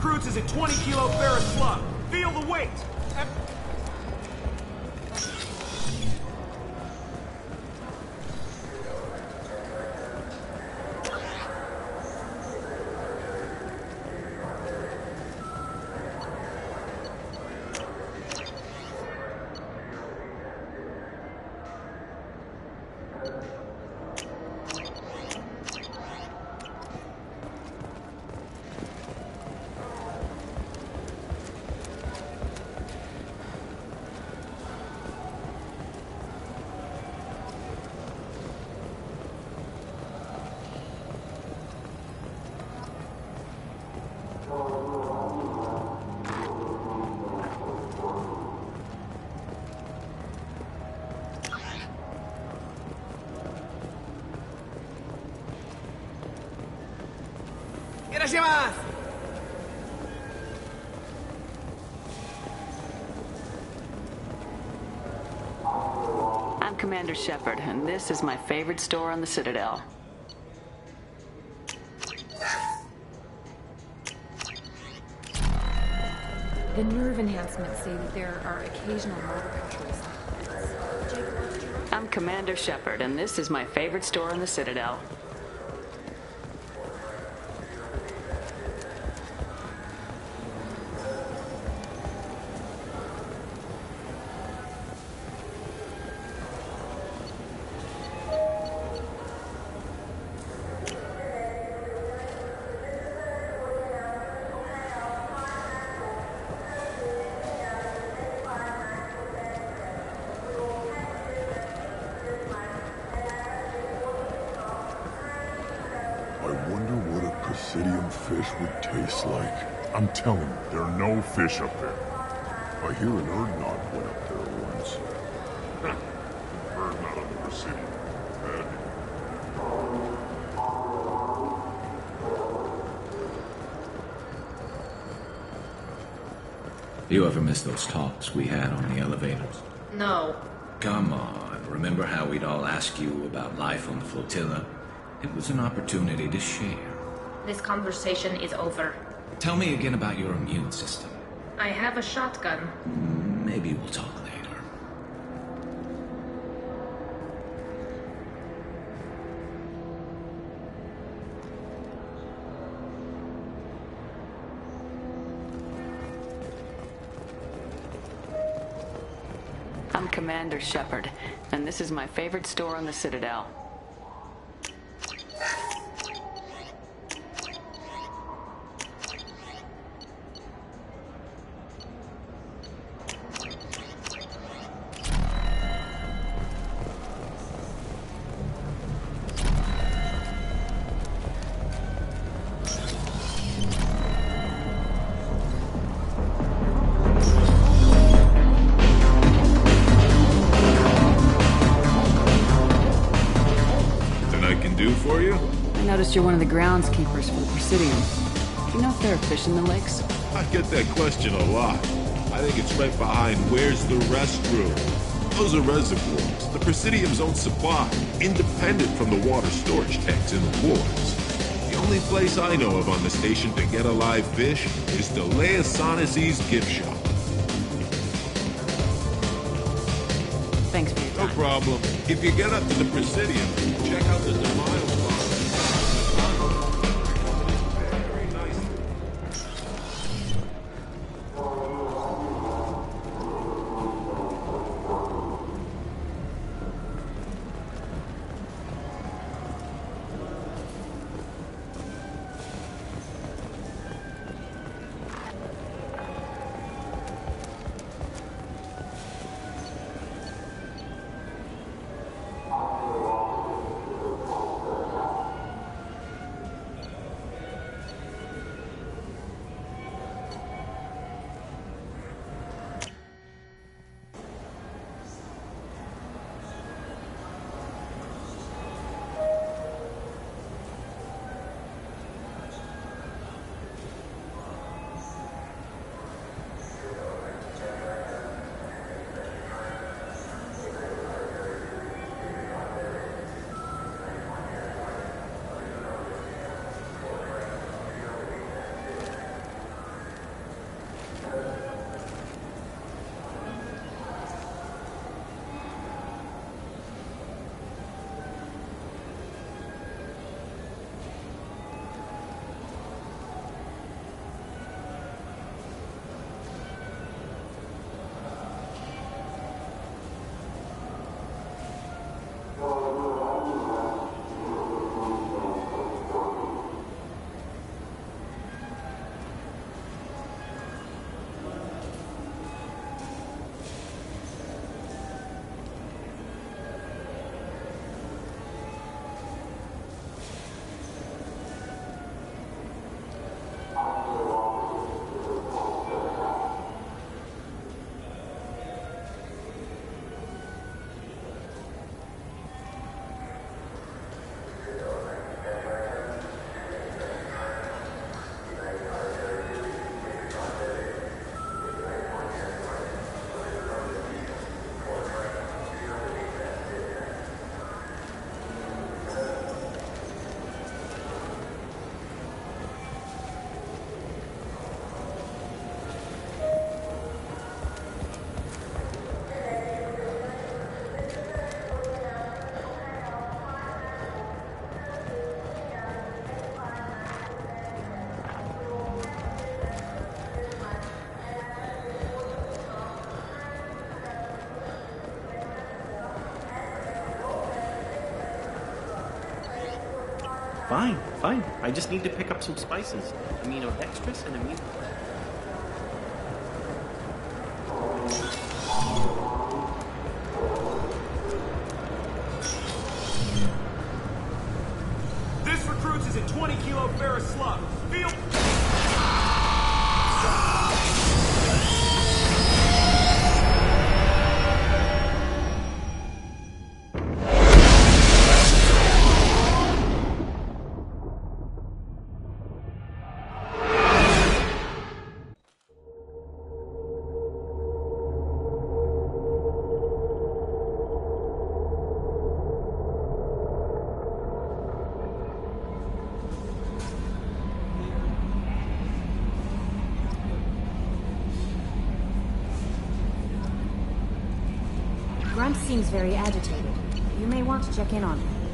cruises at 20 kilo ferrous slug. Feel the weight. I'm Commander Shepard, and this is my favorite store on the Citadel. The nerve enhancements say that there are occasional motor controls. I'm Commander Shepard, and this is my favorite store on the Citadel. Presidium fish would taste like. I'm telling you, there are no fish up there. I hear an Urdnot went up there once. Urdnot on the Presidium. You ever miss those talks we had on the elevators? No. Come on, remember how we'd all ask you about life on the flotilla? It was an opportunity to share. This conversation is over. Tell me again about your immune system. I have a shotgun. Maybe we'll talk later. I'm Commander Shepard, and this is my favorite store on the Citadel. You're one of the groundskeepers for the Presidium. Do you know if there are fish in the lakes? I get that question a lot. I think it's right behind where's the restroom. Those are reservoirs, the Presidium's own supply, independent from the water storage tanks in the wards. The only place I know of on the station to get a live fish is Delea Sonesi's gift shop. Thanks for your time. No problem. If you get up to the Presidium, check out the DeMille bar. Fine, fine. I just need to pick up some spices. Aminodextrous and amino... This recruits is a 20 kilo ferrous slug. Feel... Grunt seems very agitated. You may want to check in on him.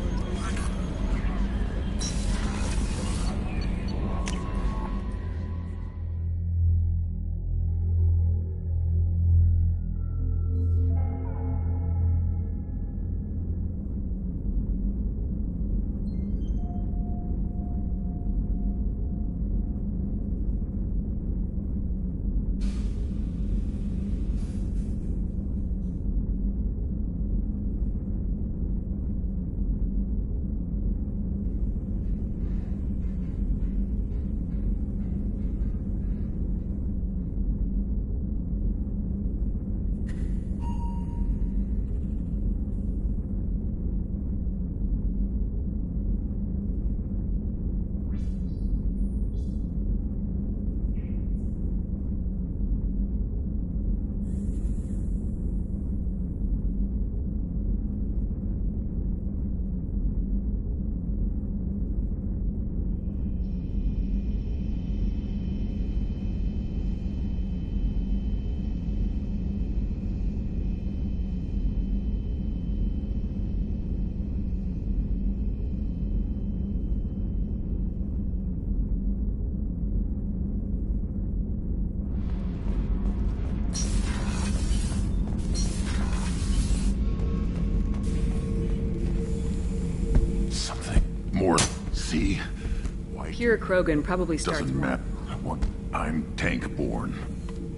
Kira Krogan probably starts Doesn't more. matter. I'm tank-born.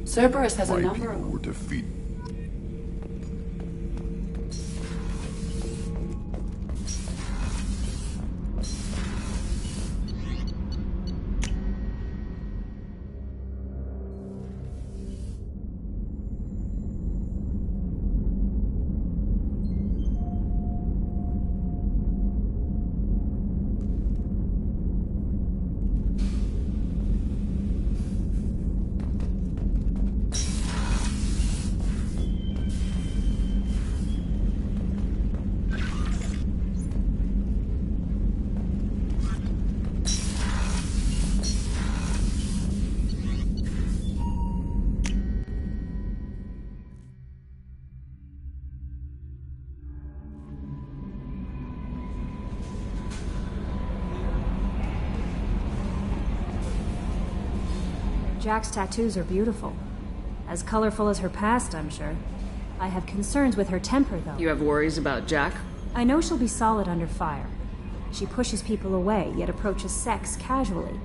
Cerberus has a My number people of... were defeated. Jack's tattoos are beautiful. As colorful as her past, I'm sure. I have concerns with her temper, though. You have worries about Jack? I know she'll be solid under fire. She pushes people away, yet approaches sex casually.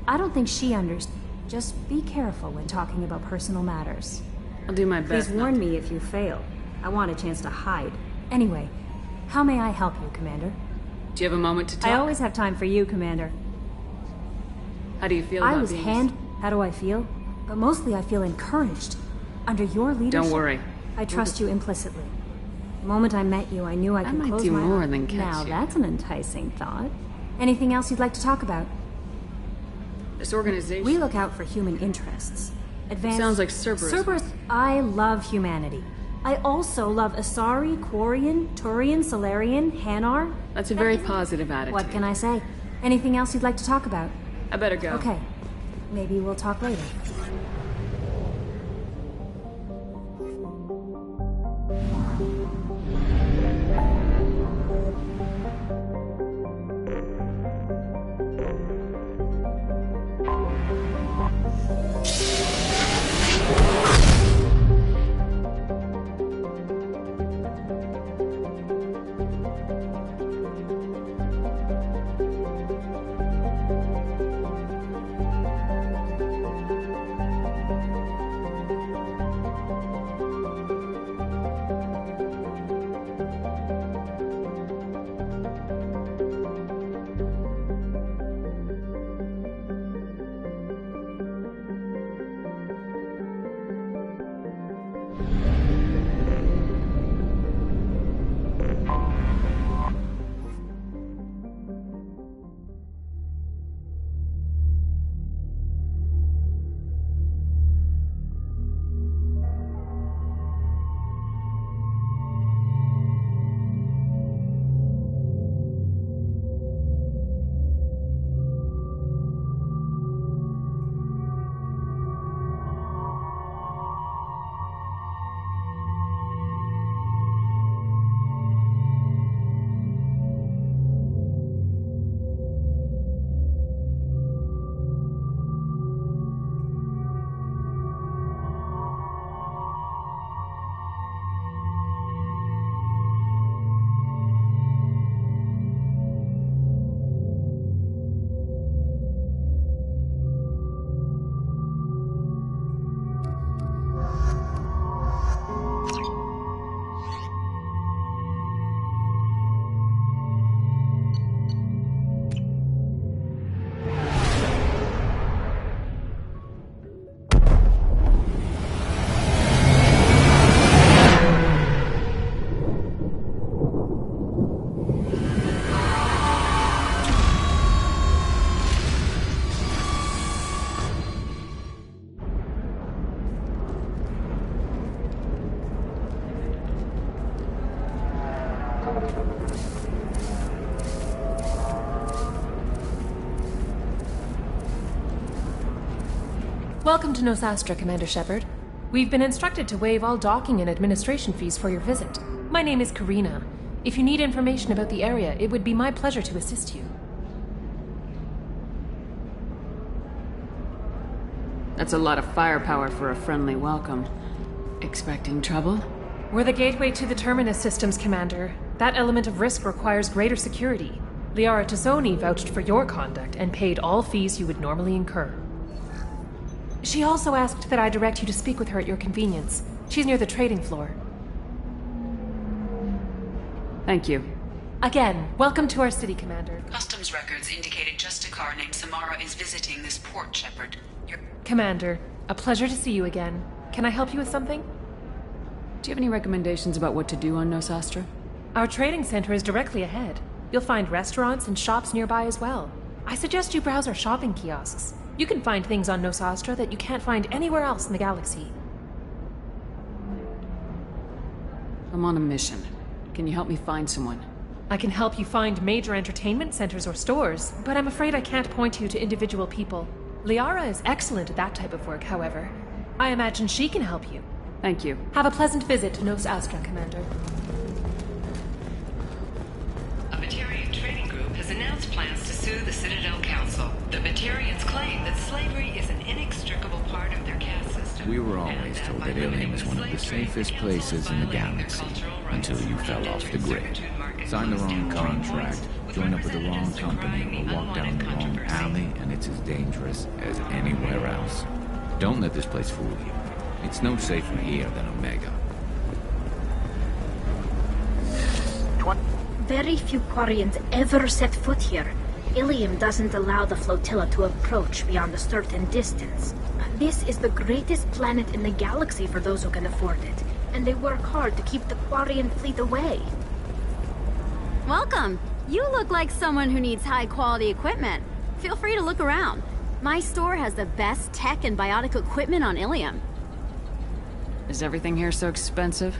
I don't think she understands. Just be careful when talking about personal matters. I'll do my best. Please warn me if you fail. I want a chance to hide. Anyway, how may I help you, Commander? Do you have a moment to talk? I always have time for you, Commander. How do you feel about being... How do I feel? But mostly I feel encouraged. Under your leadership... Don't worry. I trust you implicitly. The moment I met you, I knew I could close my eyes. I might do more than catch Now, you. that's an enticing thought. Anything else you'd like to talk about? This organization... We look out for human interests. Advanced... Sounds like Cerberus. Cerberus... I love humanity. I also love Asari, Quarian, Turian, Solarian, Hanar. That's a very positive attitude. What can I say? Anything else you'd like to talk about? I better go. Okay. Maybe we'll talk later. Welcome to Nosastra, Commander Shepard. We've been instructed to waive all docking and administration fees for your visit. My name is Karina. If you need information about the area, it would be my pleasure to assist you. That's a lot of firepower for a friendly welcome. Expecting trouble? We're the gateway to the Terminus systems, Commander. That element of risk requires greater security. Liara Tazzoni vouched for your conduct and paid all fees you would normally incur. She also asked that I direct you to speak with her at your convenience. She's near the trading floor. Thank you. Again, welcome to our city, Commander. Customs records indicated just a car named Samara is visiting this port, Shepard. Commander, a pleasure to see you again. Can I help you with something? Do you have any recommendations about what to do on Nosastra? Our trading center is directly ahead. You'll find restaurants and shops nearby as well. I suggest you browse our shopping kiosks. You can find things on Nosastra that you can't find anywhere else in the galaxy. I'm on a mission. Can you help me find someone? I can help you find major entertainment centers or stores, but I'm afraid I can't point you to individual people. Liara is excellent at that type of work, however. I imagine she can help you. Thank you. Have a pleasant visit to Nosastra, Commander. A Batarian trading group has announced plans to sue the Citadel Council. The Batarians claim that slavery is an inextricable part of their caste system. We were always told that Ilium is one of the safest places in the galaxy, until you fell off the grid. Sign the wrong contract, join up with the wrong company, or walk down the wrong alley, and it's as dangerous as anywhere else. Don't let this place fool you. It's no safer here than Omega. Very few Quarians ever set foot here. Ilium doesn't allow the flotilla to approach beyond a certain distance. This is the greatest planet in the galaxy for those who can afford it, and they work hard to keep the Quarian fleet away. Welcome. You look like someone who needs high-quality equipment. Feel free to look around. My store has the best tech and biotic equipment on Ilium. Is everything here so expensive?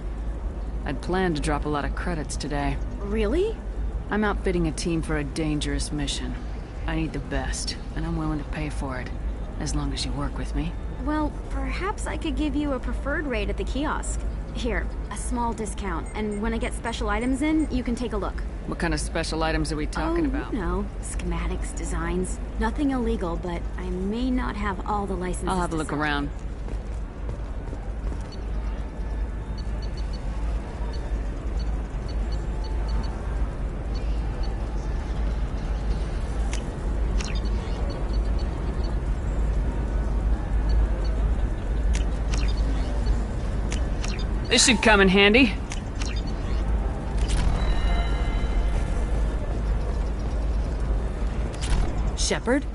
I'd planned to drop a lot of credits today. Really? I'm outfitting a team for a dangerous mission. I need the best, and I'm willing to pay for it, as long as you work with me. Well, perhaps I could give you a preferred rate at the kiosk. Here, a small discount, and when I get special items in, you can take a look. What kind of special items are we talking about? You know, schematics, designs. Nothing illegal, but I may not have all the licenses. I'll have a look around. This should come in handy. Shepard?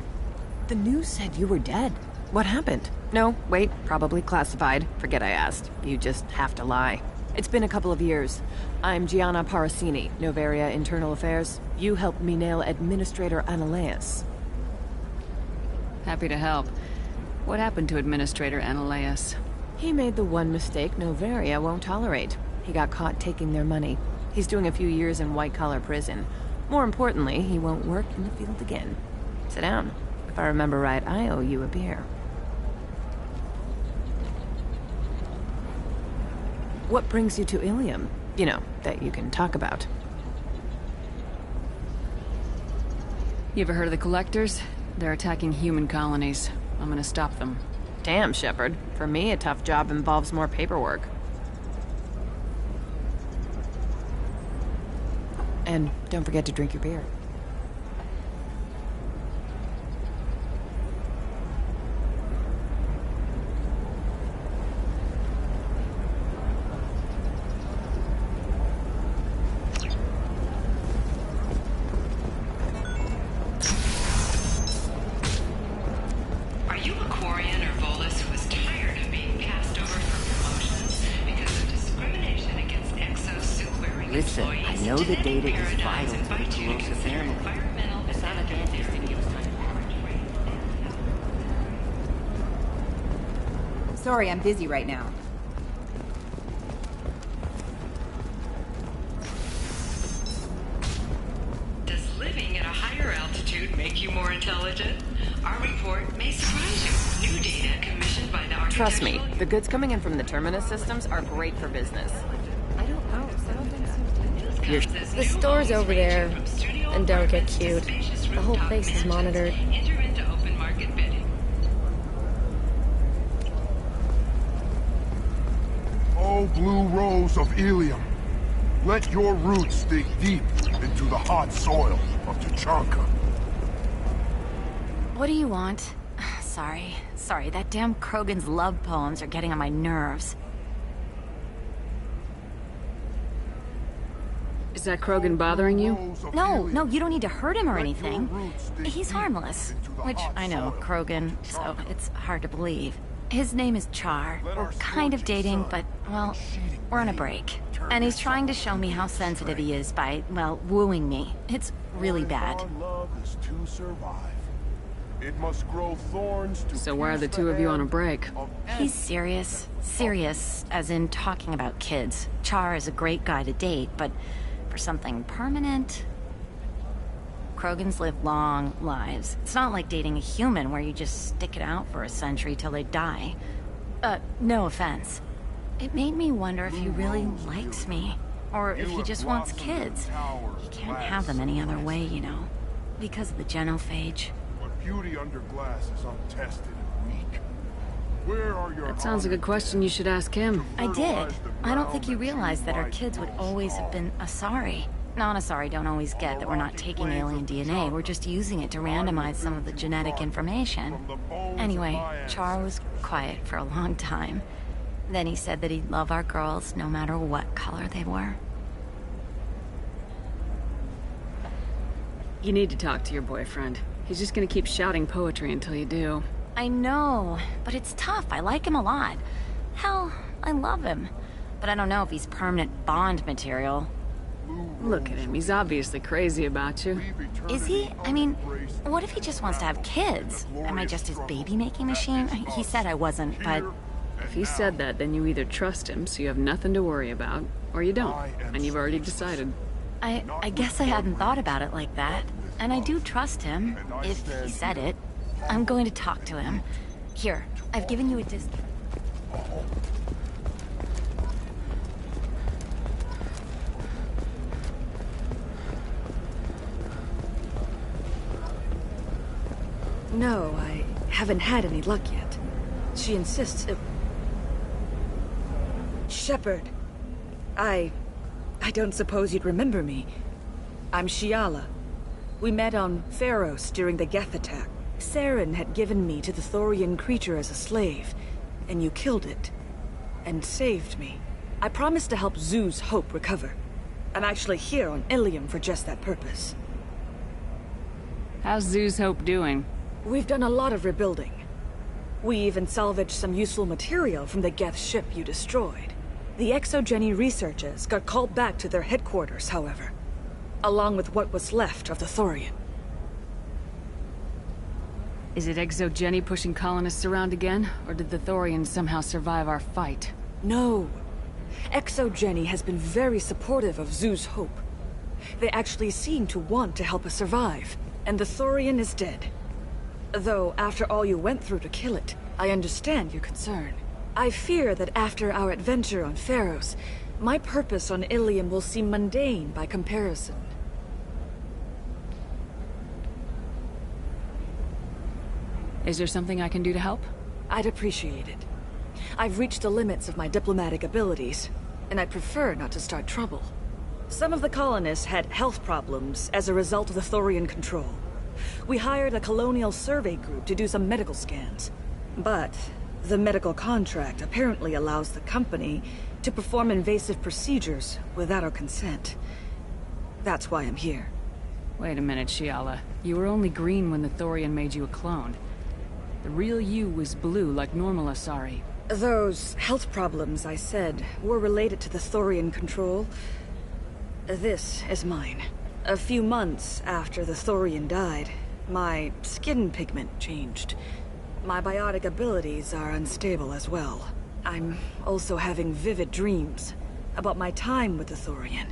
The news said you were dead. What happened? No, wait, probably classified. Forget I asked. You just have to lie. It's been a couple of years. I'm Gianna Parasini, Noveria Internal Affairs. You helped me nail Administrator Analeas. Happy to help. What happened to Administrator Analeas? He made the one mistake Noveria won't tolerate. He got caught taking their money. He's doing a few years in white-collar prison. More importantly, he won't work in the field again. Sit down. If I remember right, I owe you a beer. What brings you to Ilium? You know, that you can talk about. You ever heard of the Collectors? They're attacking human colonies. I'm gonna stop them. Damn, Shepard. For me, a tough job involves more paperwork. And don't forget to drink your beer. Listen, I know the data is vital to the Corrosa family. Asana Dantes didn't give us time to Sorry, I'm busy right now. Does living at a higher altitude could make you more intelligent? Our report may surprise you. New data commissioned by the Trust me, Architectural... the goods coming in from the Terminus systems are great for business. The store's over there, and don't get cute. The whole place is monitored. Enter into open market bidding. Oh, blue rose of Ilium, let your roots dig deep into the hot soil of Tuchanka. What do you want? Sorry, that damn Krogan's love poems are getting on my nerves. Is that Krogan bothering you? No, you don't need to hurt him or anything. He's harmless. Which, I know, Krogan, so it's hard to believe. His name is Char. We're kind of dating, but, well, we're on a break. And he's trying to show me how sensitive he is by, well, wooing me. It's really bad. Love is to survive. It must grow thorns to So why are the two of you on a break? He's serious. Serious, as in talking about kids. Char is a great guy to date, but for something permanent... Krogans live long lives. It's not like dating a human where you just stick it out for a century till they die. No offense. It made me wonder if he really likes me. Or if he just wants kids. He can't have them any other way, you know. Because of the genophage. But beauty under glass is untested and weak. Where are your... That sounds like a question you should ask him. I did. I don't think you realized that our kids would always have been Asari. Non-Asari don't always get that we're not taking alien DNA, we're just using it to randomize some of the genetic information. Anyway, Char was quiet for a long time. Then he said that he'd love our girls no matter what color they were. You need to talk to your boyfriend. He's just gonna keep shouting poetry until you do. I know, but it's tough. I like him a lot. Hell, I love him. But I don't know if he's permanent Bond material. Look at him, he's obviously crazy about you. Is he? I mean, what if he just wants to have kids? Am I just his baby-making machine? He said I wasn't, but... If he said that, then you either trust him, so you have nothing to worry about, or you don't, and you've already decided. I guess I hadn't thought about it like that. And I do trust him, if he said it. I'm going to talk to him. Here, I've given you a No, I haven't had any luck yet. She insists it... Shepard. I don't suppose you'd remember me. I'm Shiala. We met on Pharos during the Geth attack. Saren had given me to the Thorian creature as a slave, and you killed it. And saved me. I promised to help Zoo's Hope recover. I'm actually here on Ilium for just that purpose. How's Zoo's Hope doing? We've done a lot of rebuilding. We even salvaged some useful material from the Geth ship you destroyed. The Exogeny researchers got called back to their headquarters, however, along with what was left of the Thorian. Is it Exogeny pushing colonists around again, or did the Thorians somehow survive our fight? No. Exogeny has been very supportive of Zoo's Hope. They actually seem to want to help us survive, and the Thorian is dead. Though, after all you went through to kill it, I understand your concern. I fear that after our adventure on Pharos, my purpose on Ilium will seem mundane by comparison. Is there something I can do to help? I'd appreciate it. I've reached the limits of my diplomatic abilities, and I prefer not to start trouble. Some of the colonists had health problems as a result of the Thorian control. We hired a colonial survey group to do some medical scans. But the medical contract apparently allows the company to perform invasive procedures without our consent. That's why I'm here. Wait a minute, Shiala. You were only green when the Thorian made you a clone. The real you was blue like normal Asari. Those health problems I said were related to the Thorian control. This is mine. A few months after the Thorian died, my skin pigment changed. My biotic abilities are unstable as well. I'm also having vivid dreams about my time with the Thorian.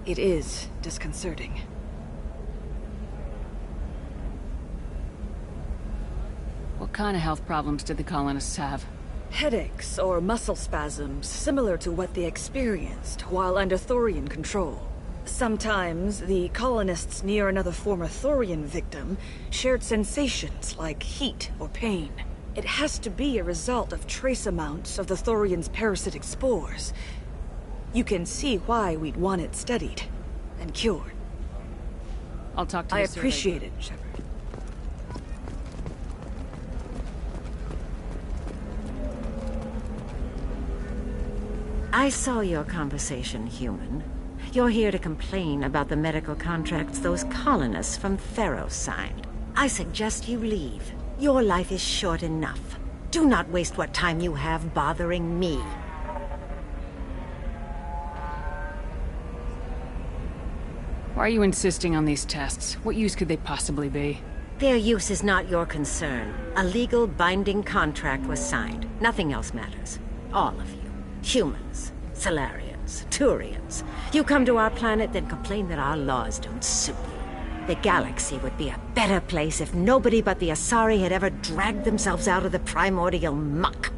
It is disconcerting. What kind of health problems did the colonists have? Headaches or muscle spasms, similar to what they experienced while under Thorian control. Sometimes, the colonists near another former Thorian victim shared sensations like heat or pain. It has to be a result of trace amounts of the Thorian's parasitic spores. You can see why we'd want it studied and cured. I'll talk to the I survey appreciate group. it, Shepard. I saw your conversation, human. You're here to complain about the medical contracts those colonists from Theros signed. I suggest you leave. Your life is short enough. Do not waste what time you have bothering me. Why are you insisting on these tests? What use could they possibly be? Their use is not your concern. A legal, binding contract was signed. Nothing else matters. All of you. Humans, Solarians, Turians. You come to our planet, then complain that our laws don't suit you. The galaxy would be a better place if nobody but the Asari had ever dragged themselves out of the primordial muck.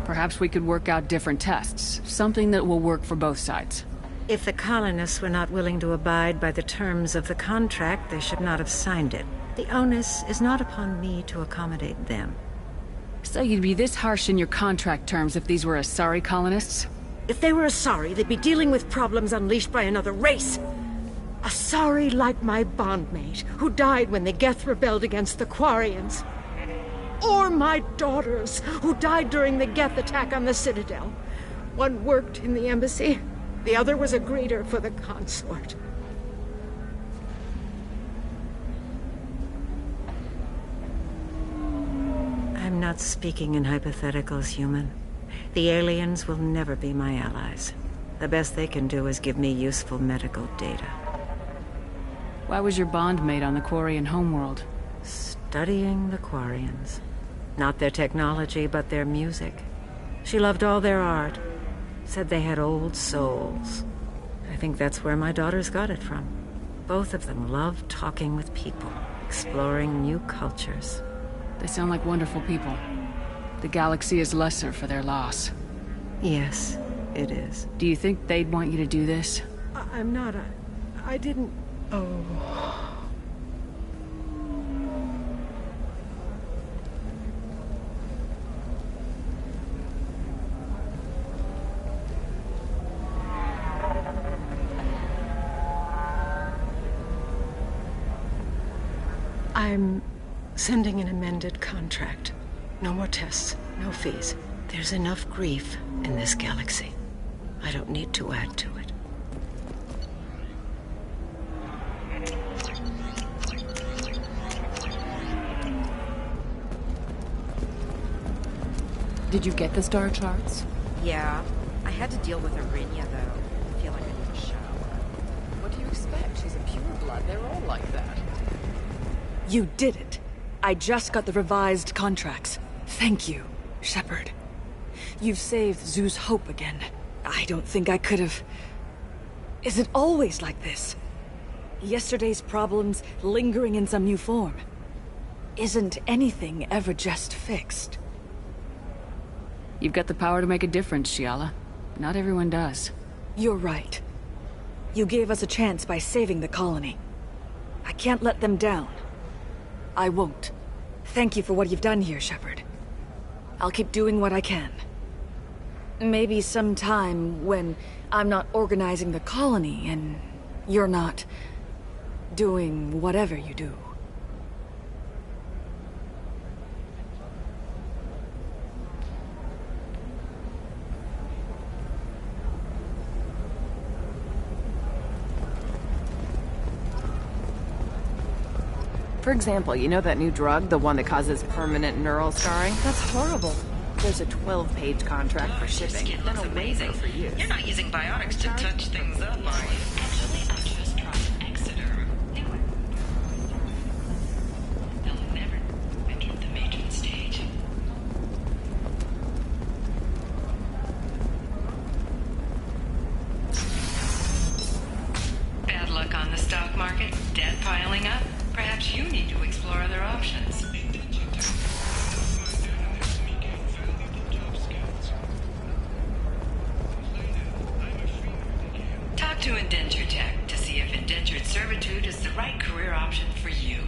Perhaps we could work out different tests. Something that will work for both sides. If the colonists were not willing to abide by the terms of the contract, they should not have signed it. The onus is not upon me to accommodate them. So you'd be this harsh in your contract terms if these were Asari colonists? If they were Asari, they'd be dealing with problems unleashed by another race. Asari like my bondmate, who died when the Geth rebelled against the Quarians. Or my daughters, who died during the Geth attack on the Citadel. One worked in the embassy, the other was a greeter for the consort. I'm not speaking in hypotheticals, human. The aliens will never be my allies. The best they can do is give me useful medical data. Why was your bondmate on the Quarian homeworld? Studying the Quarians. Not their technology, but their music. She loved all their art. Said they had old souls. I think that's where my daughters got it from. Both of them loved talking with people, exploring new cultures. They sound like wonderful people. The galaxy is lesser for their loss. Yes, it is. Do you think they'd want you to do this? I'm not. I didn't... Oh... I'm sending an amended contract. No more tests, no fees. There's enough grief in this galaxy. I don't need to add to it. Did you get the star charts? Yeah. I had to deal with Arinya, though. I feel like I need a shower. What do you expect? She's a pureblood. They're all like that. You did it. I just got the revised contracts. Thank you, Shepard. You've saved Zoo's hope again. I don't think I could have... Is it always like this? Yesterday's problems lingering in some new form. Isn't anything ever just fixed? You've got the power to make a difference, Shiala. Not everyone does. You're right. You gave us a chance by saving the colony. I can't let them down. I won't. Thank you for what you've done here, Shepard. I'll keep doing what I can. Maybe sometime when I'm not organizing the colony and you're not doing whatever you do. For example, you know that new drug, the one that causes permanent neural scarring? That's horrible. There's a 12-page contract for shipping. Your skin looks amazing. You're not using biotics to touch things up, are you? Actually, I've just tried Exoderm. They'll never enter the matron stage. Bad luck on piling up, perhaps you need to explore other options. Talk to Indenture Tech to see if indentured servitude is the right career option for you.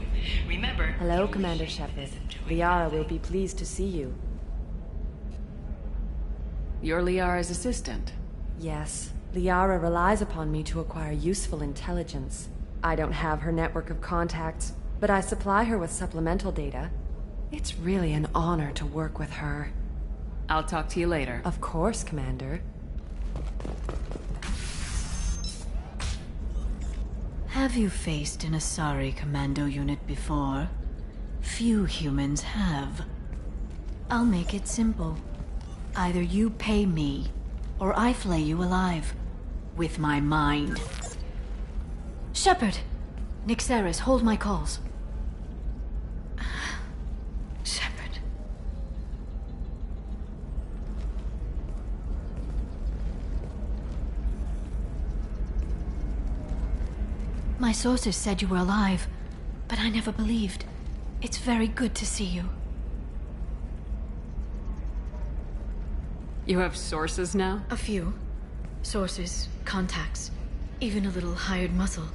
Remember... Hello, Commander Shepard. Liara will be pleased to see you. You're Liara's assistant? Yes. Liara relies upon me to acquire useful intelligence. I don't have her network of contacts, but I supply her with supplemental data. It's really an honor to work with her. I'll talk to you later. Of course, Commander. Have you faced an Asari commando unit before? Few humans have. I'll make it simple. Either you pay me, or I flay you alive. With my mind. Shepard! Nixeris, hold my calls. Shepard. My sources said you were alive, but I never believed. It's very good to see you. You have sources now? A few. Sources, contacts, even a little hired muscle.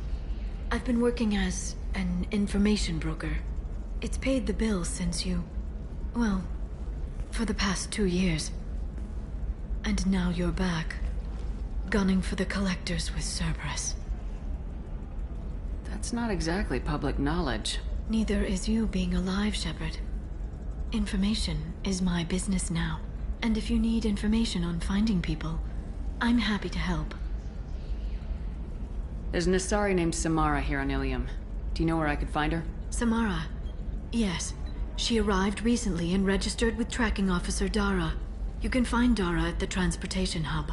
I've been working as an information broker. It's paid the bills since you... well, for the past 2 years. And now you're back, gunning for the Collectors with Cerberus. That's not exactly public knowledge. Neither is you being alive, Shepard. Information is my business now. And if you need information on finding people, I'm happy to help. There's an Asari named Samara here on Ilium. Do you know where I could find her? Samara? Yes. She arrived recently and registered with Tracking Officer Dara. You can find Dara at the transportation hub.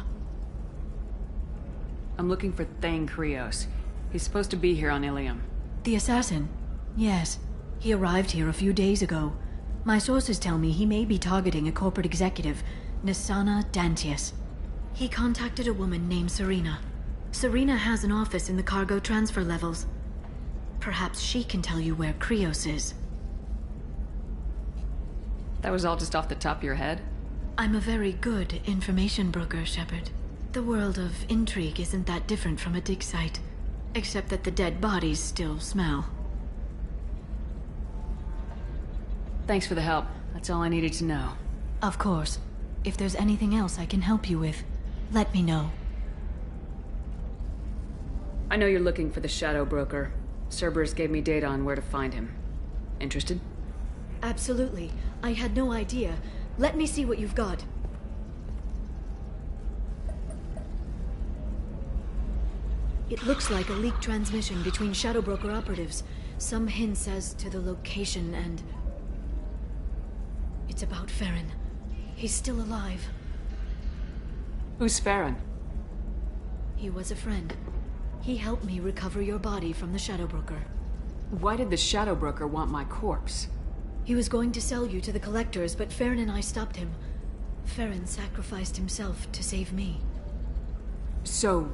I'm looking for Thane Krios. He's supposed to be here on Ilium. The assassin? Yes. He arrived here a few days ago. My sources tell me he may be targeting a corporate executive, Nisana Dantius. He contacted a woman named Serena. Serena has an office in the cargo transfer levels. Perhaps she can tell you where Krios is. That was all just off the top of your head? I'm a very good information broker, Shepard. The world of intrigue isn't that different from a dig site, except that the dead bodies still smell. Thanks for the help. That's all I needed to know. Of course. If there's anything else I can help you with, let me know. I know you're looking for the Shadow Broker. Cerberus gave me data on where to find him. Interested? Absolutely. I had no idea. Let me see what you've got. It looks like a leaked transmission between Shadow Broker operatives. Some hints as to the location and... it's about Farron. He's still alive. Who's Farron? He was a friend. He helped me recover your body from the Shadow Broker. Why did the Shadow Broker want my corpse? He was going to sell you to the Collectors, but Farron and I stopped him. Farron sacrificed himself to save me. So,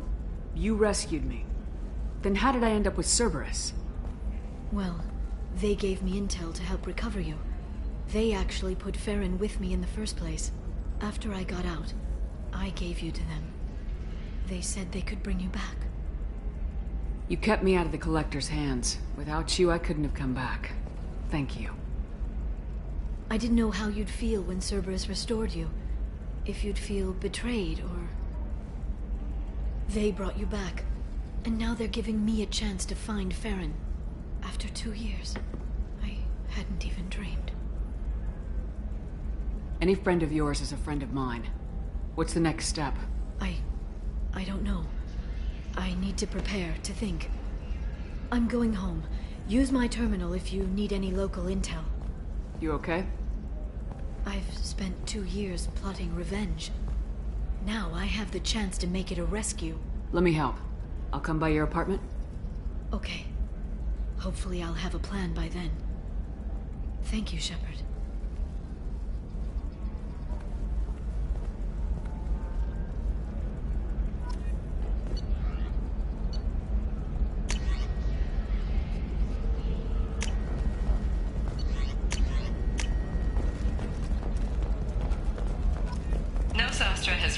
you rescued me. Then how did I end up with Cerberus? Well, they gave me intel to help recover you. They actually put Farron with me in the first place. After I got out, I gave you to them. They said they could bring you back. You kept me out of the Collector's hands. Without you, I couldn't have come back. Thank you. I didn't know how you'd feel when Cerberus restored you. If you'd feel betrayed, or... They brought you back, and now they're giving me a chance to find Farron. After 2 years, I hadn't even dreamed. Any friend of yours is a friend of mine. What's the next step? I don't know. I need to prepare, to think. I'm going home. Use my terminal if you need any local intel. You okay? I've spent 2 years plotting revenge. Now I have the chance to make it a rescue. Let me help. I'll come by your apartment. Okay. Hopefully I'll have a plan by then. Thank you, Shepard.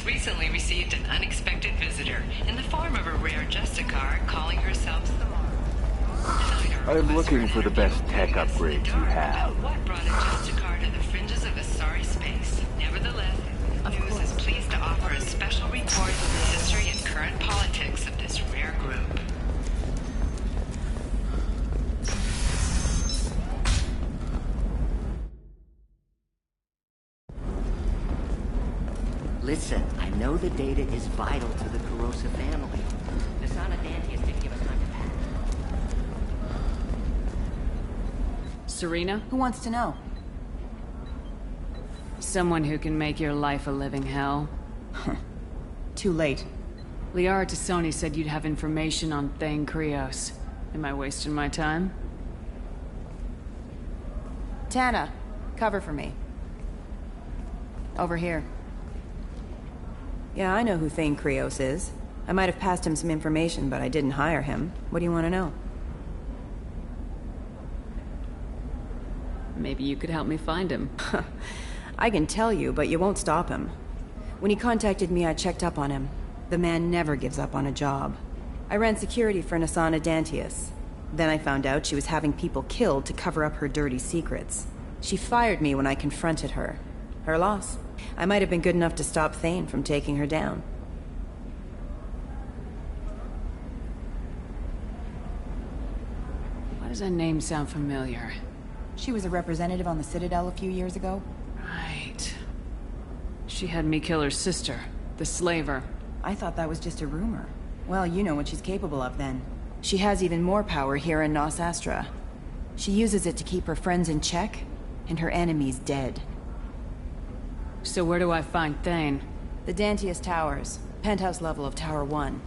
has recently received an unexpected visitor in the form of a rare Justicar calling herself Samara. I'm looking for the best tech upgrades you have. What brought a Justicar to the fringes of Asari space? Nevertheless, News is pleased to offer a special report of the history and current politics of this rare group. Listen, I know the data is vital to the Corrosa family. The Sana Dantius didn't give us time to pack. Serena? Who wants to know? Someone who can make your life a living hell. Too late. Liara Tassoni said you'd have information on Thane Krios. Am I wasting my time? Tana, cover for me. Over here. Yeah, I know who Thane Krios is. I might have passed him some information, but I didn't hire him. What do you want to know? Maybe you could help me find him. I can tell you, but you won't stop him. When he contacted me, I checked up on him. The man never gives up on a job. I ran security for Nasana Dantius. Then I found out she was having people killed to cover up her dirty secrets. She fired me when I confronted her. Her loss. I might have been good enough to stop Thane from taking her down. Why does that name sound familiar? She was a representative on the Citadel a few years ago. Right. She had me kill her sister, the slaver. I thought that was just a rumor. Well, you know what she's capable of then. She has even more power here in Nos Astra. She uses it to keep her friends in check, and her enemies dead. So where do I find Thane? The Dantius Towers. Penthouse level of Tower 1.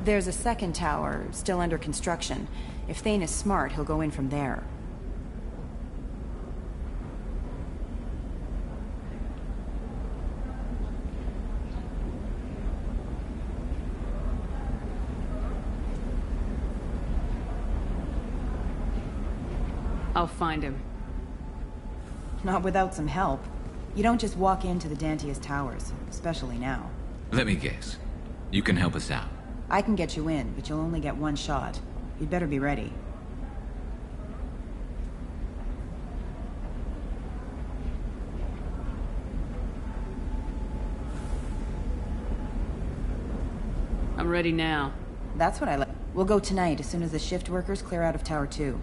There's a second tower, still under construction. If Thane is smart, he'll go in from there. I'll find him. Not without some help. You don't just walk into the Dantius Towers, especially now. Let me guess. You can help us out. I can get you in, but you'll only get one shot. You'd better be ready. I'm ready now. That's what I like. We'll go tonight, as soon as the shift workers clear out of Tower 2.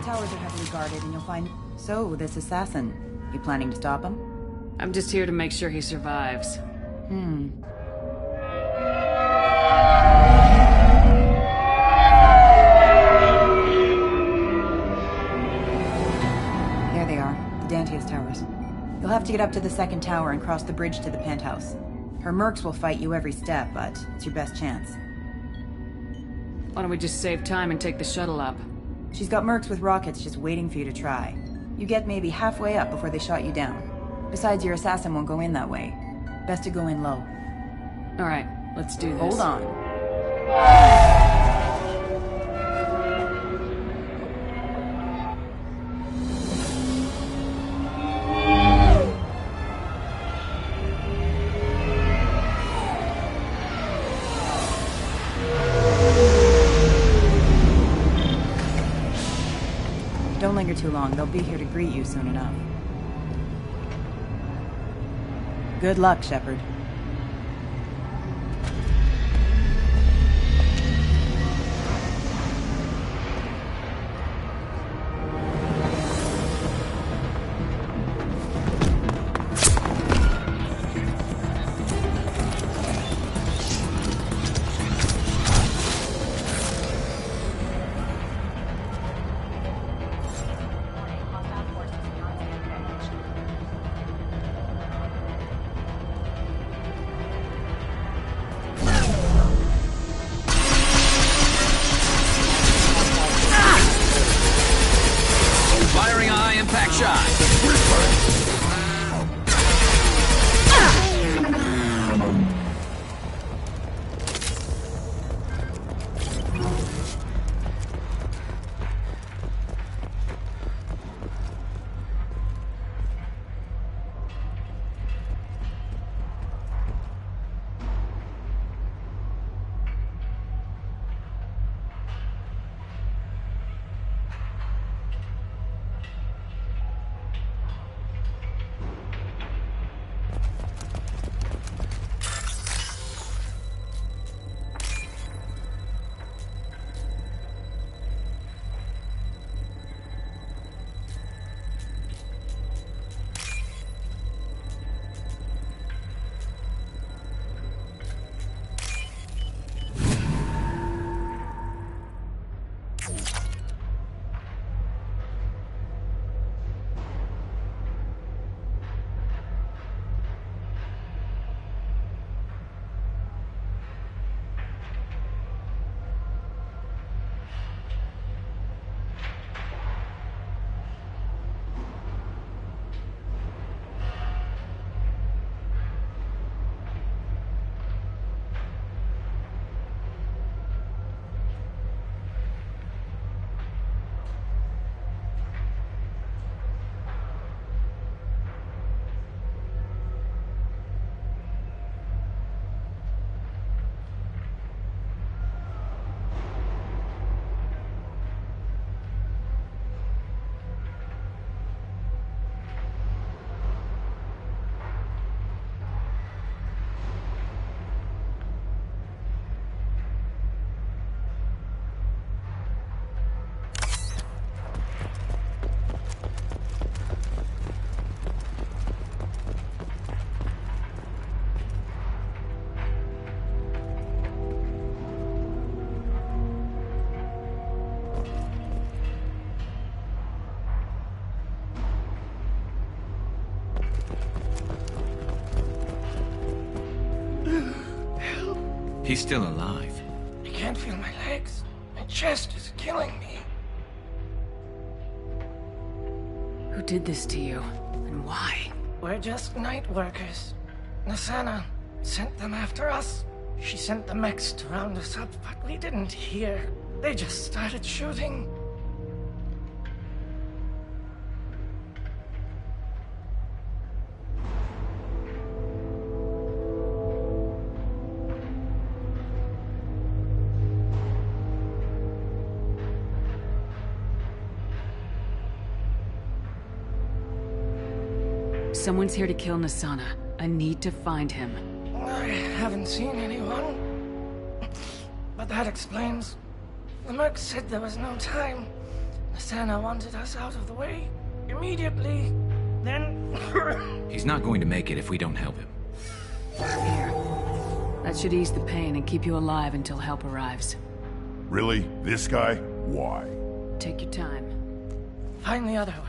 Towers are heavily guarded, and you'll find... So, this assassin. You planning to stop him? I'm just here to make sure he survives. Dantius Towers. You'll have to get up to the second tower and cross the bridge to the penthouse. Her mercs will fight you every step, but it's your best chance. Why don't we just save time and take the shuttle up? She's got mercs with rockets just waiting for you to try. You get maybe halfway up before they shot you down. Besides, your assassin won't go in that way. Best to go in low. Alright, let's do this. Hold on. Don't linger too long. They'll be here to greet you soon enough. Good luck, Shepard. He's still alive. I can't feel my legs. My chest is killing me. Who did this to you? And why? We're just night workers. Nassana sent them after us. She sent the mechs to round us up, but we didn't hear. They just started shooting. Someone's here to kill Nassana. I need to find him. I haven't seen anyone. But that explains. The merc said there was no time. Nassana wanted us out of the way. Immediately. Then... He's not going to make it if we don't help him. Here. That should ease the pain and keep you alive until help arrives. Really? This guy? Why? Take your time. Find the other workers.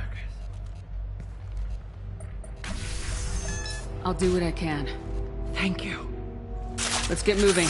I'll do what I can. Thank you. Let's get moving.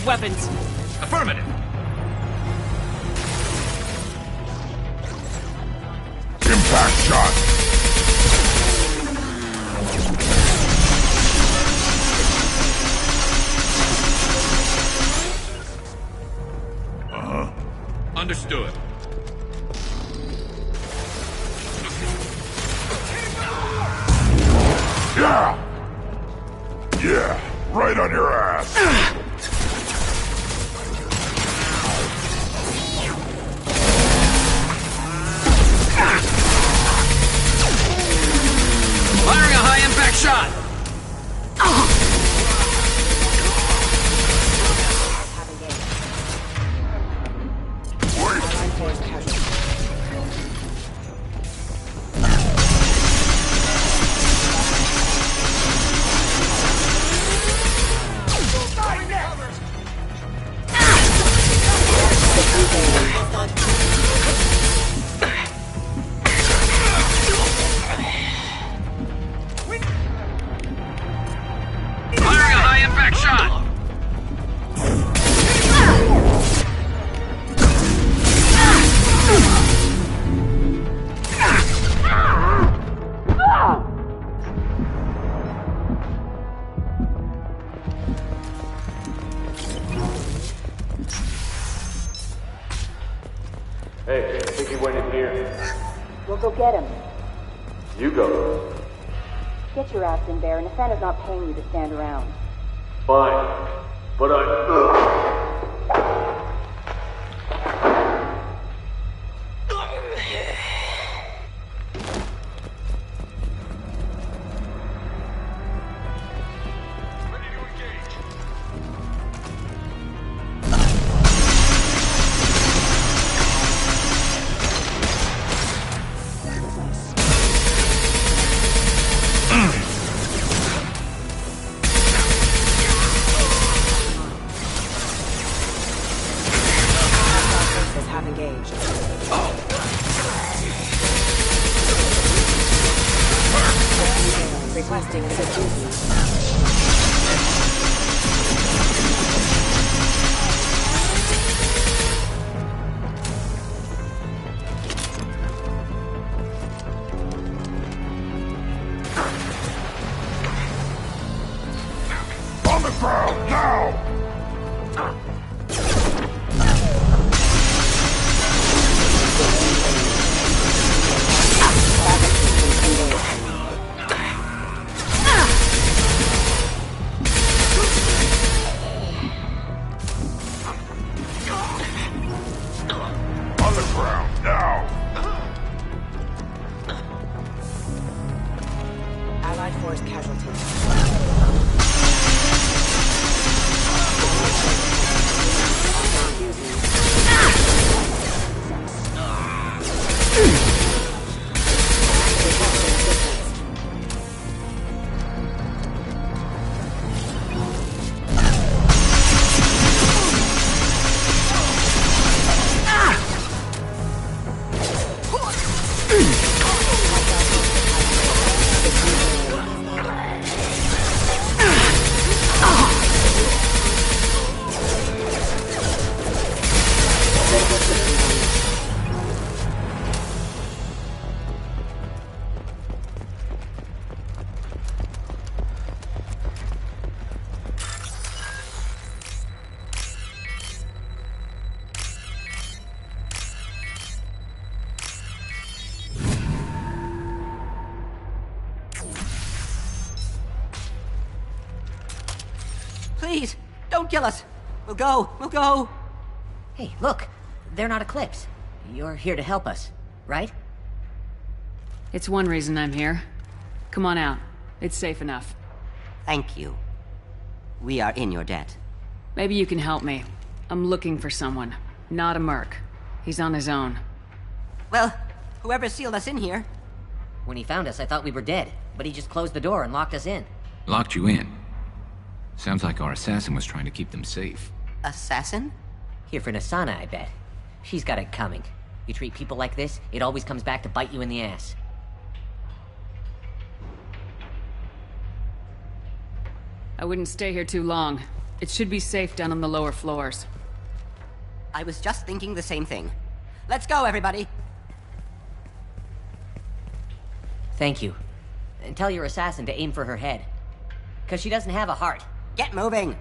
weapons. Affirmative. Impact shot! Understood. Yeah! Yeah, right on your ass! Firing a high-impact shot! Firing a high-impact shot! Hey, I think he went in here. We'll go get him. You go. Get your ass in there, and Asana's not paying you to stand around. Fine. But Have engaged. Requesting assistance. On the ground, now! On the ground, now! Allied force casualties. Please, don't kill us. We'll go. Hey, look. They're not Eclipse. You're here to help us, right? It's one reason I'm here. Come on out. It's safe enough. Thank you. We are in your debt. Maybe you can help me. I'm looking for someone. Not a merc. He's on his own. Well, whoever sealed us in here. When he found us, I thought we were dead, but he just closed the door and locked us in. Locked you in? Sounds like our assassin was trying to keep them safe. Assassin? Here for Nasana, I bet. She's got it coming. You treat people like this, it always comes back to bite you in the ass. I wouldn't stay here too long. It should be safe down on the lower floors. I was just thinking the same thing. Let's go, everybody! Thank you. And tell your assassin to aim for her head. Because she doesn't have a heart. Get moving!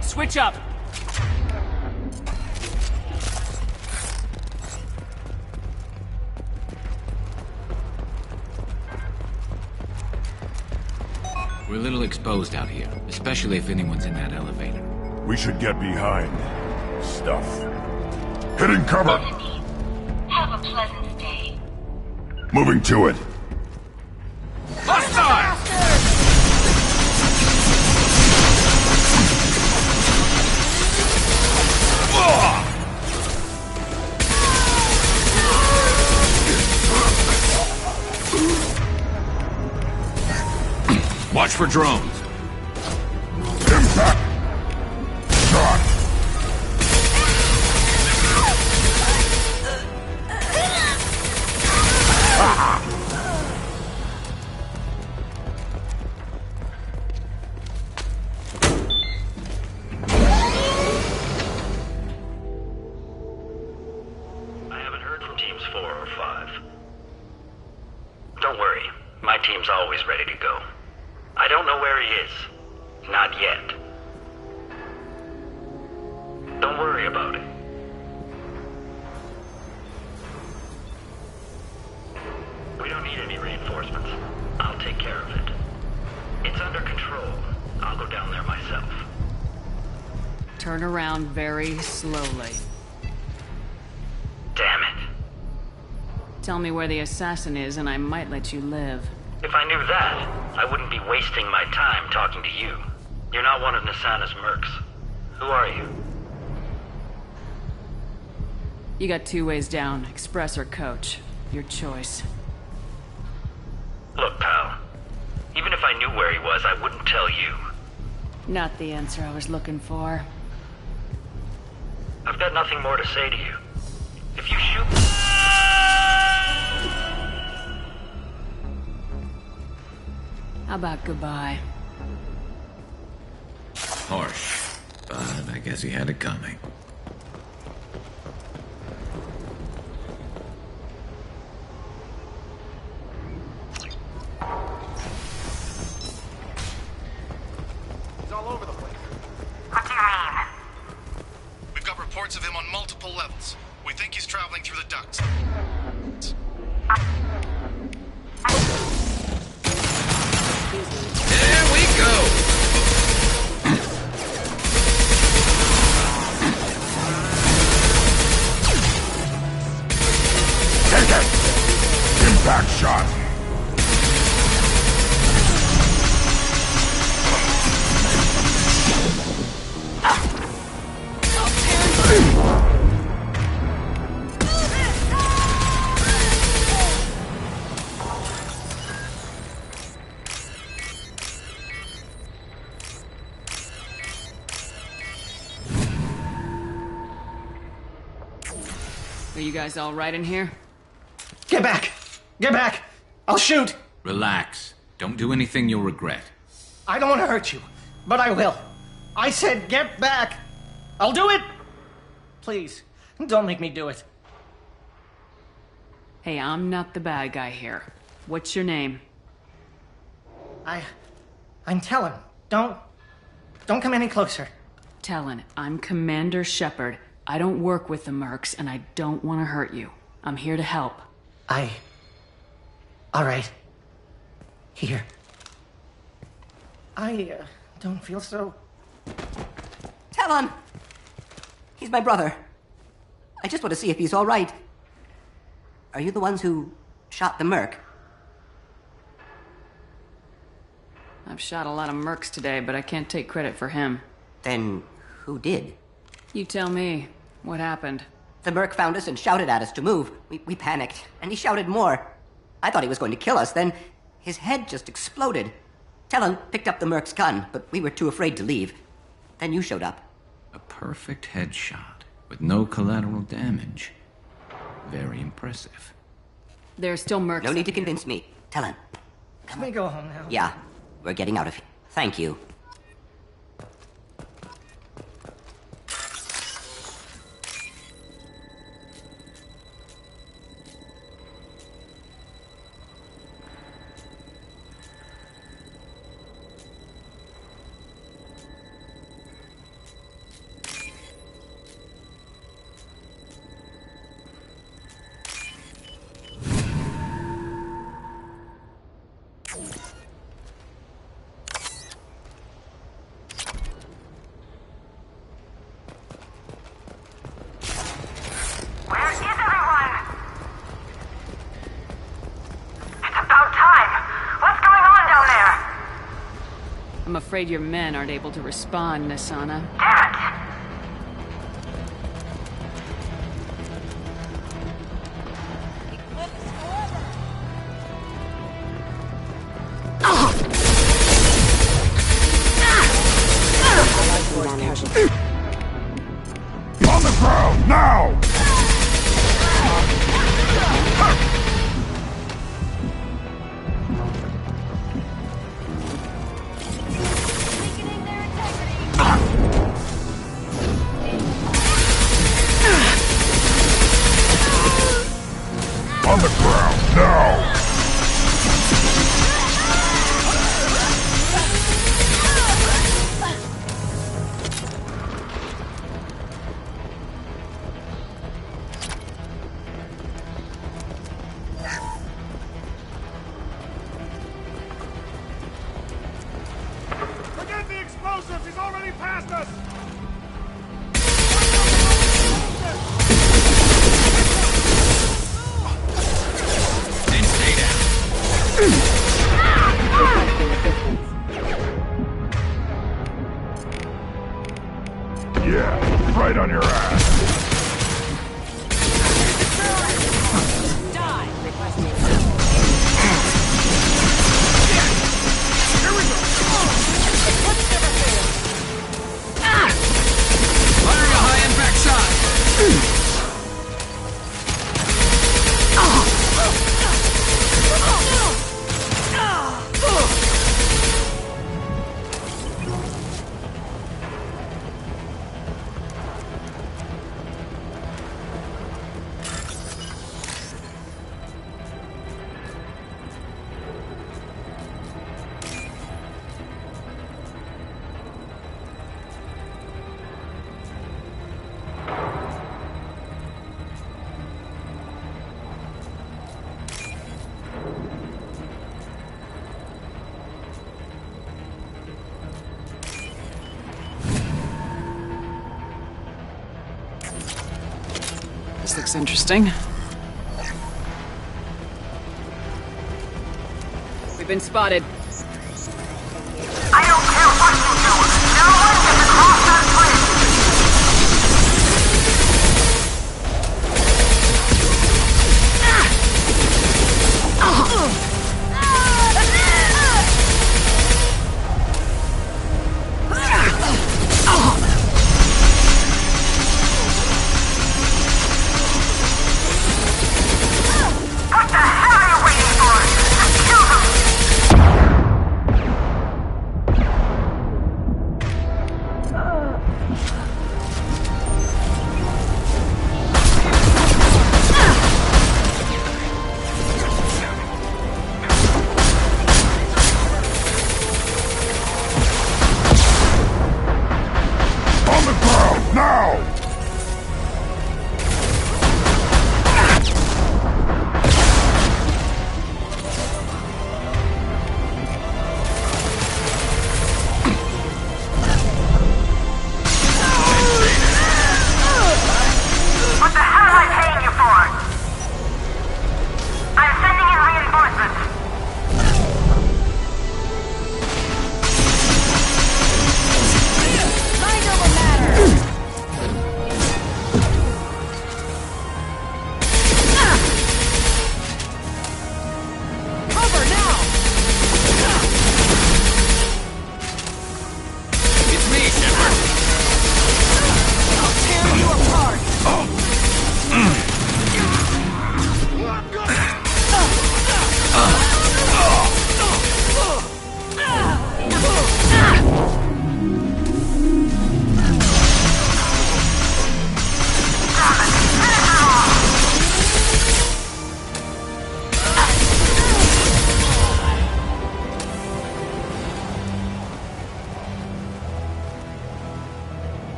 Switch up! We're a little exposed out here, especially if anyone's in that elevator. We should get behind stuff. Hitting cover! Have a pleasant day. Moving to it. Hostile! Watch for drones. Impact! Shot! I haven't heard from teams 4 or 5. Don't worry, my team's always ready to go. I don't know where he is. Not yet. Don't worry about it. We don't need any reinforcements. I'll take care of it. It's under control. I'll go down there myself. Turn around very slowly. Damn it. Tell me where the assassin is and I might let you live. If I knew that, I wouldn't be wasting my time talking to you. You're not one of Nasana's mercs. Who are you? You got 2 ways down, express or coach. Your choice. Look, pal. Even if I knew where he was, I wouldn't tell you. Not the answer I was looking for. I've got nothing more to say to you. If you shoot... How about goodbye? Harsh, but I guess he had it coming. He's all over the place. What do you mean? We've got reports of him on multiple levels. We think he's traveling through the ducts. There we go! Take it! Impact shot! Are you guys all right in here? Get back! Get back! I'll shoot! Relax. Don't do anything you'll regret. I don't want to hurt you, but I will. I said get back! I'll do it! Please, don't make me do it. Hey, I'm not the bad guy here. What's your name? I'm Talon. Don't come any closer. Talon, I'm Commander Shepard. I don't work with the mercs, and I don't want to hurt you. I'm here to help. All right. Here. I Don't feel so... Talon! He's my brother. I just want to see if he's all right. Are you the ones who shot the merc? I've shot a lot of mercs today, but I can't take credit for him. Then who did? You tell me. What happened? The merc found us and shouted at us to move. We panicked, and he shouted more. I thought he was going to kill us, then his head just exploded. Talon picked up the merc's gun, but we were too afraid to leave. Then you showed up. A perfect headshot, with no collateral damage. Very impressive. There's still mercs. No need to convince me. Talon. Can we go home now? Yeah, we're getting out of here. Thank you. I'm afraid your men aren't able to respond, Nasana. Damn it! On the ground, now! On the ground, now! Forget the explosives! He's already past us! Yeah, right on your ass. Firing a high-impact shot! This looks interesting. We've been spotted. I don't care what you do. No one gets across that bridge. What the hell are you waiting for? Just kill them!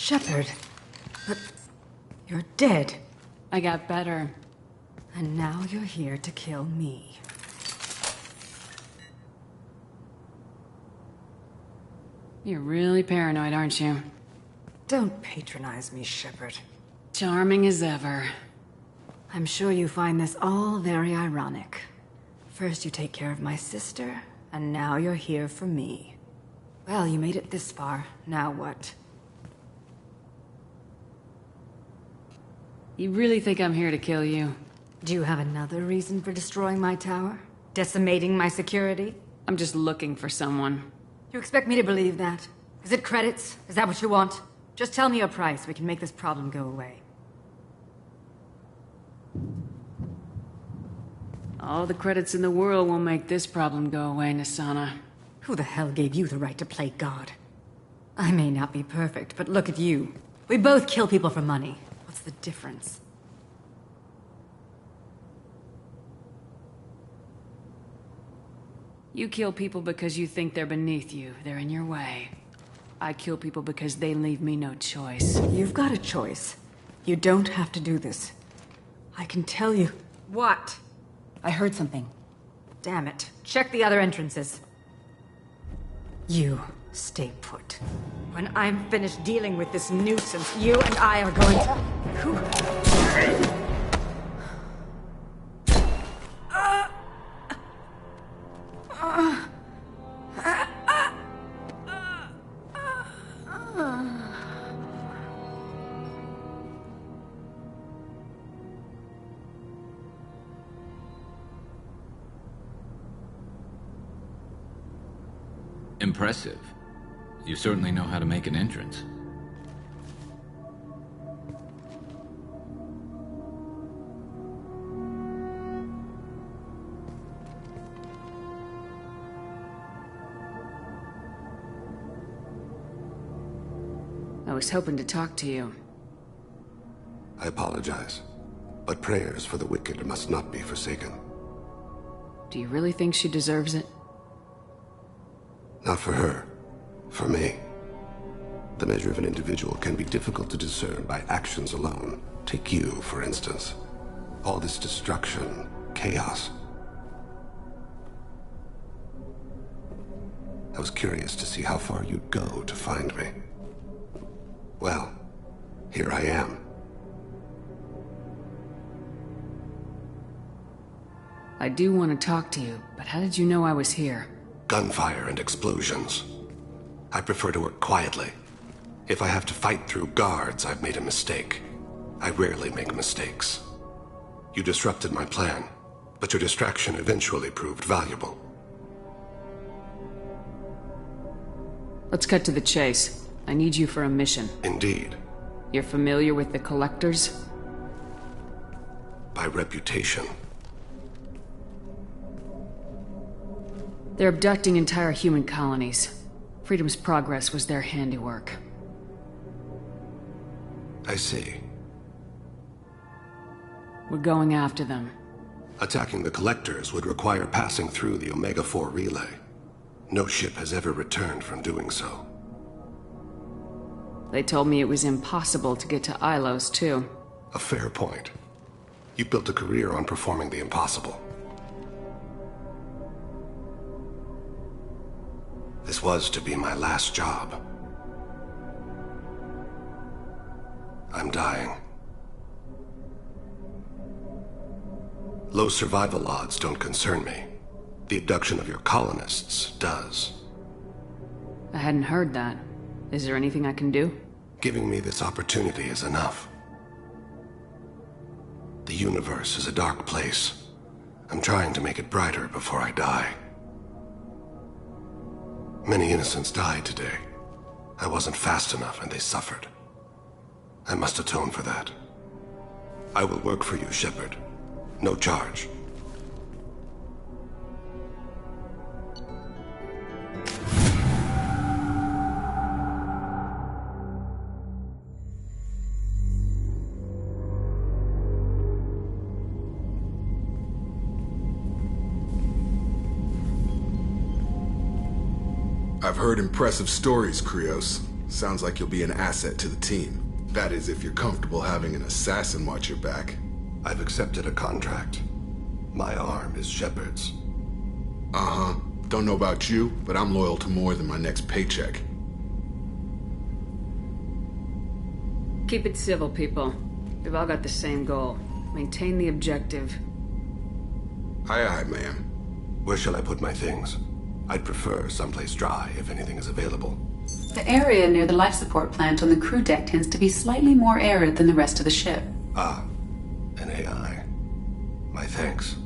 Shepard. But you're dead. I got better. And now you're here to kill me. You're really paranoid, aren't you? Don't patronize me, Shepard. Charming as ever. I'm sure you find this all very ironic. First you take care of my sister, and now you're here for me. Well, you made it this far. Now what? You really think I'm here to kill you? Do you have another reason for destroying my tower? Decimating my security? I'm just looking for someone. You expect me to believe that? Is it credits? Is that what you want? Just tell me your price. We can make this problem go away. All the credits in the world won't make this problem go away, Nasana. Who the hell gave you the right to play God? I may not be perfect, but look at you. We both kill people for money. What's the difference? You kill people because you think they're beneath you. They're in your way. I kill people because they leave me no choice. You've got a choice. You don't have to do this. I can tell you... What? I heard something. Damn it. Check the other entrances. You stay put. When I'm finished dealing with this nuisance, you and I are going to... Impressive. You certainly know how to make an entrance. I was hoping to talk to you. I apologize, but prayers for the wicked must not be forsaken. Do you really think she deserves it? Not for her. For me. The measure of an individual can be difficult to discern by actions alone. Take you, for instance. All this destruction, chaos. I was curious to see how far you'd go to find me. Well, here I am. I do want to talk to you, but how did you know I was here? Gunfire and explosions. I prefer to work quietly. If I have to fight through guards, I've made a mistake. I rarely make mistakes. You disrupted my plan, but your distraction eventually proved valuable. Let's cut to the chase. I need you for a mission. Indeed. You're familiar with the Collectors? By reputation. They're abducting entire human colonies. Freedom's Progress was their handiwork. I see. We're going after them. Attacking the Collectors would require passing through the Omega-4 relay. No ship has ever returned from doing so. They told me it was impossible to get to Ilos, too. A fair point. You built a career on performing the impossible. This was to be my last job. I'm dying. Low survival odds don't concern me. The abduction of your colonists does. I hadn't heard that. Is there anything I can do? Giving me this opportunity is enough. The universe is a dark place. I'm trying to make it brighter before I die. Many innocents died today. I wasn't fast enough and they suffered. I must atone for that. I will work for you, Shepard. No charge. I've heard impressive stories, Krios. Sounds like you'll be an asset to the team. That is, if you're comfortable having an assassin watch your back. I've accepted a contract. My arm is Shepard's. Uh-huh. Don't know about you, but I'm loyal to more than my next paycheck. Keep it civil, people. We've all got the same goal. Maintain the objective. Aye, aye, ma'am. Where shall I put my things? I'd prefer someplace dry, if anything is available. The area near the life support plant on the crew deck tends to be slightly more arid than the rest of the ship. Ah, an AI. My thanks.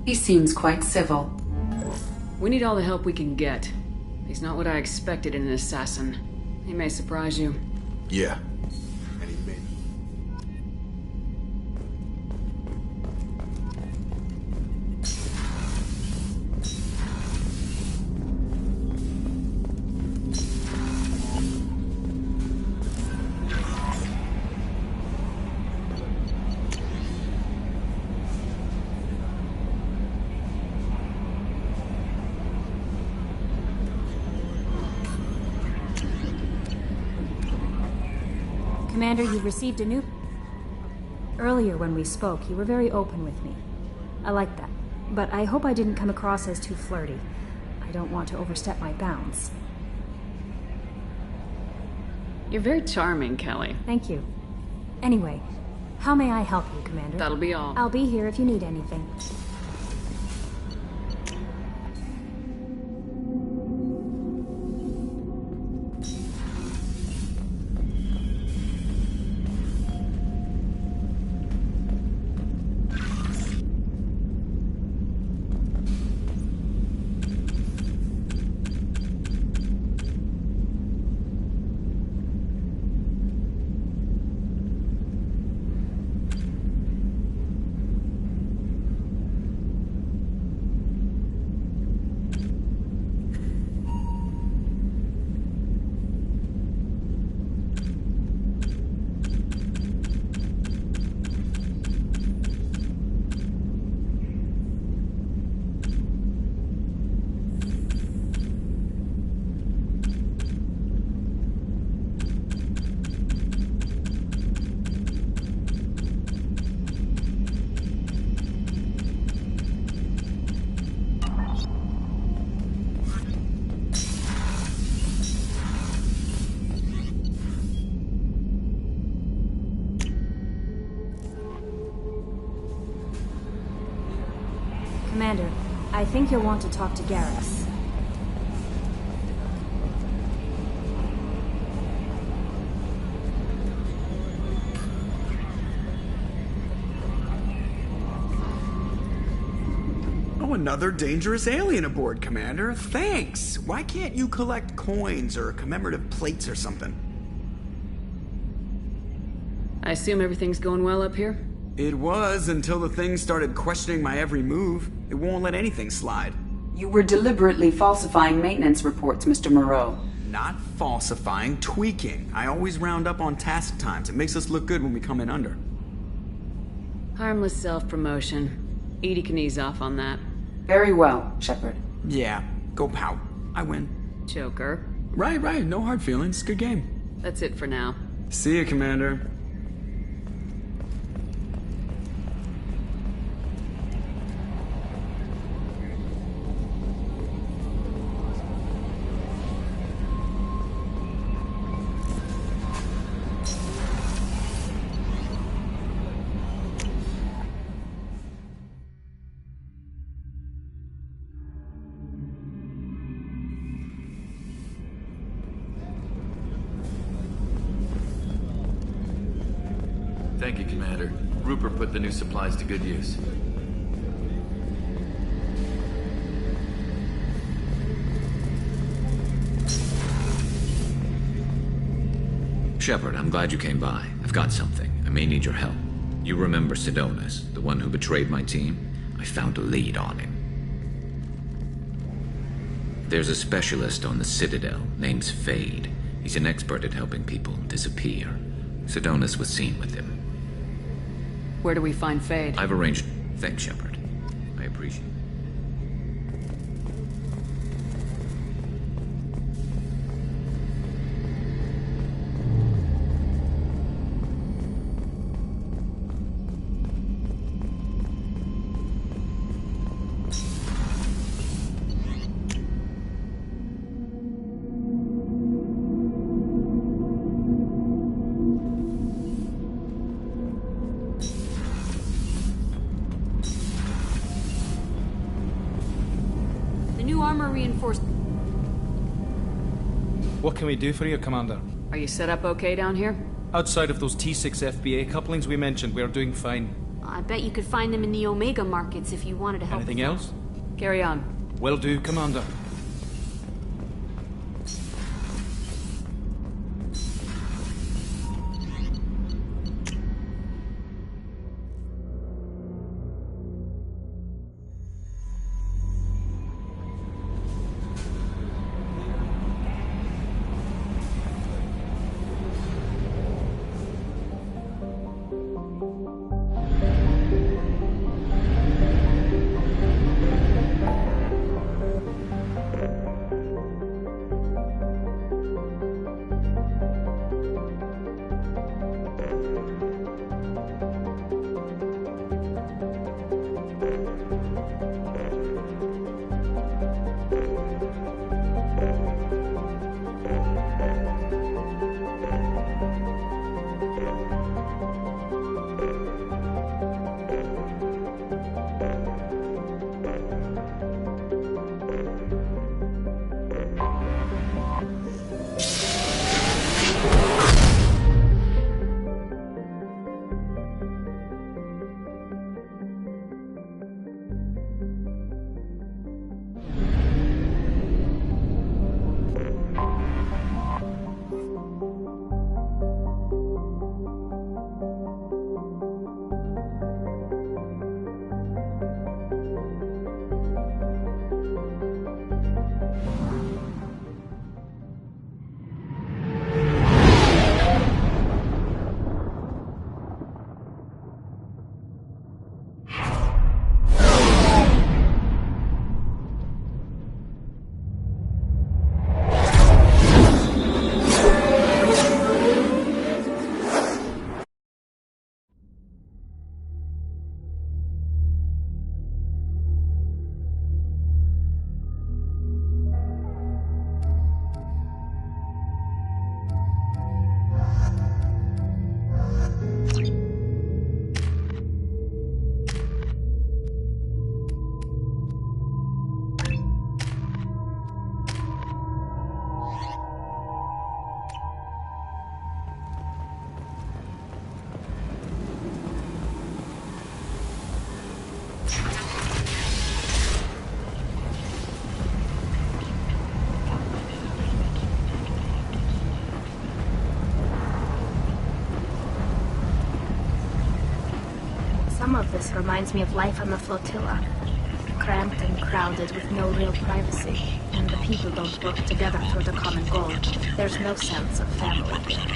He seems quite civil. We need all the help we can get. He's not what I expected in an assassin. He may surprise you. Yeah. Commander, you received a new... Earlier when we spoke, you were very open with me. I like that. But I hope I didn't come across as too flirty. I don't want to overstep my bounds. You're very charming, Kelly. Thank you. Anyway, how may I help you, Commander? That'll be all. I'll be here if you need anything. Commander, I think you'll want to talk to Garrus. Oh, another dangerous alien aboard, Commander. Thanks! Why can't you collect coins or commemorative plates or something? I assume everything's going well up here? It was until the thing started questioning my every move. It won't let anything slide. You were deliberately falsifying maintenance reports, Mr. Moreau. Not falsifying, tweaking. I always round up on task times. It makes us look good when we come in under. Harmless self-promotion. Edie can ease off on that. Very well, Shepard. Yeah, go pout. I win. Joker. Right. No hard feelings. Good game. That's it for now. See you, Commander. Thank you, Commander. Rupert put the new supplies to good use. Shepard, I'm glad you came by. I've got something. I may need your help. You remember Sidonis, the one who betrayed my team? I found a lead on him. There's a specialist on the Citadel, name's Fade. He's an expert at helping people disappear. Sidonis was seen with him. Where do we find Fade? I've arranged... Thanks, Shepard. I appreciate it. Force... What can we do for you, Commander? Are you set up okay down here? Outside of those T6 FBA couplings we mentioned, we are doing fine. I bet you could find them in the Omega markets if you wanted to help. Anything else? Carry on. Will do, Commander. Some of this reminds me of life on the flotilla. Cramped and crowded with no real privacy. And the people don't work together toward a common goal. There's no sense of family here.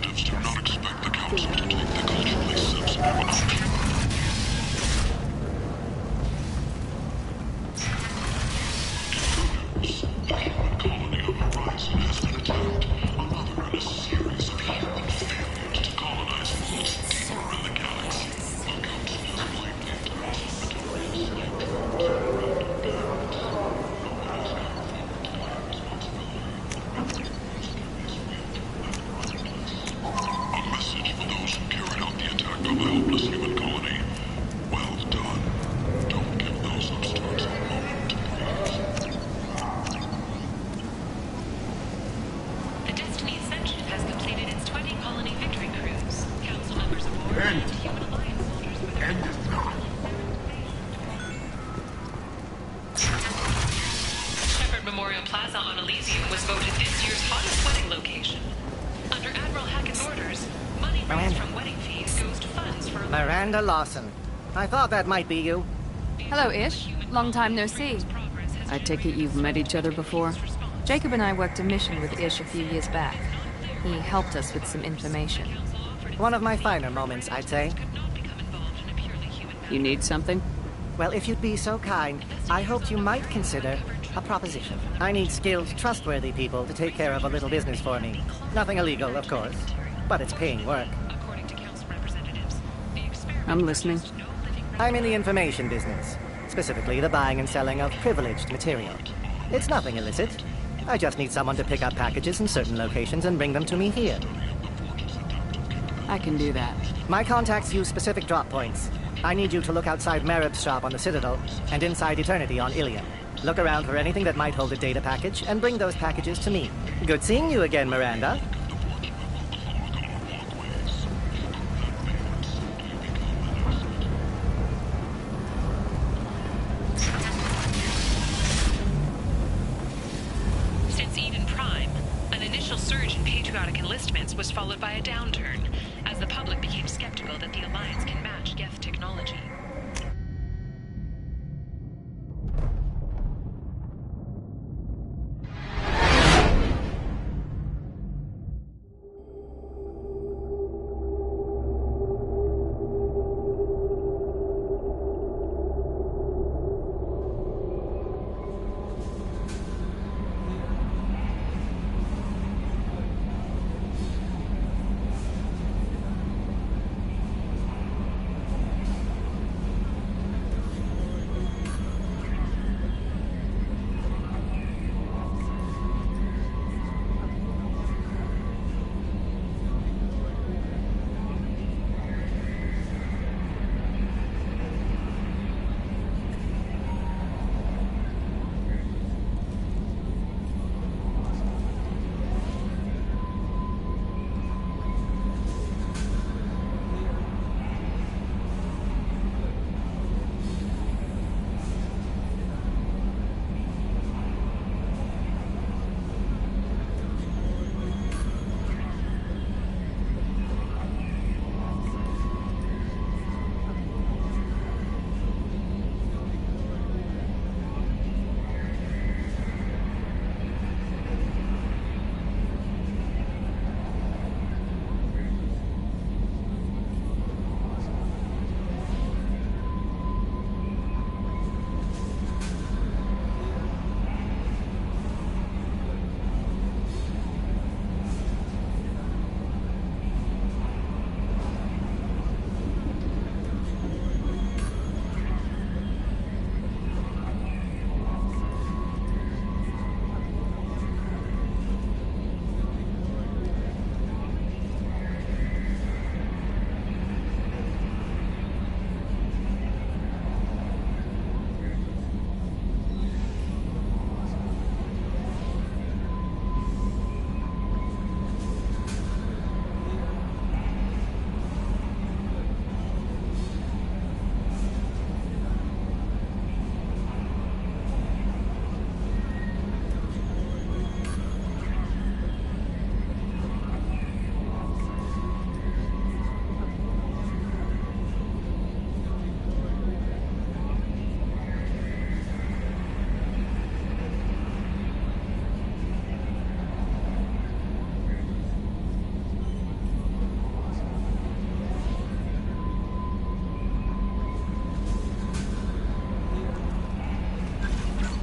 Just Memorial Plaza on Elysium was voted this year's hottest wedding location. Under Admiral Hackett's orders, money raised from wedding fees goes to funds for... Miranda Lawson. I thought that might be you. Hello, Ish. Long time no see. I take it you've met each other before? Jacob and I worked a mission with Ish a few years back. He helped us with some information. One of my finer moments, I'd say. You need something? Well, if you'd be so kind, I hoped you might consider a proposition. I need skilled, trustworthy people to take care of a little business for me. Nothing illegal, of course, but it's paying work. I'm listening. I'm in the information business, specifically the buying and selling of privileged material. It's nothing illicit. I just need someone to pick up packages in certain locations and bring them to me here. I can do that. My contacts use specific drop points. I need you to look outside Merib's shop on the Citadel and inside Eternity on Ilium. Look around for anything that might hold a data package, and bring those packages to me. Good seeing you again, Miranda. Since Eden Prime, an initial surge in patriotic enlistments was followed by a downturn, as the public became skeptical that the Alliance can match Geth technology.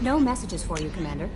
No messages for you, Commander.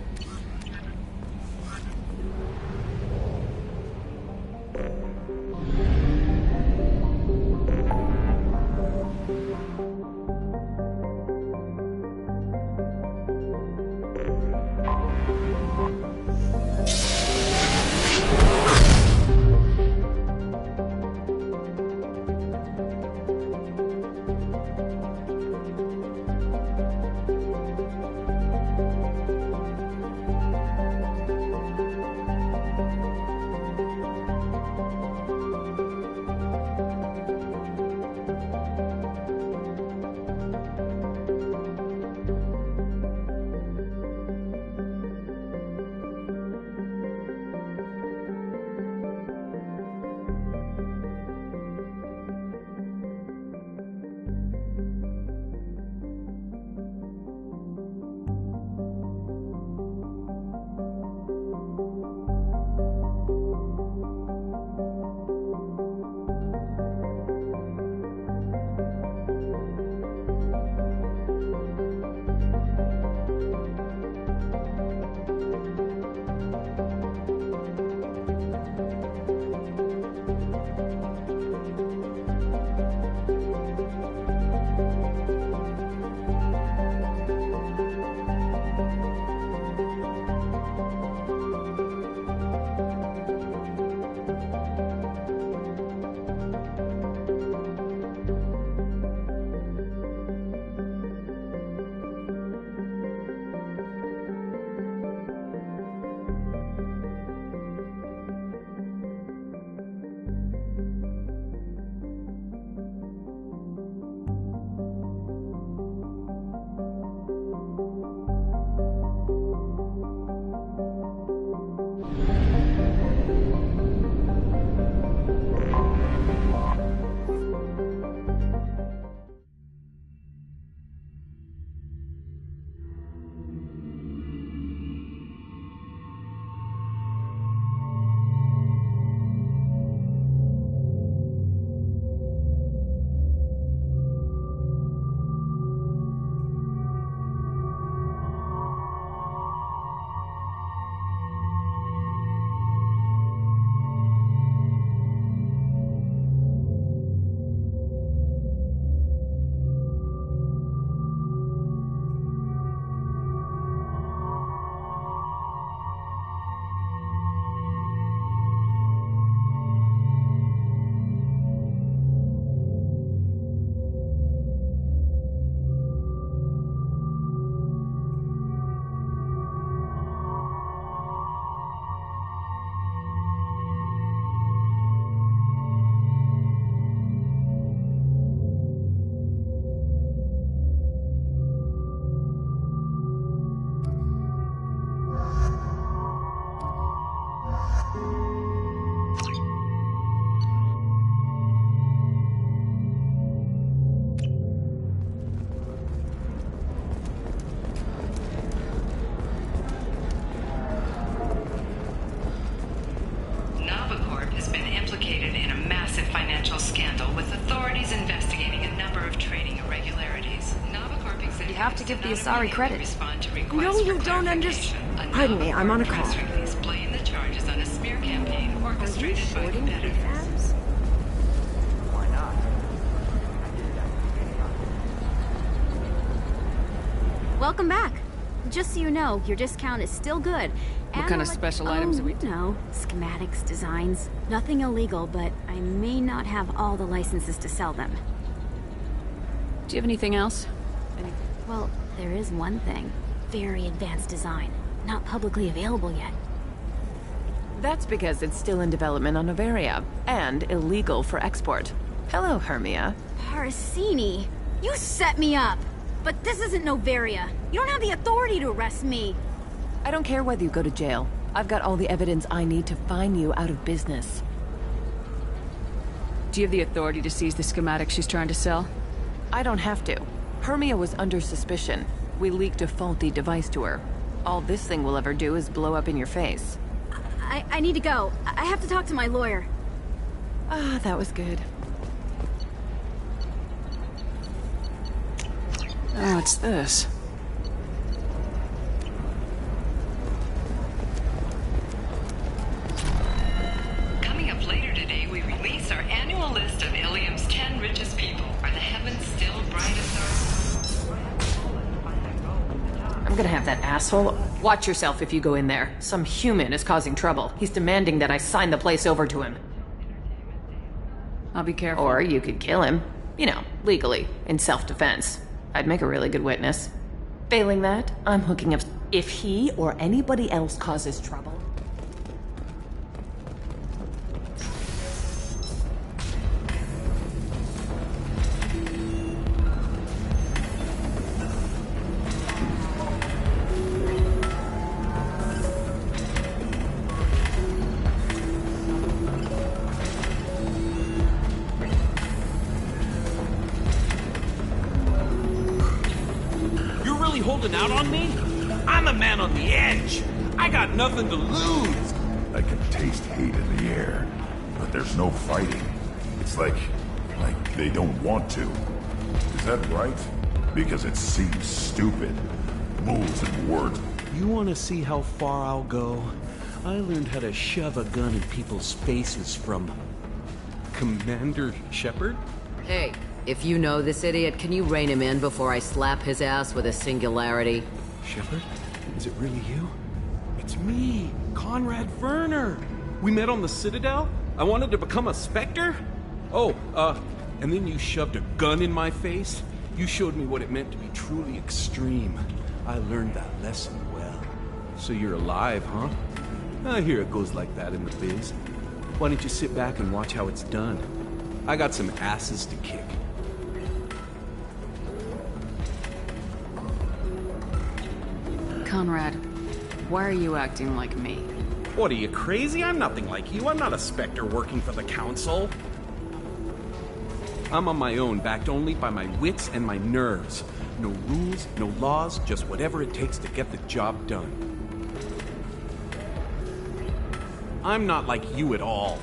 of trading irregularities. Navicorp executives You have to give the Asari credit. respond to requests No, you for don't understand. Pardon me, I'm on a call. Press release blame the charges on a smear campaign orchestrated by competitors. Welcome back. Just so you know, your discount is still good. What kind of special items are we doing? No, schematics, designs. Nothing illegal, but I may not have all the licenses to sell them. Do you have anything else? Well, there is one thing. Very advanced design. Not publicly available yet. That's because it's still in development on Noveria, and illegal for export. Hello, Hermia. Parsini, you set me up! But this isn't Noveria. You don't have the authority to arrest me. I don't care whether you go to jail. I've got all the evidence I need to fine you out of business. Do you have the authority to seize the schematic she's trying to sell? I don't have to. Hermia was under suspicion. We leaked a faulty device to her. All this thing will ever do is blow up in your face. I need to go. I have to talk to my lawyer. Ah, that was good. Oh, what's this? Coming up later today, we release our annual list of Ilium's 10 richest people. Are the heavens still bright as I'm gonna have that asshole. Watch yourself if you go in there. Some human is causing trouble. He's demanding that I sign the place over to him. I'll be careful. Or you could kill him. You know, legally, in self-defense. I'd make a really good witness. Failing that, I'm hooking up. If he or anybody else causes trouble... Holding out on me? I'm a man on the edge. I got nothing to lose. I can taste hate in the air, but there's no fighting. It's like they don't want to. Is that right? Because it seems stupid. Moves and words. You want to see how far I'll go? I learned how to shove a gun in people's faces from Commander Shepard? Hey. If you know this idiot, can you rein him in before I slap his ass with a singularity? Shepard? Is it really you? It's me, Conrad Werner. We met on the Citadel? I wanted to become a Spectre? Oh, and then you shoved a gun in my face? You showed me what it meant to be truly extreme. I learned that lesson well. So you're alive, huh? I hear it goes like that in the biz. Why don't you sit back and watch how it's done? I got some asses to kick. Conrad, why are you acting like me? What, are you crazy? I'm nothing like you. I'm not a Spectre working for the Council. I'm on my own, backed only by my wits and my nerves. No rules, no laws, just whatever it takes to get the job done. I'm not like you at all.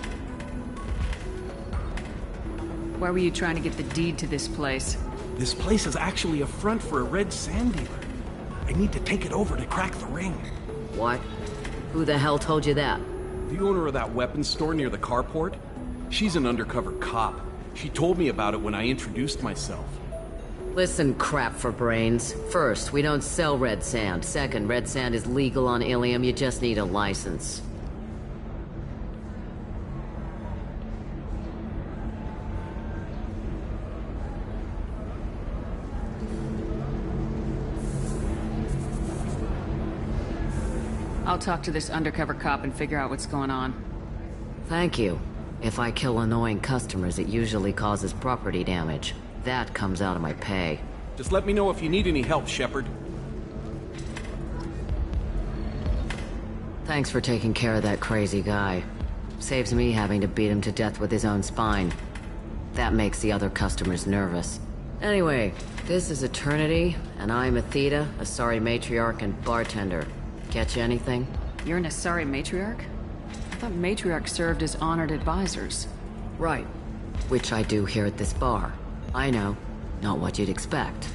Why were you trying to get the deed to this place? This place is actually a front for a red sand dealer. I need to take it over to crack the ring. What? Who the hell told you that? The owner of that weapons store near the carport. She's an undercover cop. She told me about it when I introduced myself. Listen, crap for brains. First, we don't sell red sand. Second, red sand is legal on Ilium. You just need a license. I'll talk to this undercover cop and figure out what's going on. Thank you. If I kill annoying customers, it usually causes property damage. That comes out of my pay. Just let me know if you need any help, Shepard. Thanks for taking care of that crazy guy. Saves me having to beat him to death with his own spine. That makes the other customers nervous. Anyway, this is Eternity, and I'm Athena, Asari matriarch and bartender. Catch anything? You're an Asari matriarch? I thought matriarchs served as honored advisors. Right. Which I do here at this bar. I know. Not what you'd expect.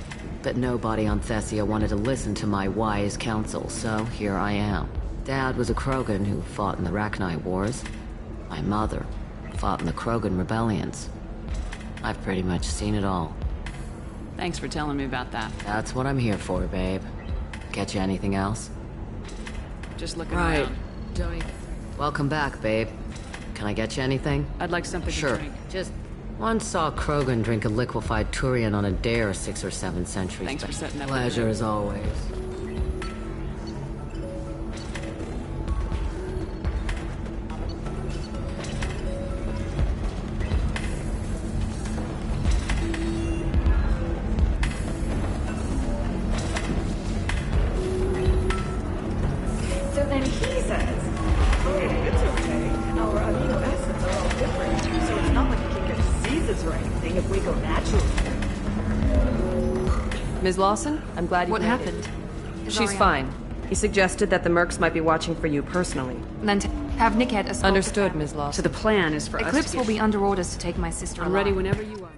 But nobody on Thessia wanted to listen to my wise counsel, so here I am. Dad was a Krogan who fought in the Rachni Wars. My mother fought in the Krogan rebellions. I've pretty much seen it all. Thanks for telling me about that. That's what I'm here for, babe. Get you anything else? Just looking Right. around. Don't. Welcome back, babe. Can I get you anything? I'd like something Sure. to drink. Just once saw a Krogan drink a liquefied Turian on a dare 6 or 7 centuries Thanks for back. setting that up. Pleasure as always. So then he says, "Okay, it's okay. Our amino acids are all different, so it's not like we can get diseases or anything if we go natural." Ms. Lawson, I'm glad you What made it. happened? She's fine. He suggested that the Mercs might be watching for you personally. Then have Nickhead escort. Understood, Ms. Lawson. So the plan is for Eclipse us to will be under orders to take my sister I'm alive. ready whenever you are.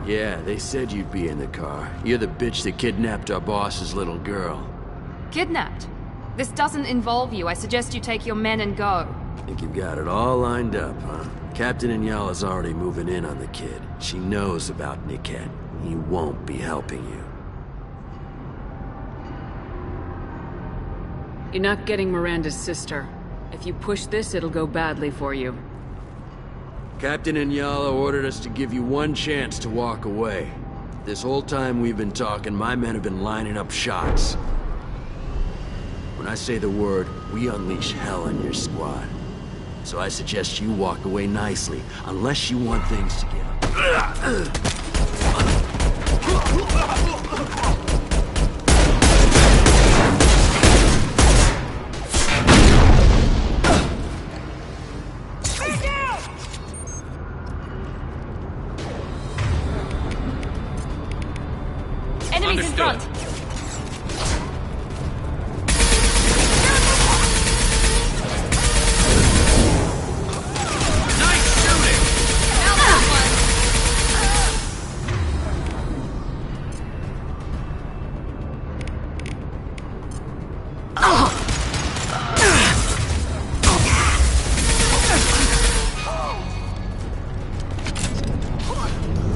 Yeah, they said you'd be in the car. You're the bitch that kidnapped our boss's little girl. Kidnapped? This doesn't involve you. I suggest you take your men and go. Think you've got it all lined up, huh? Captain Inyala's already moving in on the kid. She knows about Niket. He won't be helping you. You're not getting Miranda's sister. If you push this, it'll go badly for you. Captain Inyala ordered us to give you one chance to walk away. This whole time we've been talking, my men have been lining up shots. When I say the word, we unleash hell on your squad. So I suggest you walk away nicely, unless you want things to get... Enemies in front!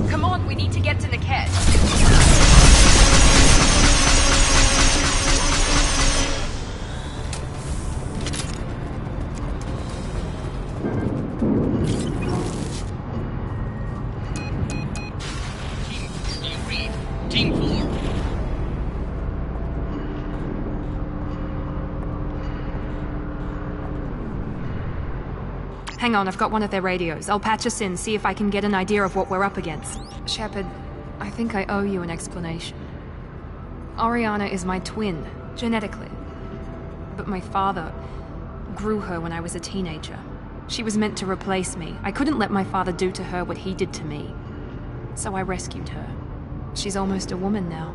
Come on, we need to get to Niket. Team 4. hang on, I've got one of their radios. I'll patch us in, see if I can get an idea of what we're up against. Shepard, I think I owe you an explanation. Oriana is my twin, genetically. But my father grew her when I was a teenager. She was meant to replace me. I couldn't let my father do to her what he did to me. So I rescued her. She's almost a woman now.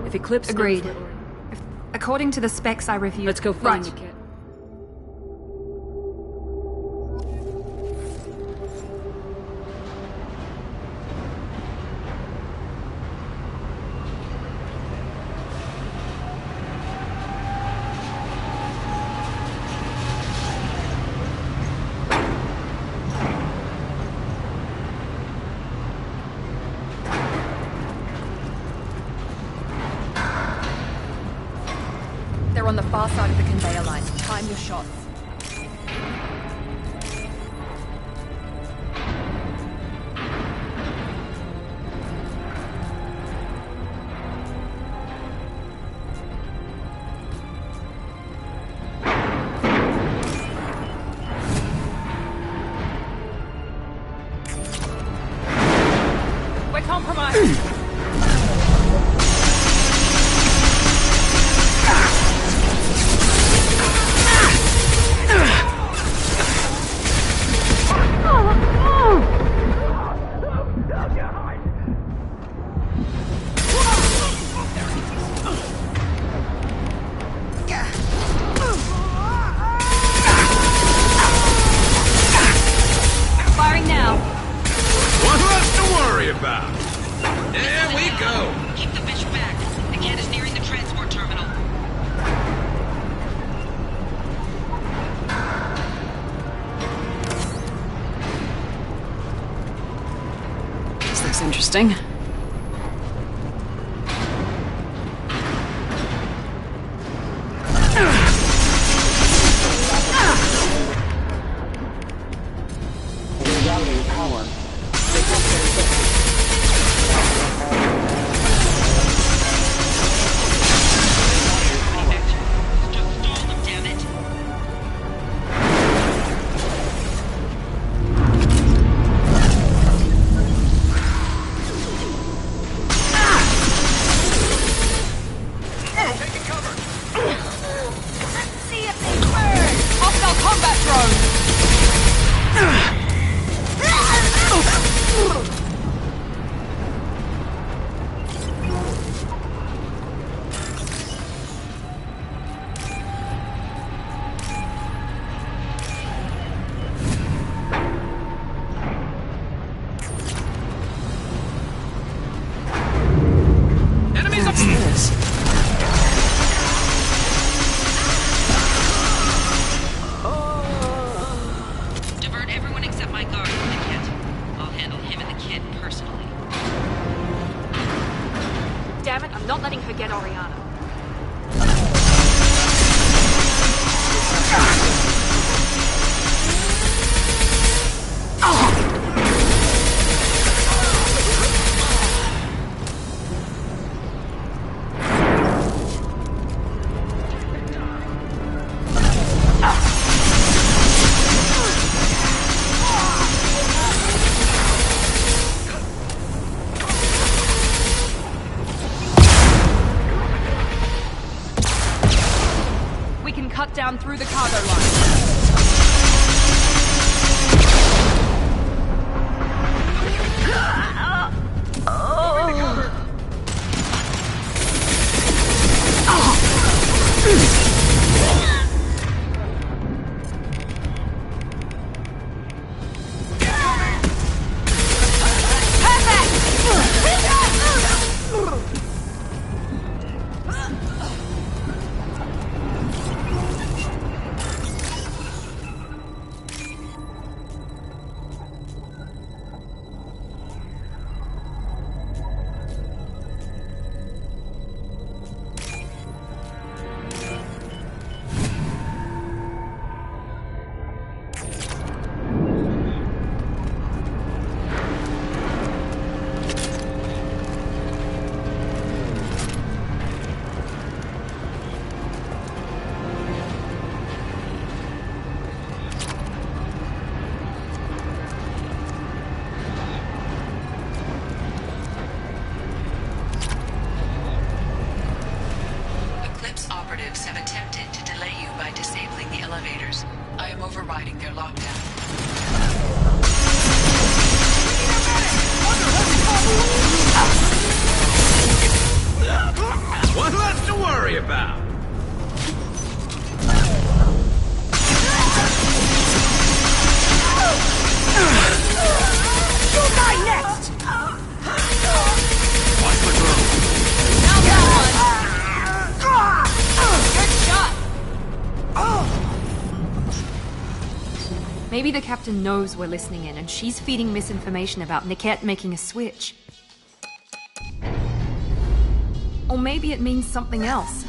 If Eclipse Agreed. According to the specs I reviewed... Let's go find right. the kid. They're on the far side of the conveyor line. Time your shots. We're compromised. Firing now. One less to worry about. There we go. Keep the bitch back. The kid is nearing the transport terminal. This looks interesting. Hostile combat drone! Enemies upstairs. Divert everyone except my guard from the kit. I'll handle him and the kid personally. Damn it, I'm not letting her get Oriana. We can cut down through the cargo line. overriding their lockdown. What's left to worry about? You die next! Watch my drone. Now that one! Good shot! Maybe the captain knows we're listening in, and she's feeding misinformation about Niket making a switch. Or maybe it means something else.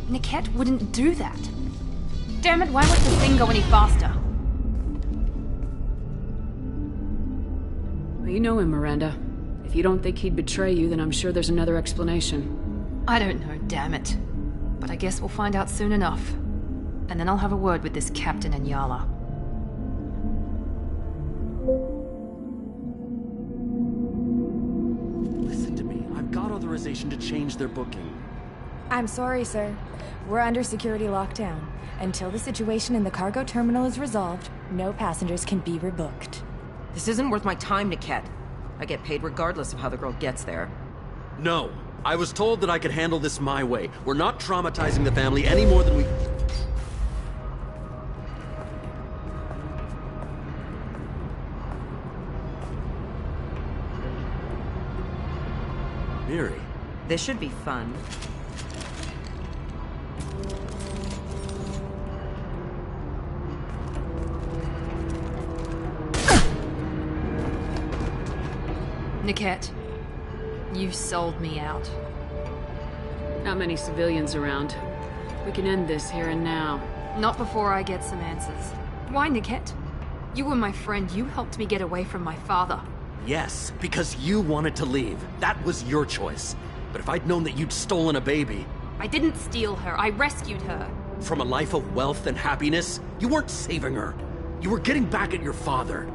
Niket wouldn't do that. Damn it, why won't this thing go any faster? Well, you know him, Miranda. If you don't think he'd betray you, then I'm sure there's another explanation. I don't know, damn it. But I guess we'll find out soon enough. And then I'll have a word with this Captain Enyala. Listen to me. I've got authorization to change their booking. I'm sorry, sir. We're under security lockdown. Until the situation in the cargo terminal is resolved, no passengers can be rebooked. This isn't worth my time, Niket. I get paid regardless of how the girl gets there. No. I was told that I could handle this my way. We're not traumatizing the family any more than we... Miri. This should be fun. Niket, you sold me out. Not many civilians around. We can end this here and now. Not before I get some answers. Why, Niket? You were my friend. You helped me get away from my father. Yes, because you wanted to leave. That was your choice. But if I'd known that you'd stolen a baby... I didn't steal her. I rescued her. From a life of wealth and happiness, you weren't saving her. You were getting back at your father.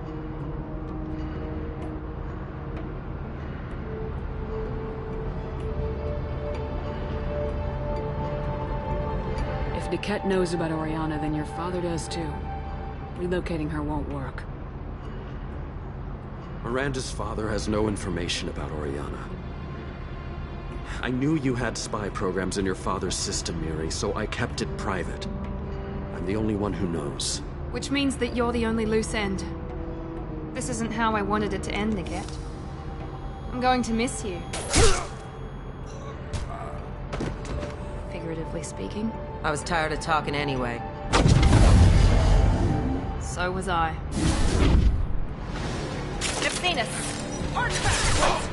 If Niket knows about Oriana, then your father does too. Relocating her won't work. Miranda's father has no information about Oriana. I knew you had spy programs in your father's system, Miri, so I kept it private. I'm the only one who knows. Which means that you're the only loose end. This isn't how I wanted it to end, Niket. I'm going to miss you. Figuratively speaking. I was tired of talking anyway. So was I. Nepsinus! March back, please!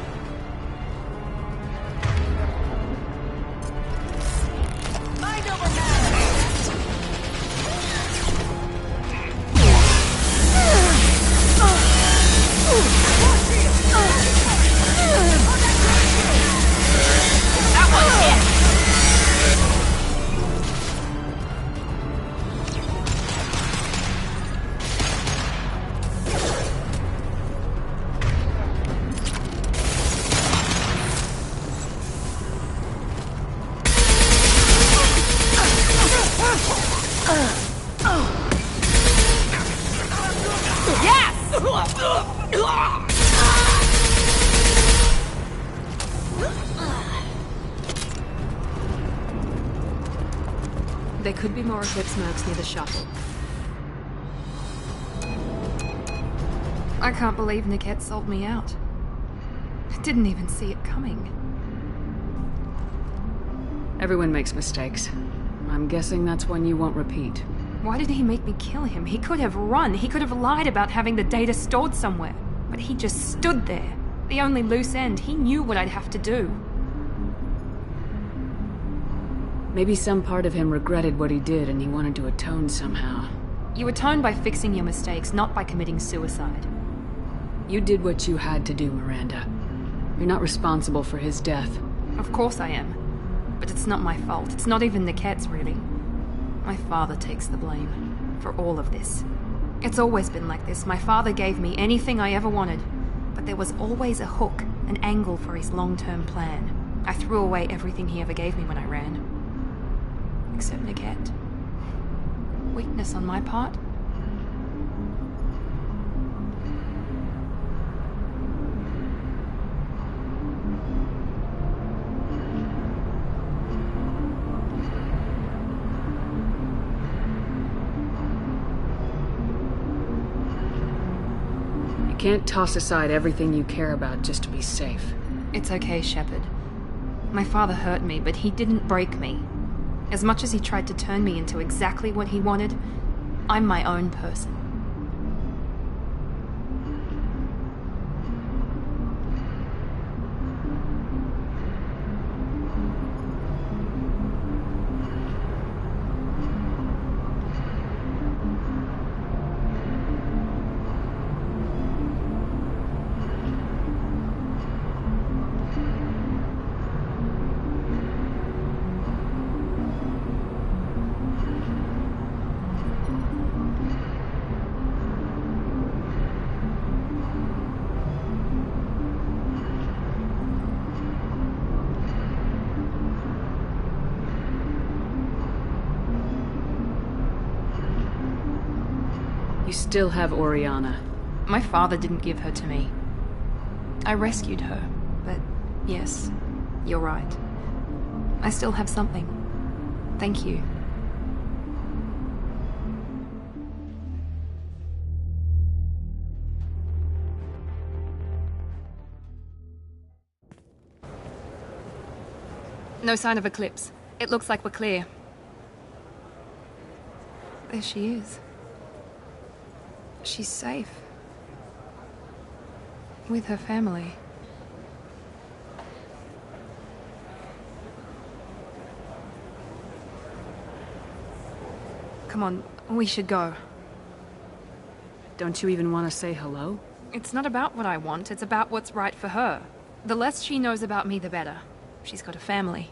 Mind over that one's hit! There could be more Eclipse mercs near the shuttle. I can't believe Niket sold me out. I didn't even see it coming. Everyone makes mistakes. I'm guessing that's one you won't repeat. Why did he make me kill him? He could have run. He could have lied about having the data stored somewhere. But he just stood there. The only loose end. He knew what I'd have to do. Maybe some part of him regretted what he did and he wanted to atone somehow. You atone by fixing your mistakes, not by committing suicide. You did what you had to do, Miranda. You're not responsible for his death. Of course I am. But it's not my fault. It's not even Niket's, really. My father takes the blame for all of this. It's always been like this. My father gave me anything I ever wanted, but there was always a hook, an angle for his long-term plan. I threw away everything he ever gave me when I ran. Except Niket. Weakness on my part? can't toss aside everything you care about just to be safe. It's okay, Shepard. My father hurt me, but he didn't break me. As much as he tried to turn me into exactly what he wanted, I'm my own person. You still have Oriana. My father didn't give her to me. I rescued her, but yes, you're right. I still have something. Thank you. No sign of Eclipse. It looks like we're clear. There she is. She's safe. With her family. Come on, we should go. Don't you even want to say hello? It's not about what I want, it's about what's right for her. The less she knows about me, the better. She's got a family.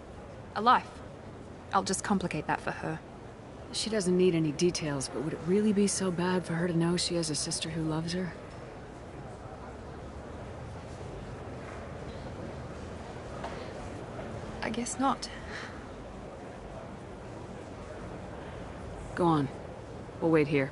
A life. I'll just complicate that for her. She doesn't need any details, but would it really be so bad for her to know she has a sister who loves her? I guess not. Go on. We'll wait here.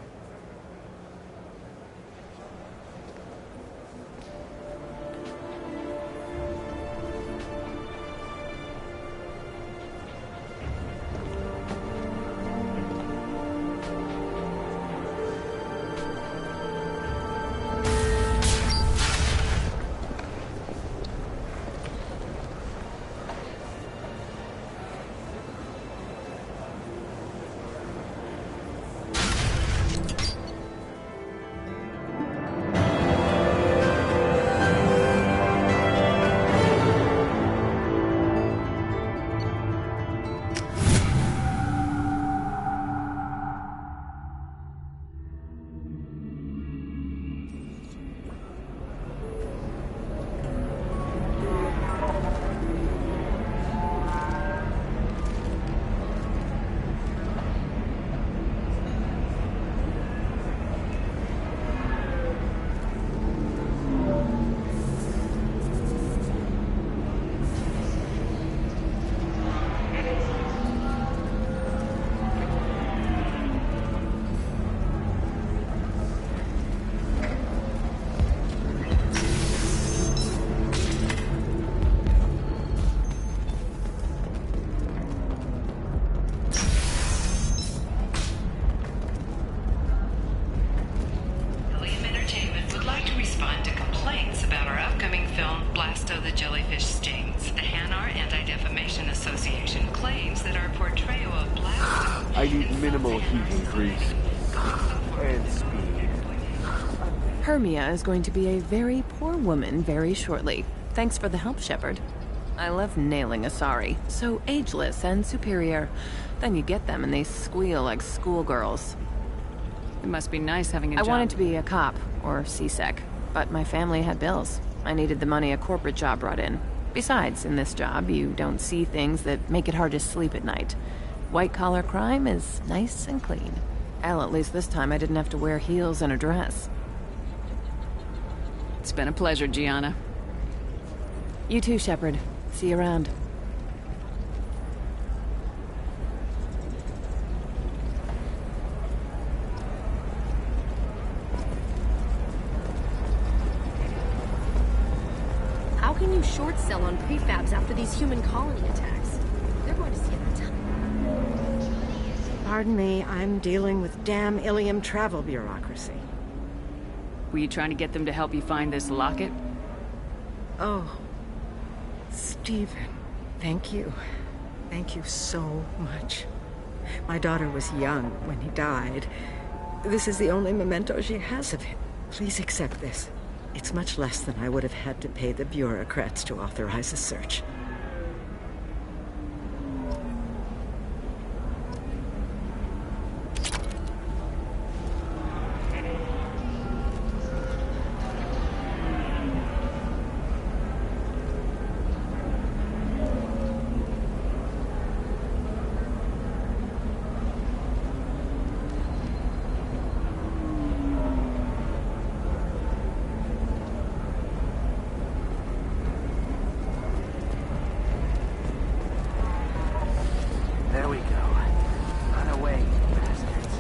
I need minimal heat increase. And speed. Hermia is going to be a very poor woman very shortly. Thanks for the help, Shepard. I love nailing Asari. So ageless and superior. Then you get them and they squeal like schoolgirls. It must be nice having a job. I wanted to be a cop, or CSEC, but my family had bills. I needed the money a corporate job brought in. Besides, in this job, you don't see things that make it hard to sleep at night. White-collar crime is nice and clean. Hell, at least this time I didn't have to wear heels and a dress. It's been a pleasure, Gianna. You too, Shepard. See you around. How can you short sell on prefabs after these human colony attacks? They're going to see a ton. Pardon me, I'm dealing with damn Ilium travel bureaucracy. Were you trying to get them to help you find this locket? Oh, Stephen, thank you. Thank you so much. My daughter was young when he died. This is the only memento she has of him. Please accept this. It's much less than I would have had to pay the bureaucrats to authorize a search. There we go. Run away, you bastards.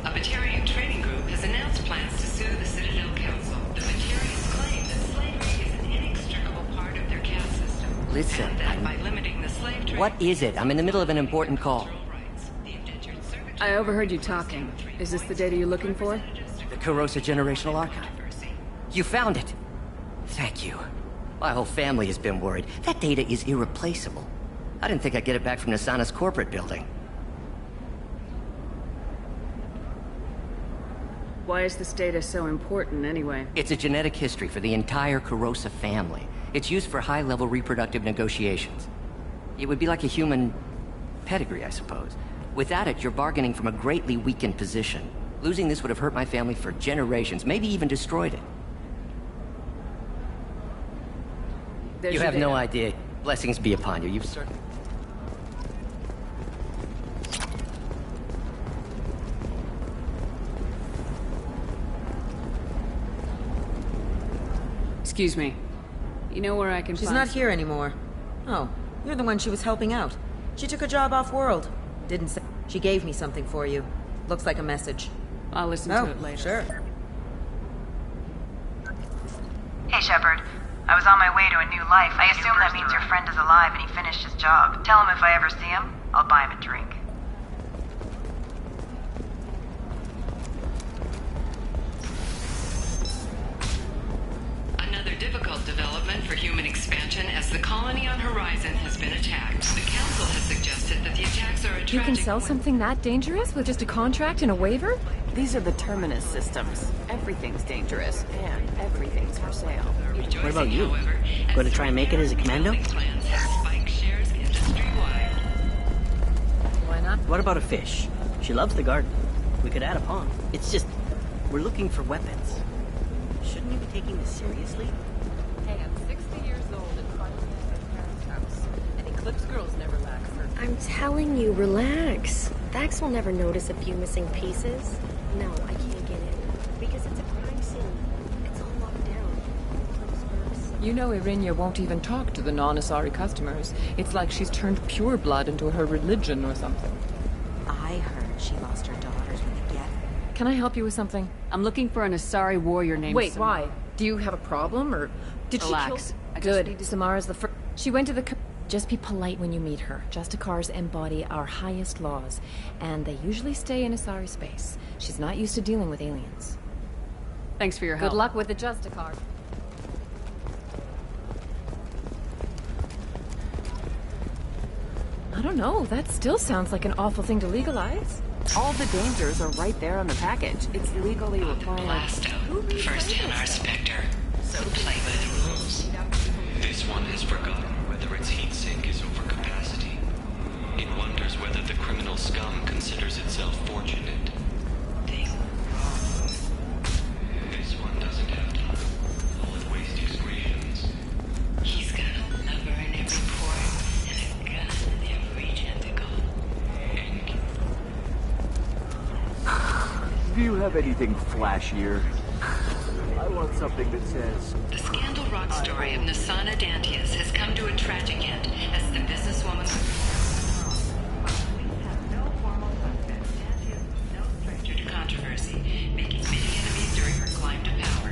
A Batarian training group has announced plans to sue the Citadel Council. The Batarians claim that slavery is an inextricable part of their caste system. Listen, And that by limiting the slave trade... what is it? I'm in the middle of an important call. I overheard you talking. Is this the data you're looking for? The Kurosa Generational Archive. You found it. Thank you. My whole family has been worried. That data is irreplaceable. I didn't think I'd get it back from Nasana's corporate building. Why is this data so important, anyway? It's a genetic history for the entire Kurosa family. It's used for high-level reproductive negotiations. It would be like a human pedigree, I suppose. Without it, you're bargaining from a greatly weakened position. Losing this would have hurt my family for generations, maybe even destroyed it. You have no idea. Blessings be upon you. You've certainly... Excuse me. You know where I can She's find... not here anymore. Oh, you're the one she was helping out. She took a job off-world. Didn't say... She gave me something for you. Looks like a message. I'll listen to it later. Sure. Hey, Shepard. I was on my way to a new life. I assume that means your friend is alive and he finished his job. Tell him if I ever see him, I'll buy him a drink. Another difficult development for human expansion as the colony on Horizon has been attacked. The Council has suggested that the attacks are a You can tragic sell something that dangerous with just a contract and a waiver? These are the Terminus systems. Everything's dangerous, and everything's for sale. What about you? Going to try and make it as a commando? Why not? What about a fish? She loves the garden. We could add a pond. It's just, we're looking for weapons. Shouldn't you be taking this seriously? Hey, I'm 60 years old and finally at my parents' house. And Eclipse girls never lack for... I'm telling you, relax. Vax will never notice a few missing pieces. No, I can't get in. Because it's a crime scene. It's all locked down. You know Irinia won't even talk to the non-Asari customers. It's like she's turned pure blood into her religion or something. I heard she lost her daughters when they get... Can I help you with something? I'm looking for an Asari warrior named Wait, Samara. why? Do you have a problem, or did Relax. she I kill... just Good. need to- Samara's the first... She went to the... Just be polite when you meet her. Justicars embody our highest laws, and they usually stay in Asari space. She's not used to dealing with aliens. Thanks for your help. Good luck with the Justicar. I don't know. That still sounds like an awful thing to legalize. All the dangers are right there on the package. It's legally required. Blasto, the first NR Spectre. So play by the rules. This one has forgotten whether its heat sink is over capacity. It wonders whether the criminal scum considers itself fortunate. This one doesn't have time. Solid waste excretions. He's got a lover in every pore and a gun in every tentacle. Do you have anything flashier? I want something that says... The scandal-wrought story of Nasana Dantius has come to a tragic end as the businesswoman... Due to controversy, making many enemies during her climb to power.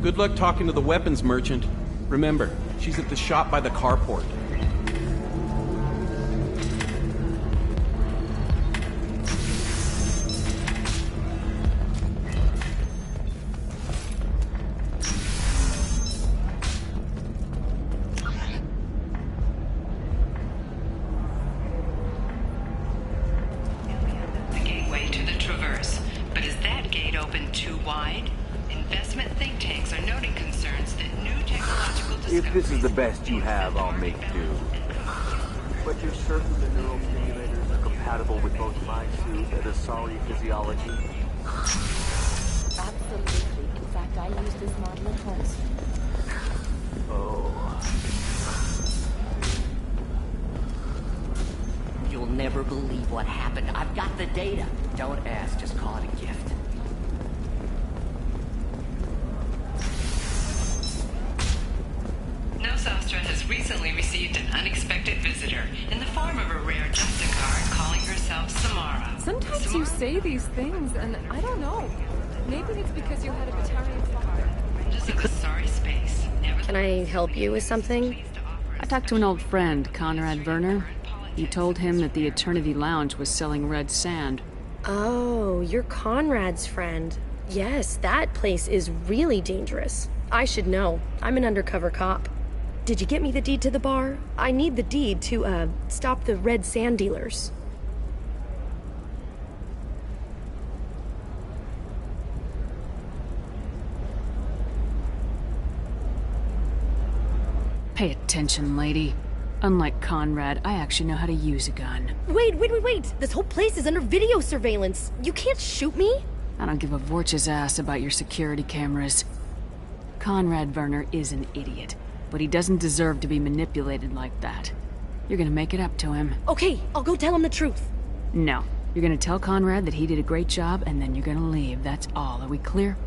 Good luck talking to the weapons merchant. Remember, she's at the shop by the carport. The gateway to the Traverse. But is that gate open too wide? Investment think tanks are noting concerns that new technological If this is the best you have, I'll make do. But you're certain the neural stimulators are compatible with both my suit and Asari physiology? Absolutely. In fact, I used this model at home. Oh. You'll never believe what happened. I've got the data. Don't ask, just call it a gift. Nosastra has recently received an unexpected visitor in the form of a rare Justicar calling herself Samara. Sometimes you say these things, and I don't know. Maybe it's because you had a Batarian father. Just in the sorry space. Can I help you with something? I talked to an old friend, Conrad Werner. He told him that the Eternity Lounge was selling red sand. Oh, you're Conrad's friend. Yes, that place is really dangerous. I should know. I'm an undercover cop. Did you get me the deed to the bar? I need the deed to, stop the red sand dealers. Pay attention, lady. Unlike Conrad, I actually know how to use a gun. Wait! This whole place is under video surveillance. You can't shoot me? I don't give a Vorch's ass about your security cameras. Conrad Werner is an idiot, but he doesn't deserve to be manipulated like that. You're gonna make it up to him. Okay, I'll go tell him the truth. No. You're gonna tell Conrad that he did a great job, and then you're gonna leave. That's all. Are we clear?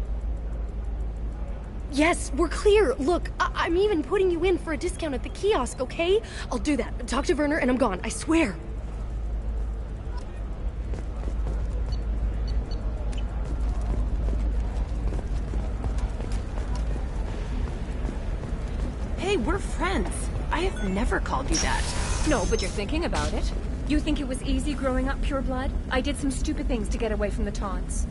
Yes, we're clear. Look, I'm even putting you in for a discount at the kiosk, okay? I'll do that. Talk to Werner and I'm gone, I swear. Hey, we're friends. I have never called you that. No, but you're thinking about it. You think it was easy growing up pure blood? I did some stupid things to get away from the taunts.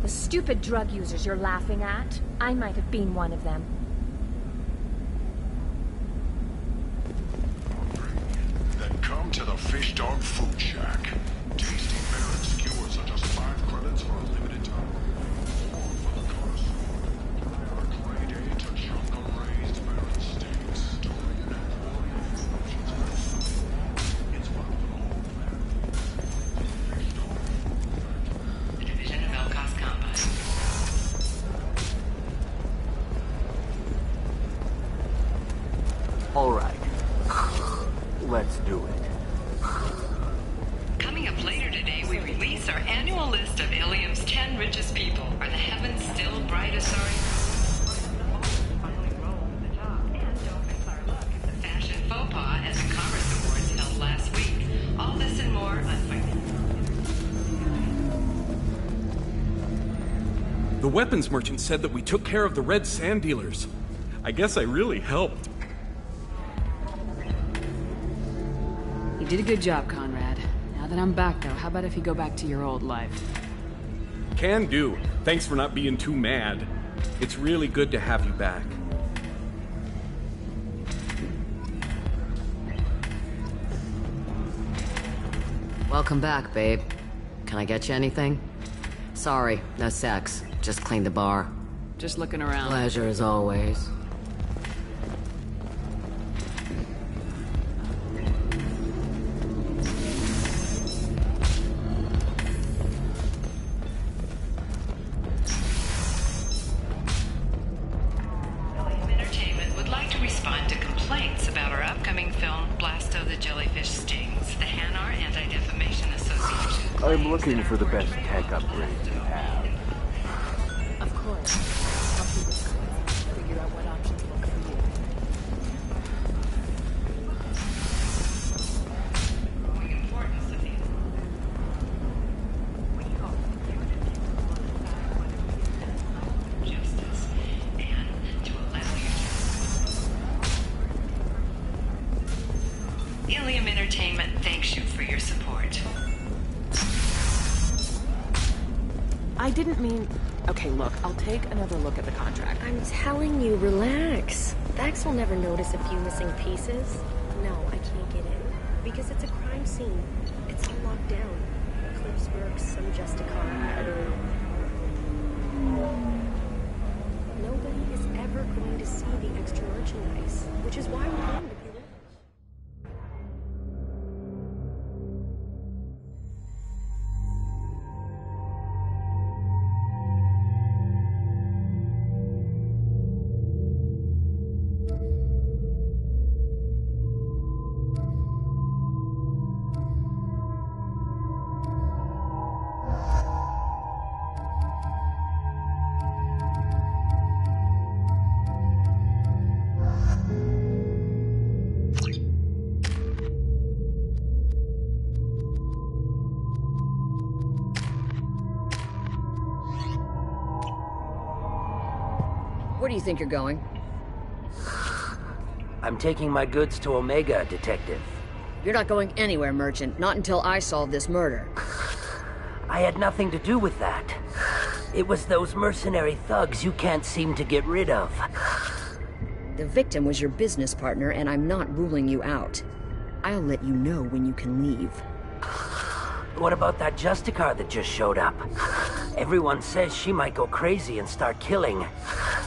The stupid drug users you're laughing at, I might have been one of them. Then come to the Fish Dog Food Shack. Tasty Baron skewers are just 5 credits for a limited time. Or for the connoisseur, our grade A to jungle raised Baron steaks, story and warrior fusions with food. It's one of an old man. Fish Dog. The division of Elcos Combine. All right. Let's do it. Coming up later today, we release our annual list of Ilium's 10 richest people. Are the heavens still bright, Asari? The Fashion Faux Pas at the Commerce Awards held last week. All this and more on Fighting. The weapons merchant said that we took care of the red sand dealers. I guess I really helped. You did a good job, Conrad. Now that I'm back, though, how about if you go back to your old life? Can do. Thanks for not being too mad. It's really good to have you back. Welcome back, babe. Can I get you anything? Sorry, no sex. Just clean the bar. Just looking around. Pleasure as always. Entertainment would like to respond to complaints about our upcoming film, Blasto the Jellyfish Stings. The Hanar Anti-Defamation Association. I'm looking for the best tech upgrade you have. Of course. I'll see this crazy. Figure out what options work for you. Justice and Ilium Entertainment thanks you for your support. I didn't mean... Okay, look, I'll take another look at the contract. I'm telling you, relax. Vax will never notice a few missing pieces. No, I can't get in. Because it's a crime scene. It's all locked down. Eclipse works, some Justicar, other... Nobody is ever going to see the extra merchandise, which is why we're going to be rich. Where do you think you're going? I'm taking my goods to Omega, Detective. You're not going anywhere, Merchant. Not until I solve this murder. I had nothing to do with that. It was those mercenary thugs you can't seem to get rid of. The victim was your business partner, and I'm not ruling you out. I'll let you know when you can leave. What about that Justicar that just showed up? Everyone says she might go crazy and start killing.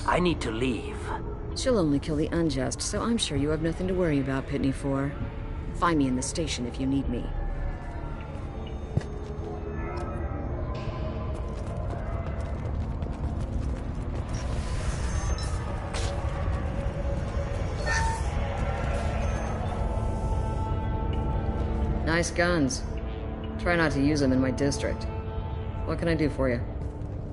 I need to leave. She'll only kill the unjust, so I'm sure you have nothing to worry about, Pitney 4. Find me in the station if you need me. Nice guns. Try not to use them in my district. What can I do for you?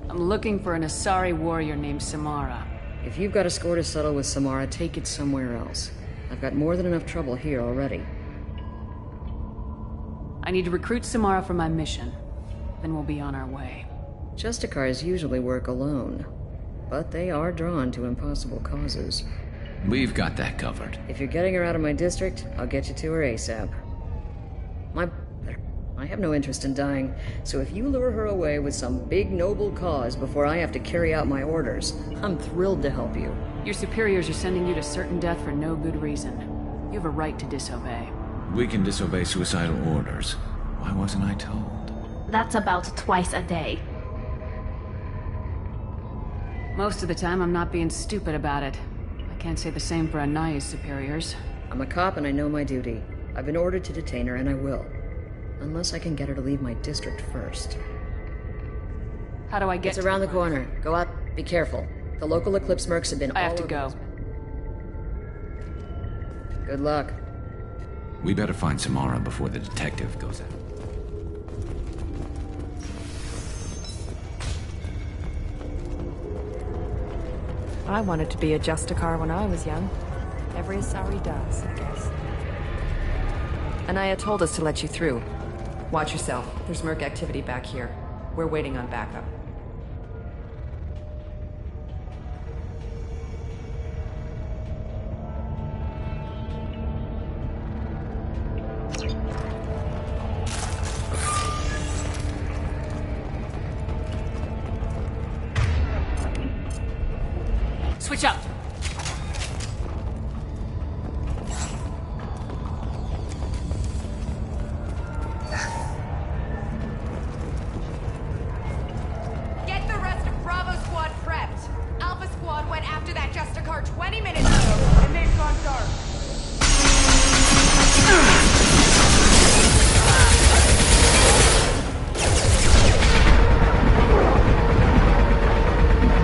I'm looking for an Asari warrior named Samara. If you've got a score to settle with Samara, take it somewhere else. I've got more than enough trouble here already. I need to recruit Samara for my mission. Then we'll be on our way. Justicars usually work alone, but they are drawn to impossible causes. We've got that covered. If you're getting her out of my district, I'll get you to her ASAP. I have no interest in dying, so if you lure her away with some big noble cause before I have to carry out my orders, I'm thrilled to help you. Your superiors are sending you to certain death for no good reason. You have a right to disobey. We can disobey suicidal orders. Why wasn't I told? That's about twice a day. Most of the time, I'm not being stupid about it. I can't say the same for Anaya's superiors. I'm a cop and I know my duty. I've been ordered to detain her, and I will. Unless I can get her to leave my district first. How do I get It's around the corner. Go out. Be careful. The local Eclipse mercs have been I have to go. Good luck. We better find Samara before the detective goes out. I wanted to be a Justicar when I was young. Every Asari does, I guess. Anaya told us to let you through. Watch yourself. There's merc activity back here. We're waiting on backup. Switch up!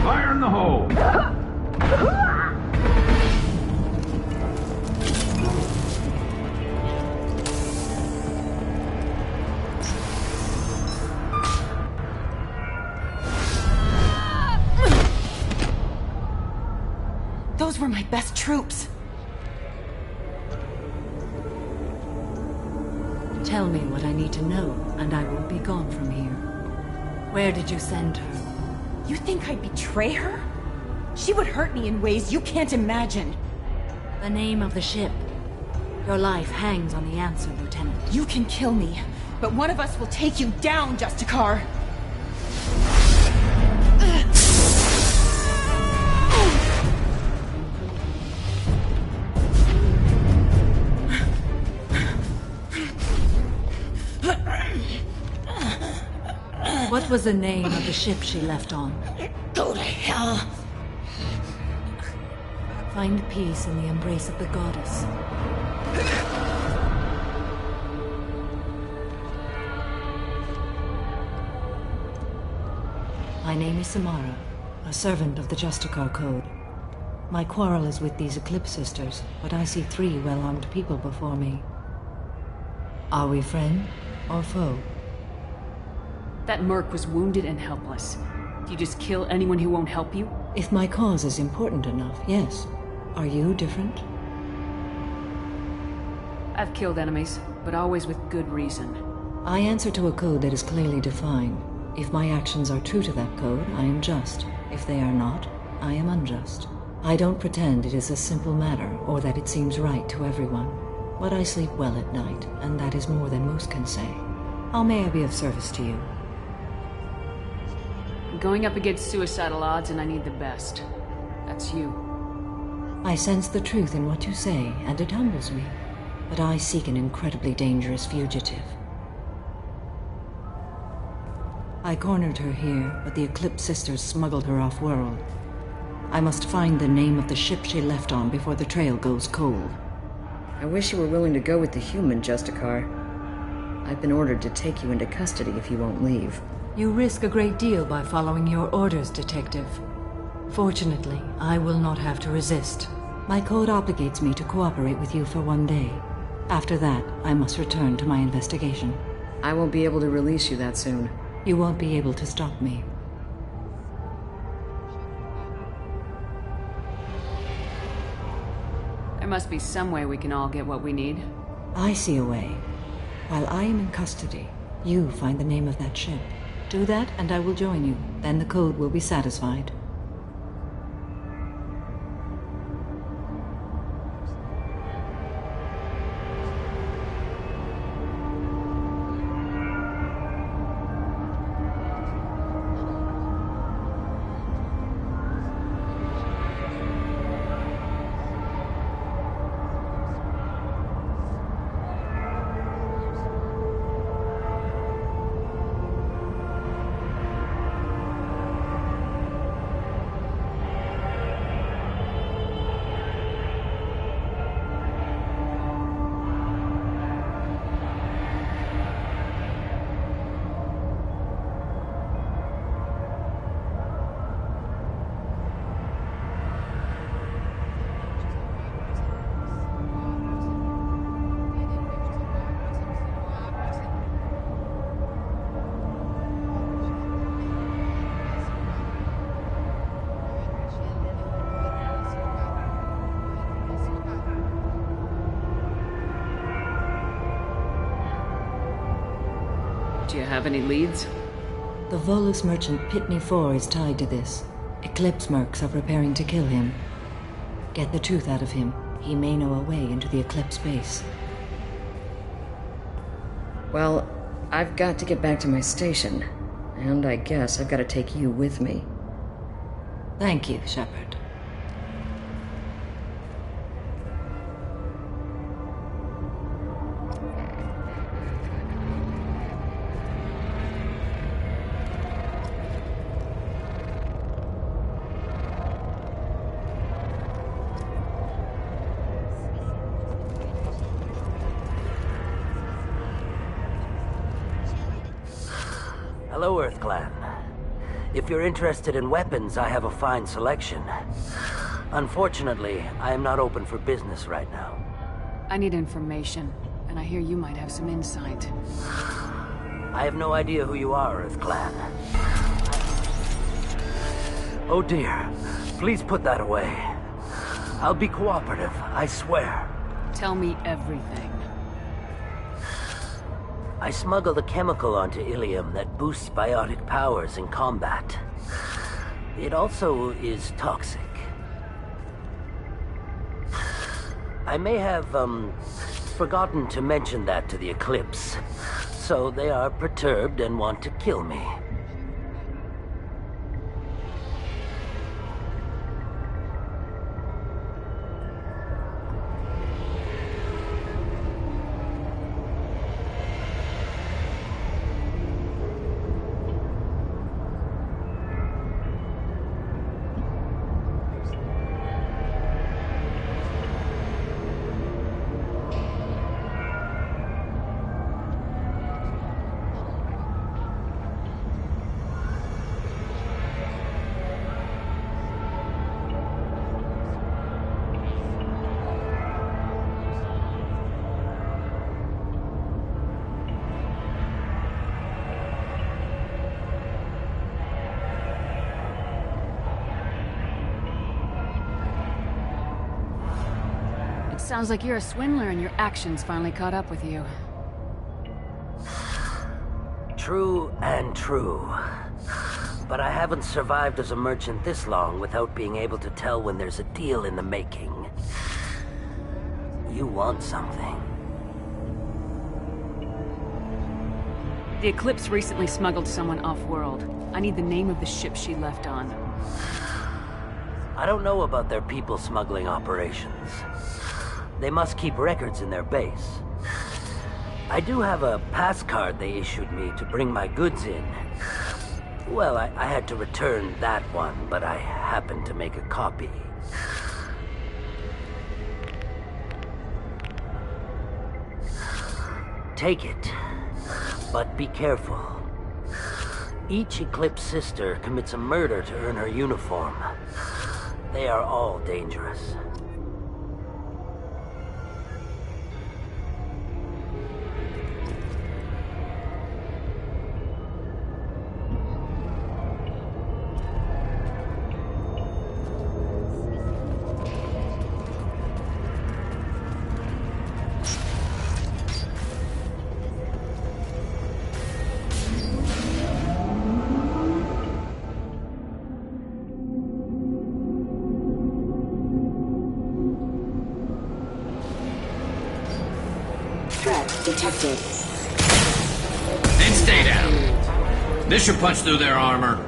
Fire in the hole! Those were my best troops. Tell me what I need to know, and I will be gone from here. Where did you send her? You think I'd betray her? She would hurt me in ways you can't imagine. The name of the ship. Your life hangs on the answer, Lieutenant. You can kill me, but one of us will take you down, Justicar! What was the name of the ship she left on? Go to hell! Find peace in the embrace of the goddess. My name is Samara, a servant of the Justicar Code. My quarrel is with these Eclipse Sisters, but I see 3 well-armed people before me. Are we friend or foe? That merc was wounded and helpless. Do you just kill anyone who won't help you? If my cause is important enough, yes. Are you different? I've killed enemies, but always with good reason. I answer to a code that is clearly defined. If my actions are true to that code, I am just. If they are not, I am unjust. I don't pretend it is a simple matter, or that it seems right to everyone. But I sleep well at night, and that is more than most can say. How may I be of service to you? I'm going up against suicidal odds, and I need the best. That's you. I sense the truth in what you say, and it humbles me. But I seek an incredibly dangerous fugitive. I cornered her here, but the Eclipse Sisters smuggled her off-world. I must find the name of the ship she left on before the trail goes cold. I wish you were willing to go with the human, Justicar. I've been ordered to take you into custody if you won't leave. You risk a great deal by following your orders, Detective. Fortunately, I will not have to resist. My code obligates me to cooperate with you for 1 day. After that, I must return to my investigation. I won't be able to release you that soon. You won't be able to stop me. There must be some way we can all get what we need. I see a way. While I am in custody, you find the name of that ship. Do that, and I will join you. Then the code will be satisfied. Do you have any leads? The Volus merchant Pitney 4 is tied to this. Eclipse mercs are preparing to kill him. Get the truth out of him. He may know a way into the Eclipse base. Well, I've got to get back to my station. And I guess I've got to take you with me. Thank you, Shepard. Hello, Earth Clan. If you're interested in weapons, I have a fine selection. Unfortunately, I am not open for business right now. I need information, and I hear you might have some insight. I have no idea who you are, Earth Clan. Oh dear. Please put that away. I'll be cooperative, I swear. Tell me everything. I smuggled a chemical onto Ilium that boosts biotic powers in combat. It also is toxic. I may have, forgotten to mention that to the Eclipse. So they are perturbed and want to kill me. Sounds like you're a swindler and your actions finally caught up with you. True and true. But I haven't survived as a merchant this long without being able to tell when there's a deal in the making. You want something. The Eclipse recently smuggled someone off-world. I need the name of the ship she left on. I don't know about their people smuggling operations. They must keep records in their base. I do have a pass card they issued me to bring my goods in. Well, I had to return that one, but I happened to make a copy. Take it, but be careful. Each Eclipse sister commits a murder to earn her uniform. They are all dangerous. Detected. Then stay down. This should punch through their armor.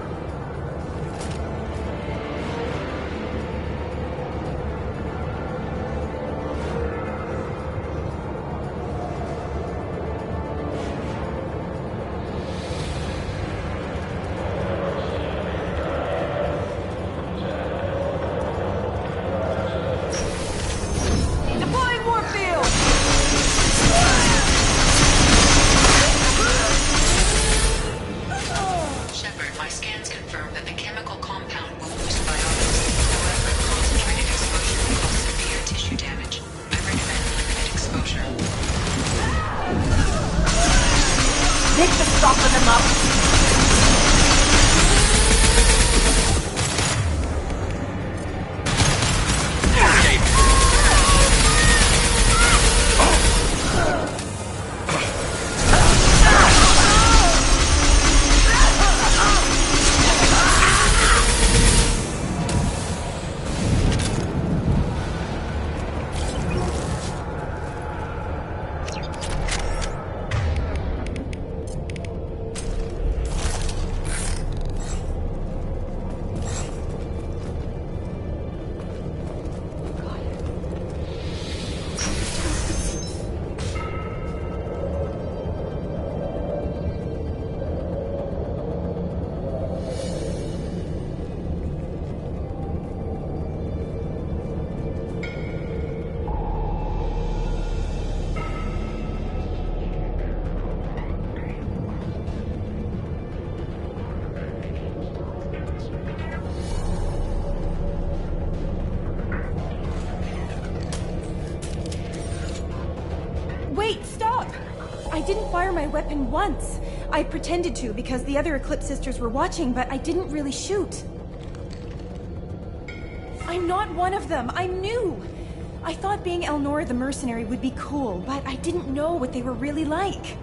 I didn't fire my weapon once. I pretended to because the other Eclipse sisters were watching, but I didn't really shoot. I'm not one of them. I'm new. I thought being Elnora the mercenary would be cool, but I didn't know what they were really like.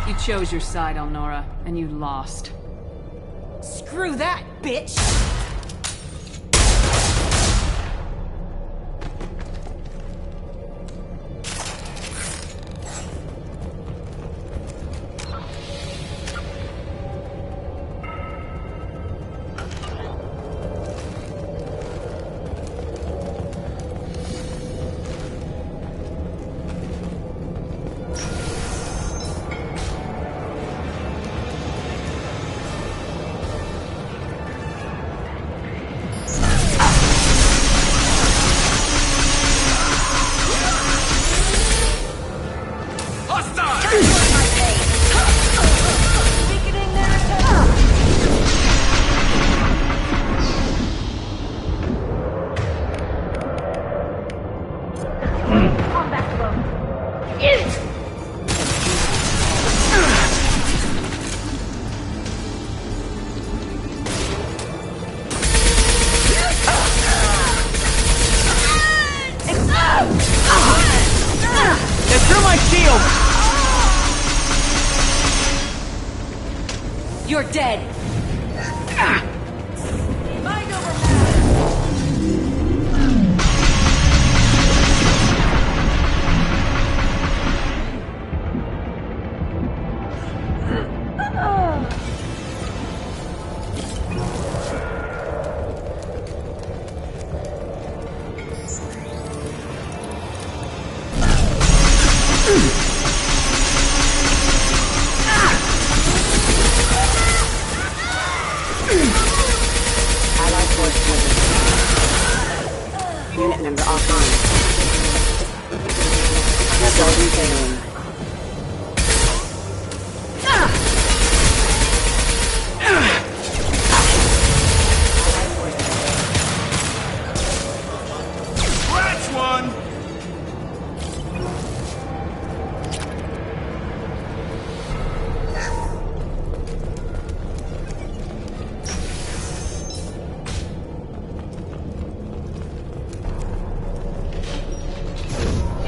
You chose your side, Elnora, and you lost. Screw that, bitch! Combat flow. They threw my shield! You're dead! Mind over Unit member offline. Building failing. Scratch one!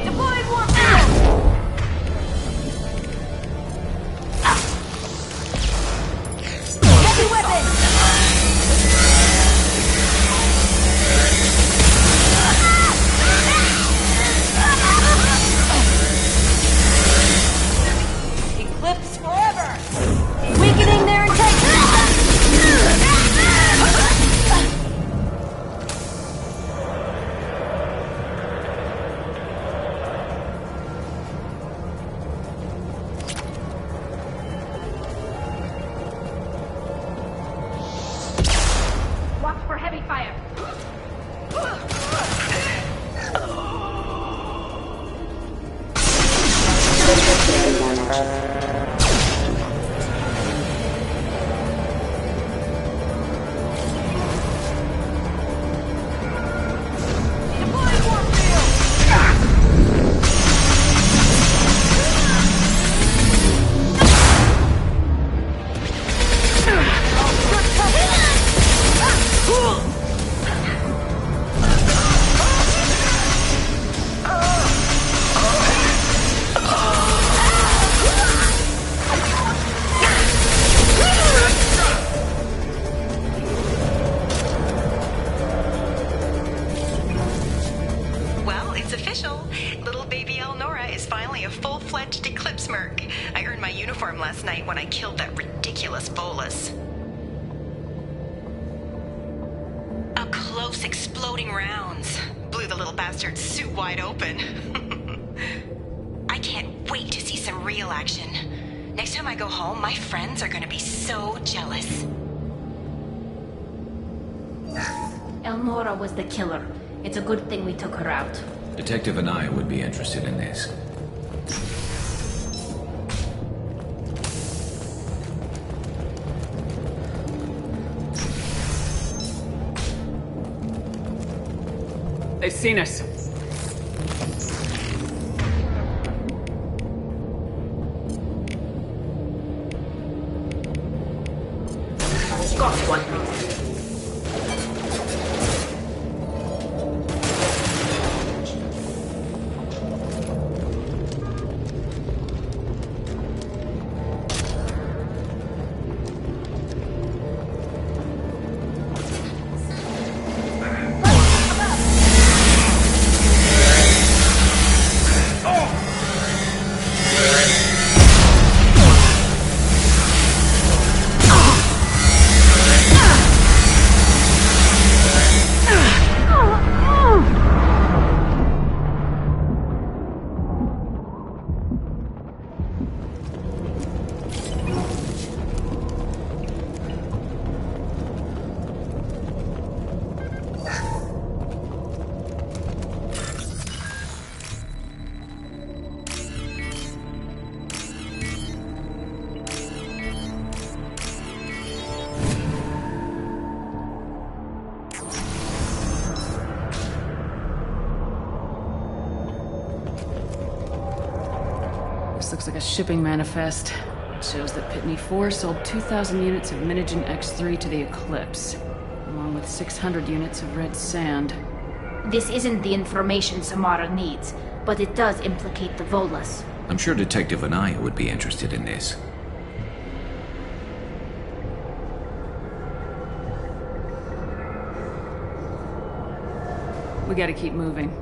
Deploying warp field! Heavy weapon! Eclipse forever! Weakening their integrity! Watch for heavy fire. Well, it's official. Little baby Elnora is finally a full-fledged Eclipse Merc. I earned my uniform last night when I killed that ridiculous Bolus. Up close, exploding rounds. Blew the little bastard's suit wide open. I can't wait to see some real action. Next time I go home, my friends are gonna be so jealous. Elnora was the killer. It's a good thing we took her out. Detective and I would be interested in this. They've seen us. Got one. This looks like a shipping manifest. It shows that Pitney 4 sold 2,000 units of Minigen X3 to the Eclipse, along with 600 units of red sand. This isn't the information Samara needs, but it does implicate the Volas. I'm sure Detective Anaya would be interested in this. We gotta keep moving.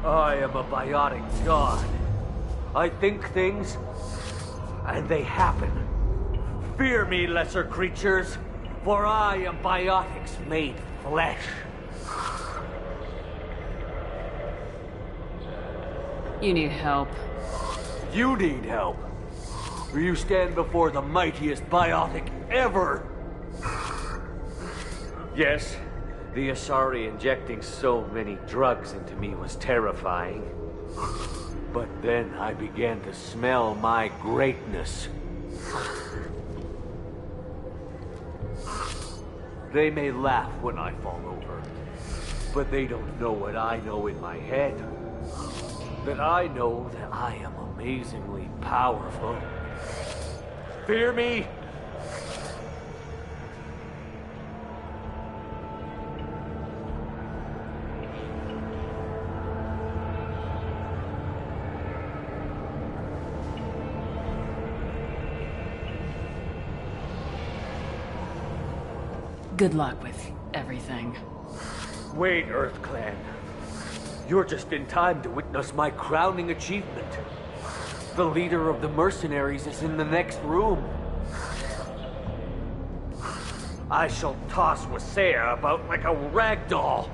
I am a biotic god. I think things, and they happen. Fear me, lesser creatures, for I am biotics made flesh. You need help. You need help. Or you stand before the mightiest biotic ever. Yes, the Asari injecting so many drugs into me was terrifying. But then I began to smell my greatness. They may laugh when I fall over, but they don't know what I know in my head. That I know that I am amazingly powerful. Fear me? Good luck with everything. Wait, Earth Clan. You're just in time to witness my crowning achievement. The leader of the mercenaries is in the next room. I shall toss Wasea about like a rag doll.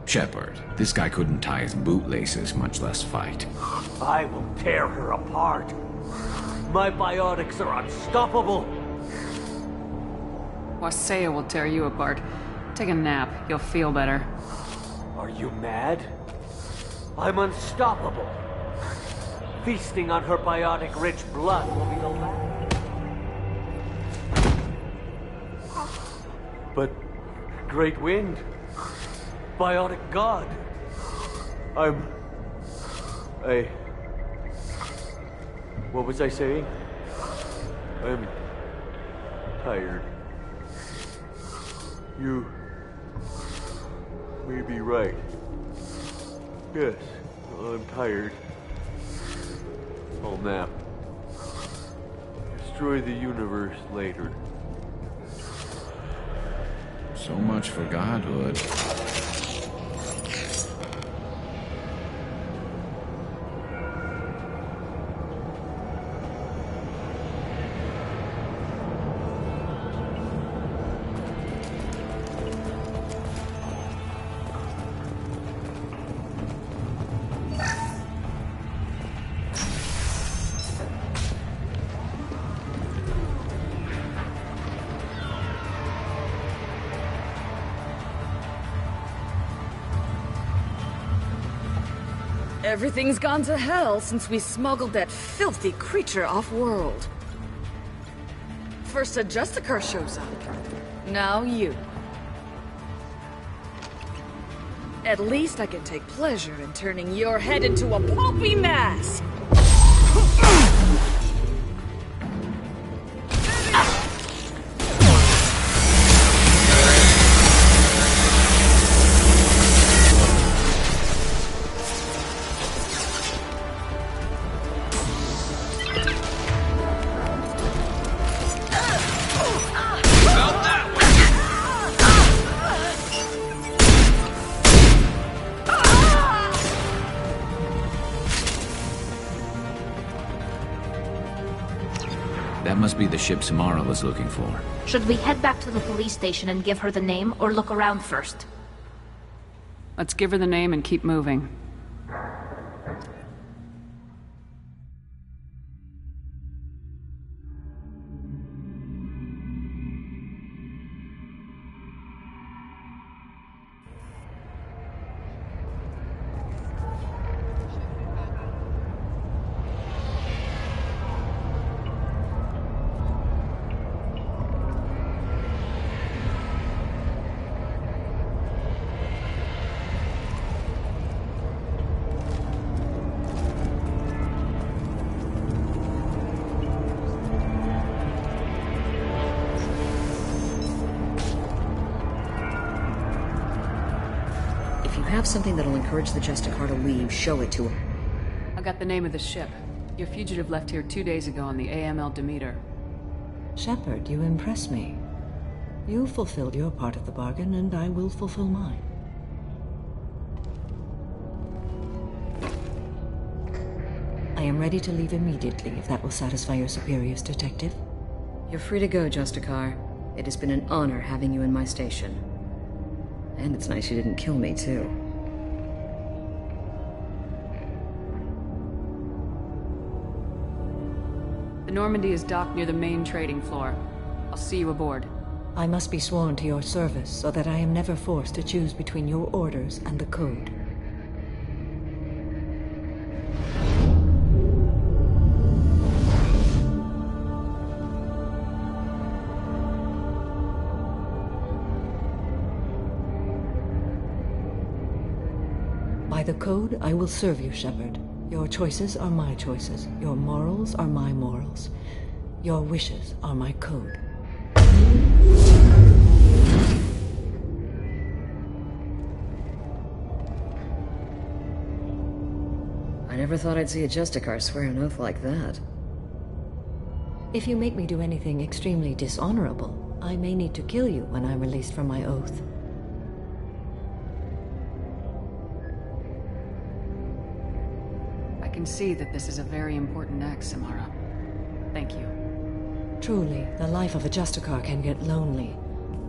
Shepard, this guy couldn't tie his bootlaces, much less fight. I will tear her apart. My biotics are unstoppable. Wasea will tear you apart. Take a nap. You'll feel better. Are you mad? I'm unstoppable. Feasting on her biotic-rich blood will be the last. But, Great Wind, biotic god, what was I saying? I'm tired. You may be right. Yes, I'm tired. I'll nap. Destroy the universe later. So much for godhood. Everything's gone to hell since we smuggled that filthy creature off-world. First a Justicar shows up. Now you. At least I can take pleasure in turning your head into a pulpy mass! That must be the ship Samara was looking for. Should we head back to the police station and give her the name, or look around first? Let's give her the name and keep moving. Have something that'll encourage the Justicar to leave, show it to him. I got the name of the ship. Your fugitive left here 2 days ago on the AML Demeter. Shepard, you impress me. You fulfilled your part of the bargain, and I will fulfill mine. I am ready to leave immediately, if that will satisfy your superiors, Detective. You're free to go, Justicar. It has been an honor having you in my station. And it's nice you didn't kill me, too. The Normandy is docked near the main trading floor. I'll see you aboard. I must be sworn to your service so that I am never forced to choose between your orders and the Code. By the Code, I will serve you, Shepard. Your choices are my choices. Your morals are my morals. Your wishes are my code. I never thought I'd see a Justicar swear an oath like that. If you make me do anything extremely dishonorable, I may need to kill you when I'm released from my oath. I can see that this is a very important act, Samara. Thank you. Truly, the life of a Justicar can get lonely.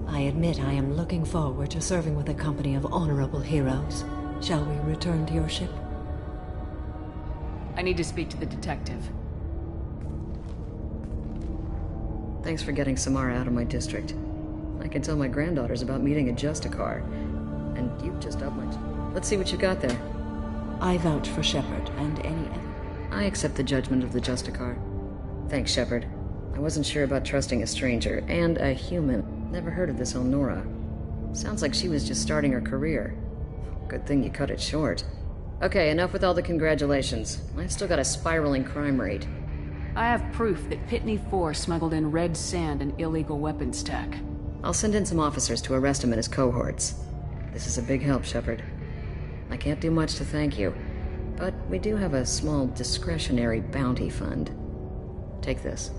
I admit I am looking forward to serving with a company of honorable heroes. Shall we return to your ship? I need to speak to the detective. Thanks for getting Samara out of my district. I can tell my granddaughters about meeting a Justicar. And you just upped my... Let's see what you got there. I vouch for Shepard and any other. I accept the judgment of the Justicar. Thanks, Shepard. I wasn't sure about trusting a stranger, and a human. Never heard of this Elnora. Sounds like she was just starting her career. Good thing you cut it short. Okay, enough with all the congratulations. I've still got a spiraling crime rate. I have proof that Pitney 4 smuggled in red sand and illegal weapons tech. I'll send in some officers to arrest him and his cohorts. This is a big help, Shepard. I can't do much to thank you, but we do have a small discretionary bounty fund. Take this.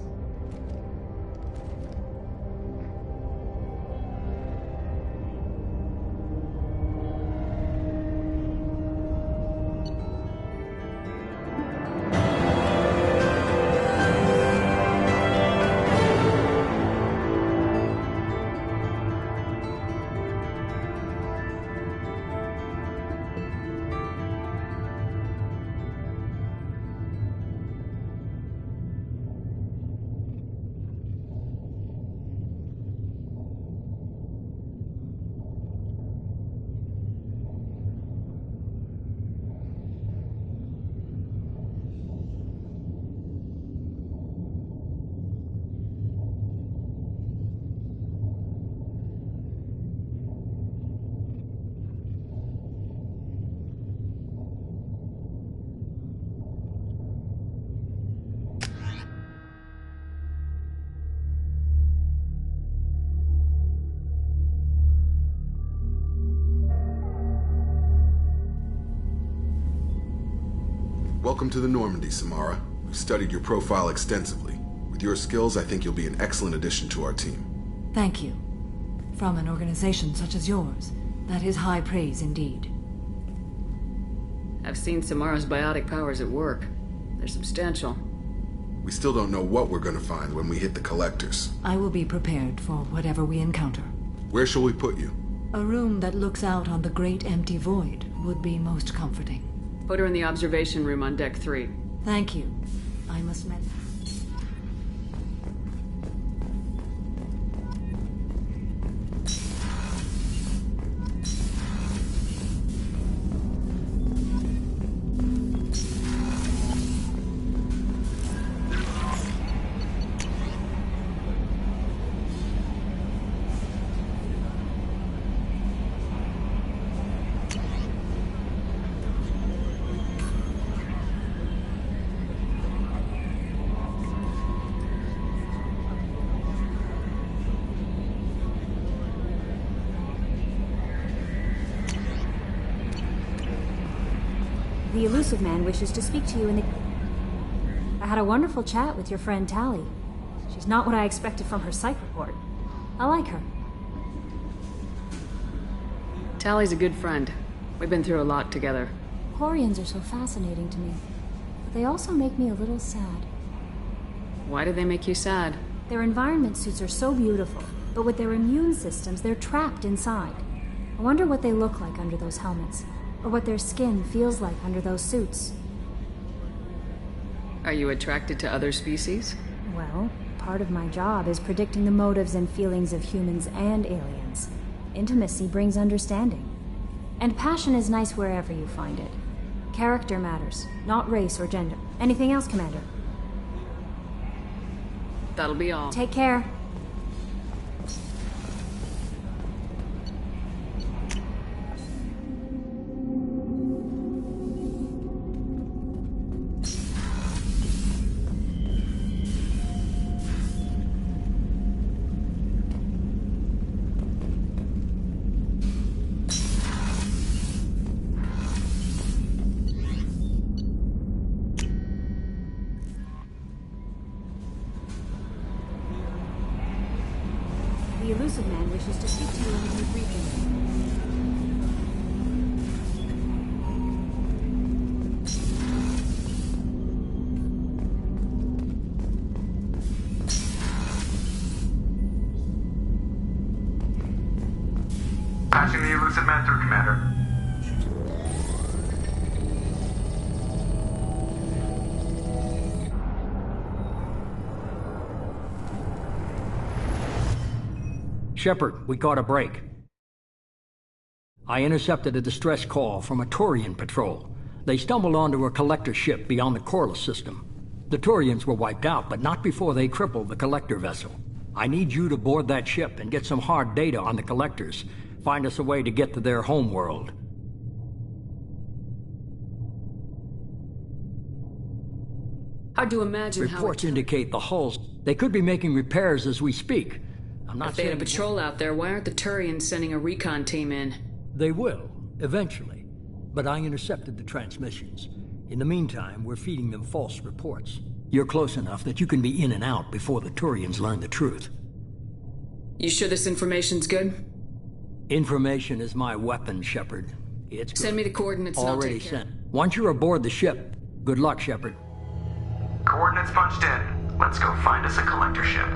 Welcome to the Normandy, Samara. We've studied your profile extensively. With your skills, I think you'll be an excellent addition to our team. Thank you. From an organization such as yours, that is high praise indeed. I've seen Samara's biotic powers at work. They're substantial. We still don't know what we're gonna find when we hit the collectors. I will be prepared for whatever we encounter. Where shall we put you? A room that looks out on the great empty void would be most comforting. Put her in the observation room on deck 3. Thank you. I must admit. The Elusive Man wishes to speak to you in the... I had a wonderful chat with your friend Tally. She's not what I expected from her psych report. I like her. Tally's a good friend. We've been through a lot together. Quarians are so fascinating to me, but they also make me a little sad. Why do they make you sad? Their environment suits are so beautiful, but with their immune systems, they're trapped inside. I wonder what they look like under those helmets, or what their skin feels like under those suits. Are you attracted to other species? Well, part of my job is predicting the motives and feelings of humans and aliens. Intimacy brings understanding. And passion is nice wherever you find it. Character matters, not race or gender. Anything else, Commander? That'll be all. Take care. The Elusive Man wishes to speak to you in the debriefing. Patching the Elusive Man through, Commander. Shepard, we caught a break. I intercepted a distress call from a Turian patrol. They stumbled onto a collector ship beyond the Corliss system. The Turians were wiped out, but not before they crippled the collector vessel. I need you to board that ship and get some hard data on the collectors. Find us a way to get to their homeworld. Hard to imagine Reports indicate the hulls. They could be making repairs as we speak. I'm not If they had a saying patrol out there, why aren't the Turians sending a recon team in? they will, eventually. But I intercepted the transmissions. In the meantime, we're feeding them false reports. You're close enough that you can be in and out before the Turians learn the truth. You sure this information's good? Information is my weapon, Shepard. It's good. Send me the coordinates and I'll Already take care. sent. Once you're aboard the ship, good luck, Shepard. Coordinates punched in. Let's go find us a collector ship.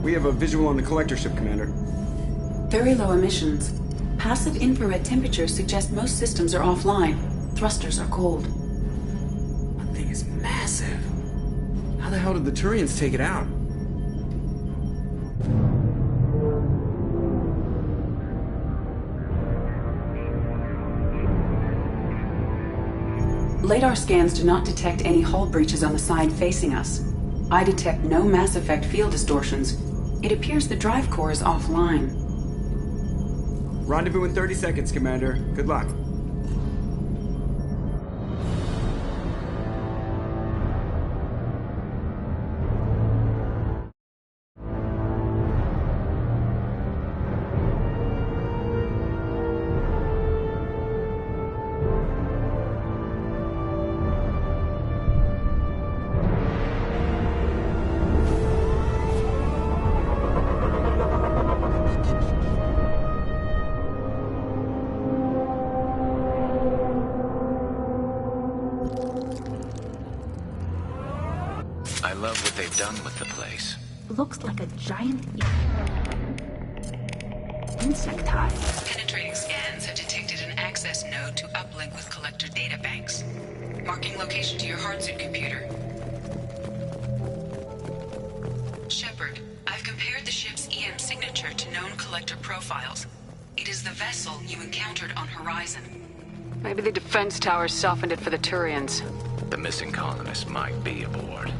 We have a visual on the collector ship, Commander. Very low emissions. Passive infrared temperatures suggest most systems are offline. Thrusters are cold. That thing is massive. How the hell did the Turians take it out? LADAR scans do not detect any hull breaches on the side facing us. I detect no Mass Effect field distortions. It appears the drive core is offline. Rendezvous in 30 seconds, Commander. Good luck. I love what they've done with the place. Looks like a giant insect hive. Penetrating scans have detected an access node to uplink with Collector databanks. Marking location to your hardsuit computer. Shepard, I've compared the ship's EM signature to known Collector profiles. It is the vessel you encountered on Horizon. Maybe the defense towers softened it for the Turians. The missing colonists might be aboard.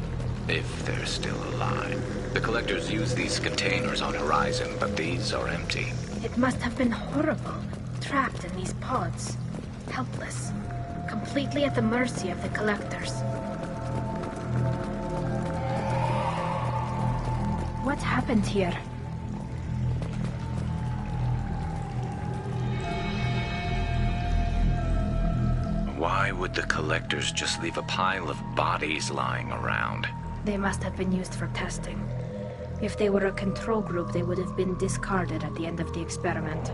If they're still alive. The Collectors use these containers on Horizon, but these are empty. It must have been horrible. Trapped in these pods. Helpless. Completely at the mercy of the Collectors. What happened here? Why would the Collectors just leave a pile of bodies lying around? They must have been used for testing. If they were a control group, they would have been discarded at the end of the experiment.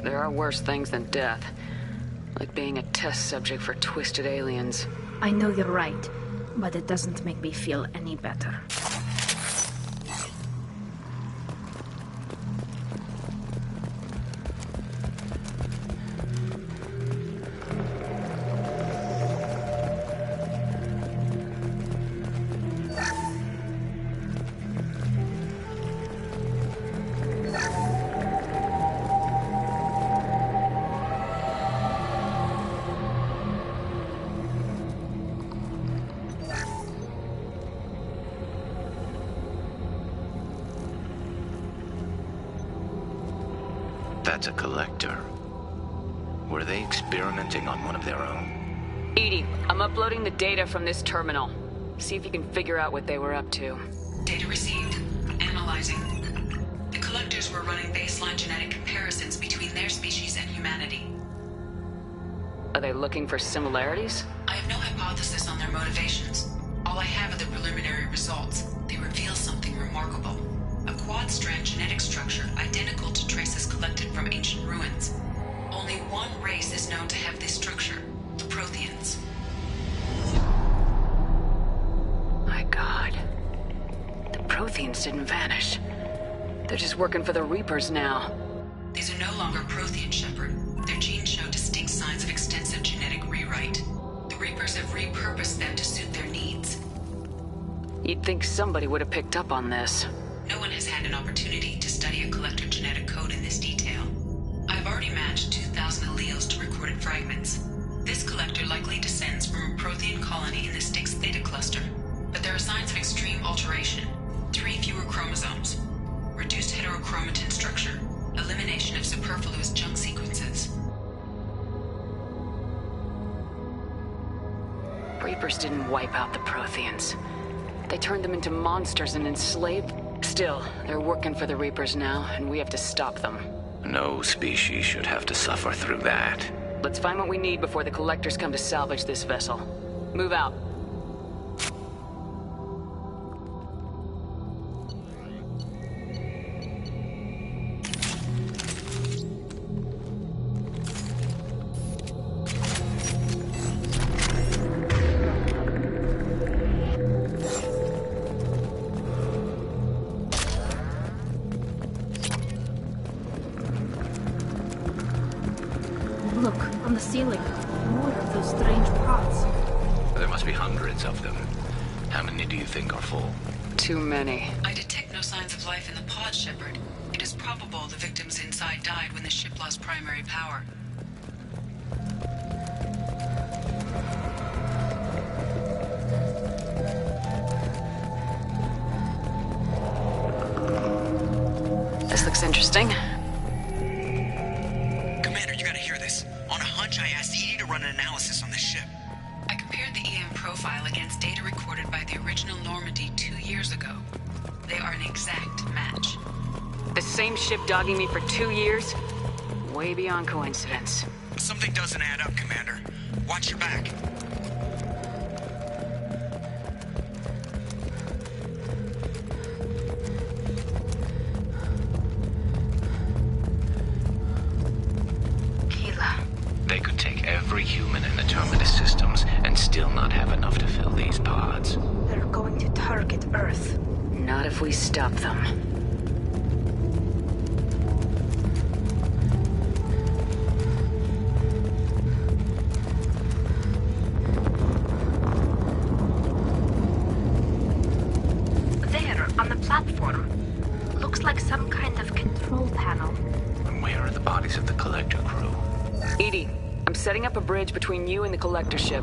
There are worse things than death. Like being a test subject for twisted aliens. I know you're right, but it doesn't make me feel any better. That's a Collector. Were they experimenting on one of their own? EDI, I'm uploading the data from this terminal. See if you can figure out what they were up to. Data received. Analyzing. The Collectors were running baseline genetic comparisons between their species and humanity. Are they looking for similarities? I have no hypothesis on their motivations. All I have are the preliminary results. They reveal something remarkable. A quad-strand genetic structure identical to traces collected from ancient ruins. Only one race is known to have this structure, the Protheans. My God. The Protheans didn't vanish. They're just working for the Reapers now. These are no longer Prothean, Shepard. Their genes show distinct signs of extensive genetic rewrite. The Reapers have repurposed them to suit their needs. You'd think somebody would have picked up on this. No one has had an opportunity to study a Collector genetic code in this detail. I've already matched 2,000 alleles to recorded fragments. This Collector likely descends from a Prothean colony in the Styx Theta cluster, but there are signs of extreme alteration. 3 fewer chromosomes, reduced heterochromatin structure, elimination of superfluous junk sequences. Reapers didn't wipe out the Protheans. They turned them into monsters and enslaved. Still, they're working for the Reapers now, and we have to stop them. No species should have to suffer through that. Let's find what we need before the Collectors come to salvage this vessel. Move out. Look, on the ceiling. More of those strange pods. There must be hundreds of them. How many do you think are full? Too many. I detect no signs of life in the pod, Shepard. It is Most probable the victims inside died when the ship lost primary power. This looks interesting. Commander, you gotta hear this. On a hunch, I asked Edie to run an analysis on this ship. I compared the EM profile against data recorded by the original Normandy 2 years ago. They are an exact match. The same ship dogging me for 2 years? Way beyond coincidence. Something doesn't add up, Commander. Watch your back. They could take every human in the Terminus systems and still not have enough to fill these pods. They're going to target Earth. Not if we stop them. There, on the platform. Looks like some kind of control panel. And where are the bodies of the Collector crew? Edie, I'm setting up a bridge between you and the Collector ship.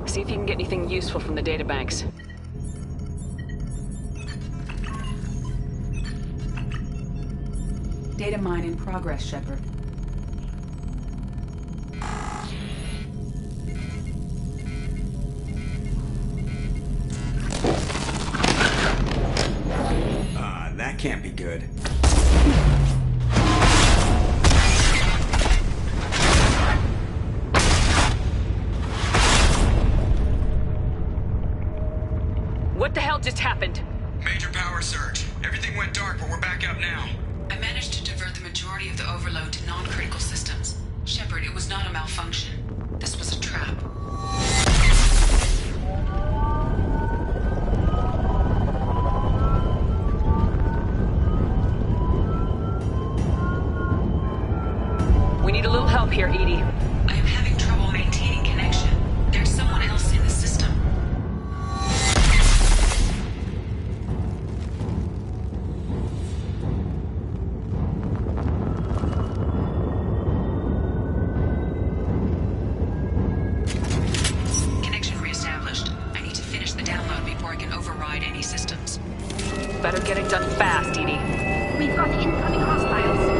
See if you can get anything useful from the databanks. Data mine in progress, Shepard. That can't be good. What the hell just happened? Major power surge. Everything went dark, but we're back up now. I managed to divert the majority of the overload to non-critical systems. Shepard, it was not a malfunction. This was a trap. We need a little help here, Edie. I am having trouble maintaining connection. There's someone else in the system. Connection reestablished. I need to finish the download before I can override any systems. Better get it done fast, Edie. We've got incoming hostiles.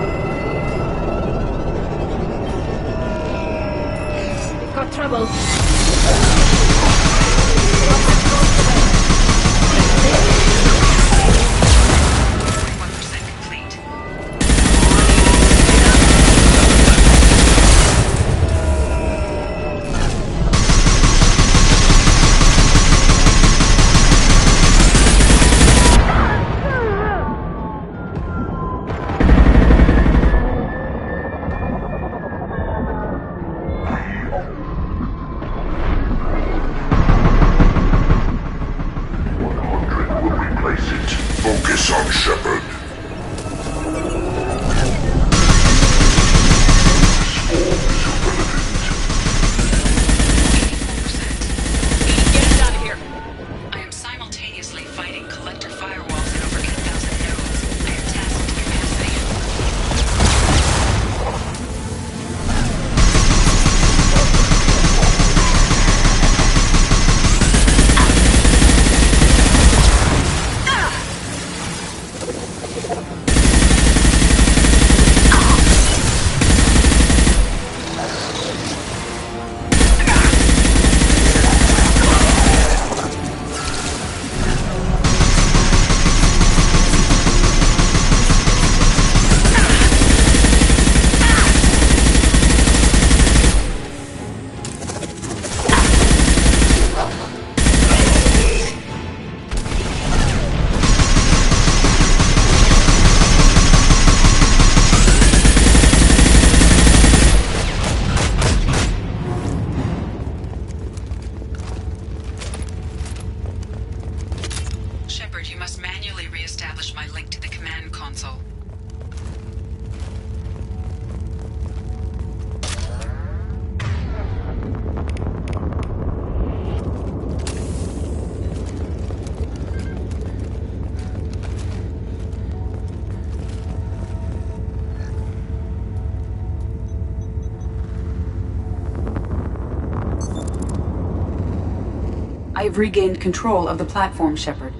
I have regained control of the platform, Shepard.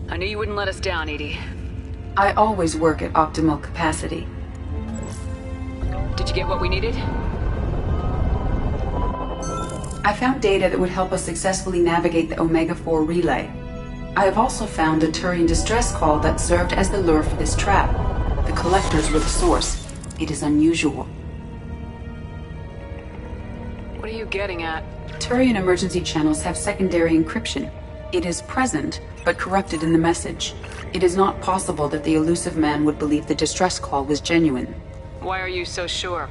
I knew you wouldn't let us down, Edie. I always work at optimal capacity. Did you get what we needed? I found data that would help us successfully navigate the Omega-4 relay. I have also found a Turian distress call that served as the lure for this trap. The collectors were the source. It is unusual. What are you getting at? Turian emergency channels have secondary encryption. It is present, but corrupted in the message. It is not possible that the elusive man would believe the distress call was genuine. Why are you so sure?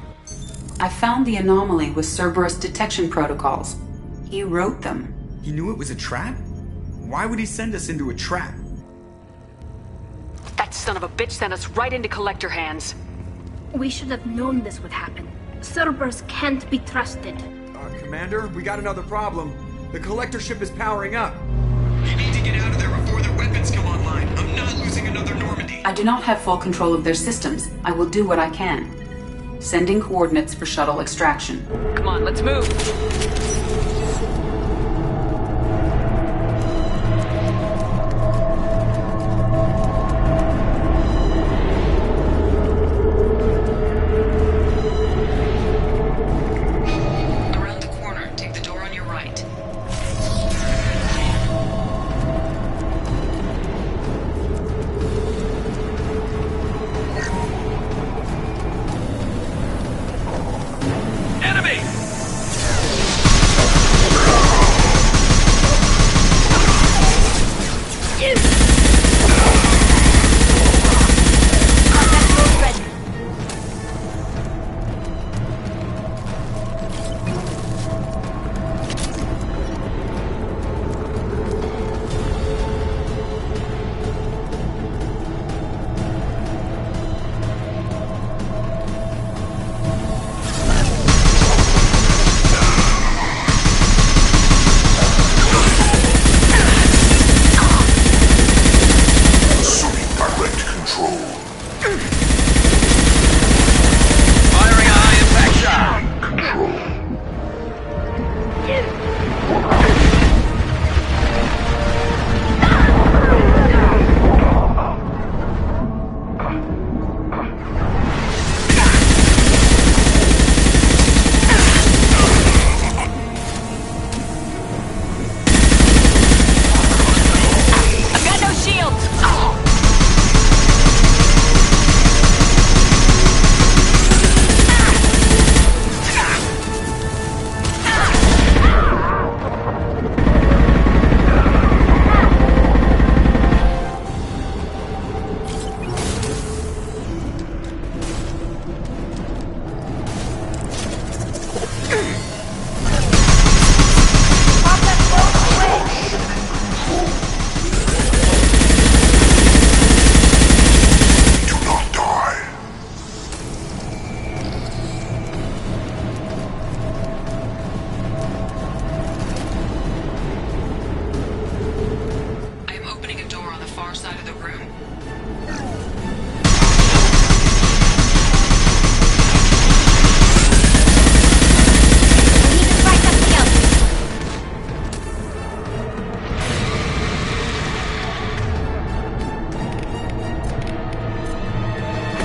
I found the anomaly with Cerberus detection protocols. He wrote them. He knew it was a trap? Why would he send us into a trap? That son of a bitch sent us right into Collector hands. We should have known this would happen. Cerberus can't be trusted. Commander, we got another problem. The Collector ship is powering up. You need to get out of there before their weapons come online. I'm not losing another Normandy. I do not have full control of their systems. I will do what I can. Sending coordinates for shuttle extraction. Come on, let's move. Around the corner, take the door on your right. Enemy!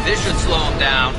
This should slow him down.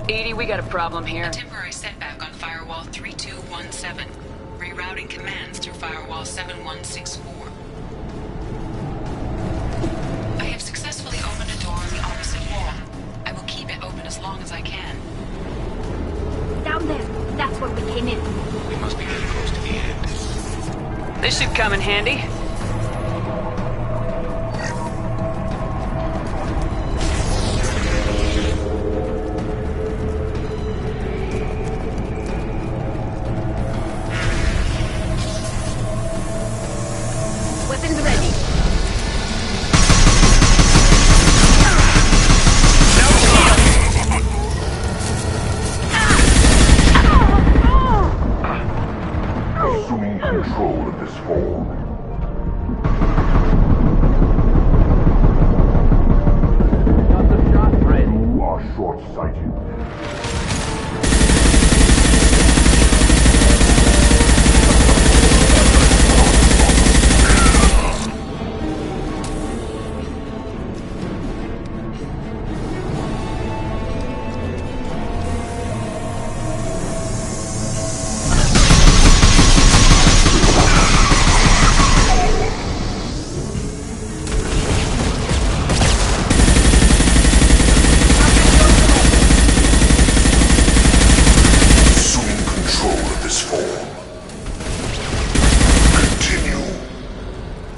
Edie, we got a problem here. A temporary setback on Firewall 3217. Rerouting commands through Firewall 7164. I have successfully opened a door on the opposite wall. I will keep it open as long as I can. Down there. That's where we came in. We must be getting close to the end. This should come in handy. Weapons ready. Assuming control of this form. Got the shot ready. You are short-sighted.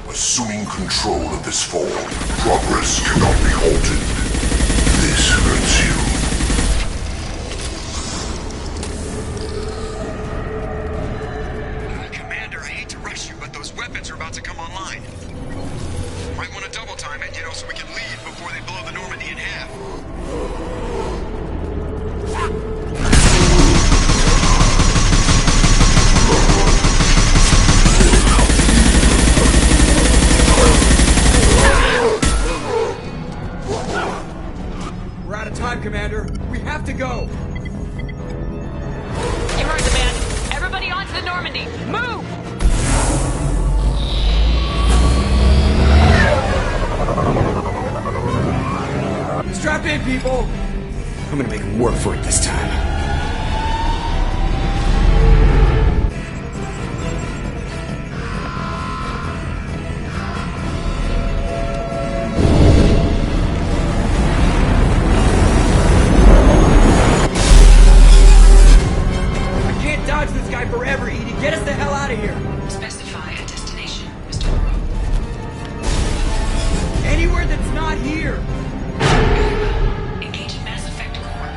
Assuming control of this form, progress cannot be halted. This hurts you. Commander, I hate to rush you, but those weapons are about to come online. Might want to double time it, so we can leave before they blow the Normandy in half. Commander. We have to go. You heard the man. Everybody onto the Normandy. Move! Strap in, people. I'm gonna make them work for it this time. Forever, Edie. Get us the hell out of here. Specify a destination, Mr. LaRoe. Anywhere that's not here. Engage Mass Effect core.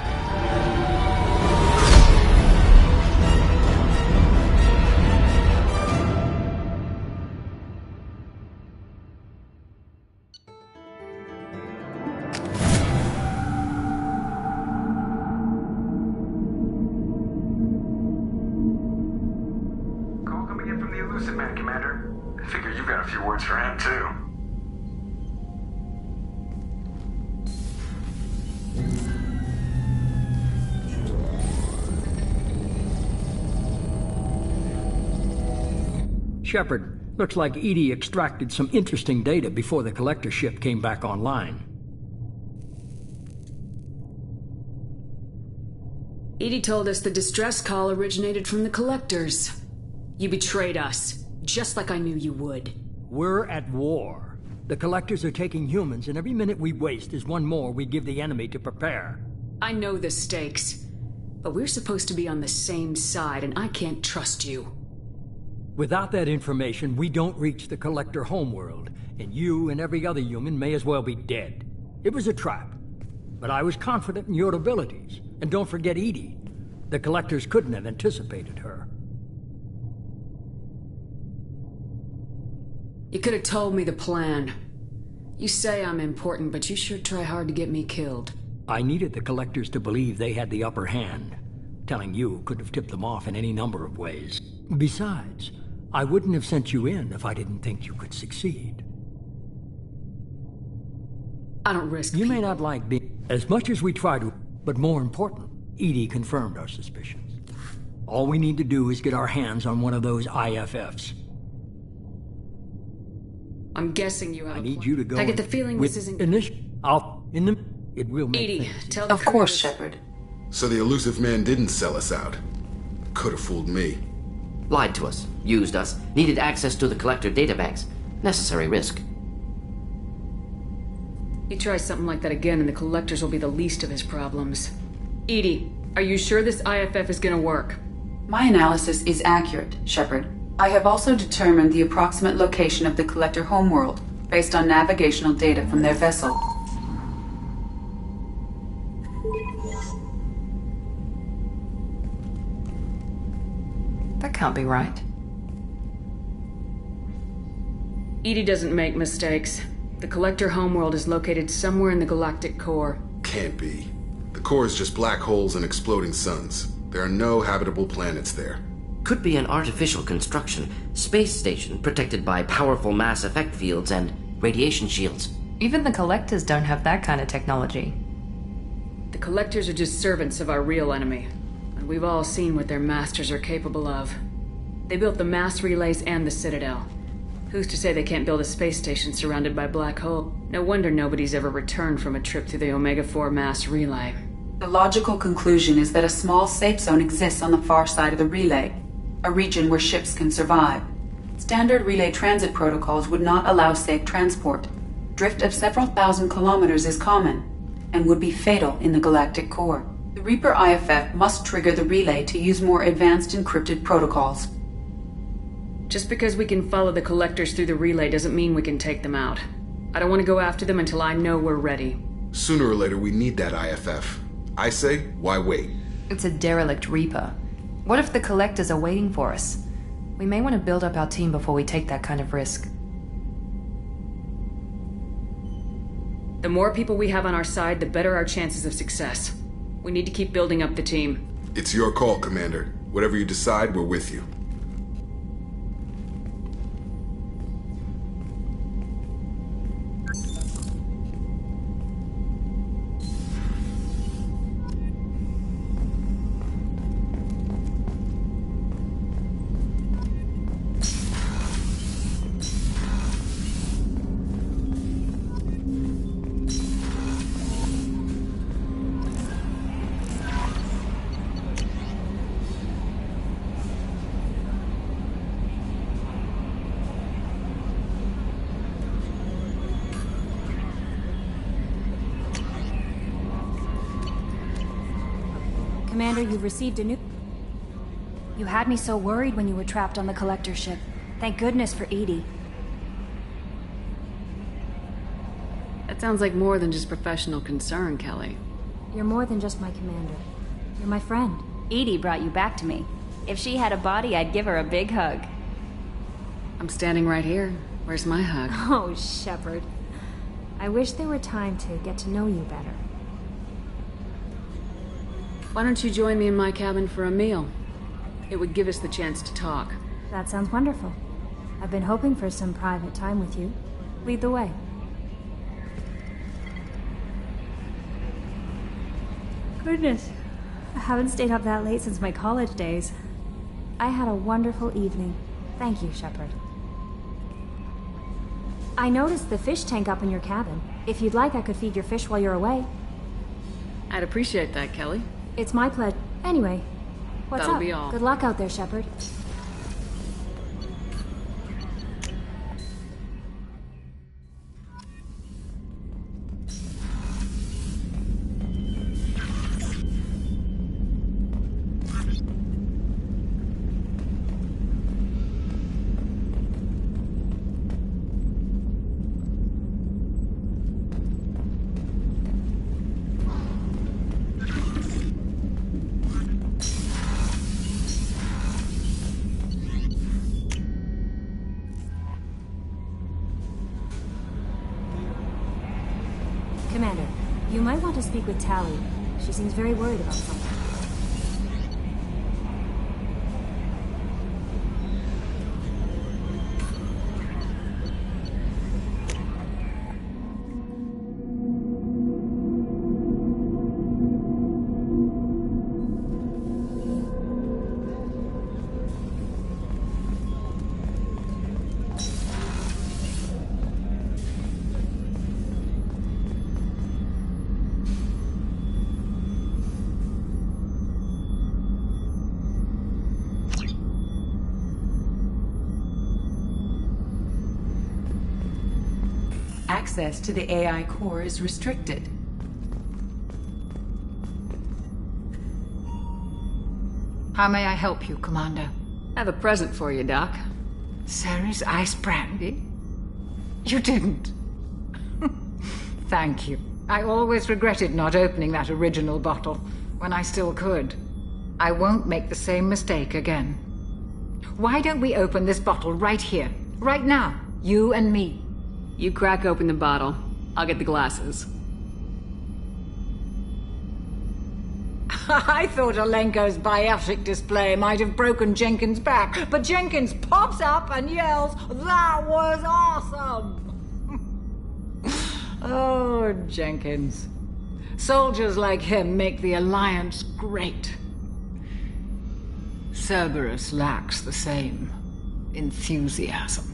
Lucid Man, Commander. I figure you've got a few words for him, too. Shepard, looks like Edie extracted some interesting data before the collector ship came back online. Edie told us the distress call originated from the collectors. You betrayed us, just like I knew you would. We're at war. The collectors are taking humans, and every minute we waste is one more we give the enemy to prepare. I know the stakes, but we're supposed to be on the same side, and I can't trust you. Without that information, we don't reach the collector homeworld, and you and every other human may as well be dead. It was a trap, but I was confident in your abilities. And don't forget Edie. The collectors couldn't have anticipated her. You could have told me the plan. You say I'm important, but you sure try hard to get me killed. I needed the collectors to believe they had the upper hand. Telling you could have tipped them off in any number of ways. Besides, I wouldn't have sent you in if I didn't think you could succeed. I don't risk You may not like being... As much as we try to, but more important, Edie confirmed our suspicions. All we need to do is get our hands on one of those IFFs. I'm guessing you have I need you to go. I get the feeling this isn't... It will make Edie, things tell the Of course, Shepard. So the elusive man didn't sell us out. Could have fooled me. Lied to us, used us, needed access to the Collector databanks. Necessary risk. He tries something like that again and the Collectors will be the least of his problems. EDI, are you sure this IFF is gonna work? My analysis is accurate, Shepard. I have also determined the approximate location of the Collector homeworld, based on navigational data from their vessel. That can't be right. EDI doesn't make mistakes. The Collector homeworld is located somewhere in the galactic core. Can't be. The core is just black holes and exploding suns. There are no habitable planets there. Could be an artificial construction, space station protected by powerful mass effect fields and radiation shields. Even the Collectors don't have that kind of technology. The Collectors are just servants of our real enemy, and we've all seen what their masters are capable of. They built the mass relays and the Citadel. Who's to say they can't build a space station surrounded by black hole? No wonder nobody's ever returned from a trip through the Omega-4 mass relay. The logical conclusion is that a small safe zone exists on the far side of the relay, a region where ships can survive. Standard relay transit protocols would not allow safe transport. Drift of several thousand kilometers is common, and would be fatal in the galactic core. The Reaper IFF must trigger the relay to use more advanced encrypted protocols. Just because we can follow the Collectors through the relay doesn't mean we can take them out. I don't want to go after them until I know we're ready. Sooner or later, we need that IFF. I say, why wait? It's a derelict Reaper. What if the Collectors are waiting for us? We may want to build up our team before we take that kind of risk. The more people we have on our side, the better our chances of success. We need to keep building up the team. It's your call, Commander. Whatever you decide, we're with you. Commander, you've received a new... You had me so worried when you were trapped on the Collector ship. Thank goodness for EDI. That sounds like more than just professional concern, Kelly. You're more than just my commander. You're my friend. EDI brought you back to me. If she had a body, I'd give her a big hug. I'm standing right here. Where's my hug? Oh, Shepard. I wish there were time to get to know you better. Why don't you join me in my cabin for a meal? It would give us the chance to talk. That sounds wonderful. I've been hoping for some private time with you. Lead the way. Goodness. I haven't stayed up that late since my college days. I had a wonderful evening. Thank you, Shepard. I noticed the fish tank up in your cabin. If you'd like, I could feed your fish while you're away. I'd appreciate that, Kelly. It's my pleasure. Anyway, what's That'll up? be all. Good luck out there, Shepard. Commander, you might want to speak with Tali. She seems very worried about something. access to the AI core is restricted. How may I help you, Commander? I have a present for you, Doc. Ceres ice brandy? You didn't. Thank you. I always regretted not opening that original bottle when I still could. I won't make the same mistake again. Why don't we open this bottle right here, right now, you and me? You crack open the bottle. I'll get the glasses. I thought Alenko's biotic display might have broken Jenkins' back, but Jenkins pops up and yells, "That was awesome!" Oh, Jenkins. Soldiers like him make the Alliance great. Cerberus lacks the same enthusiasm.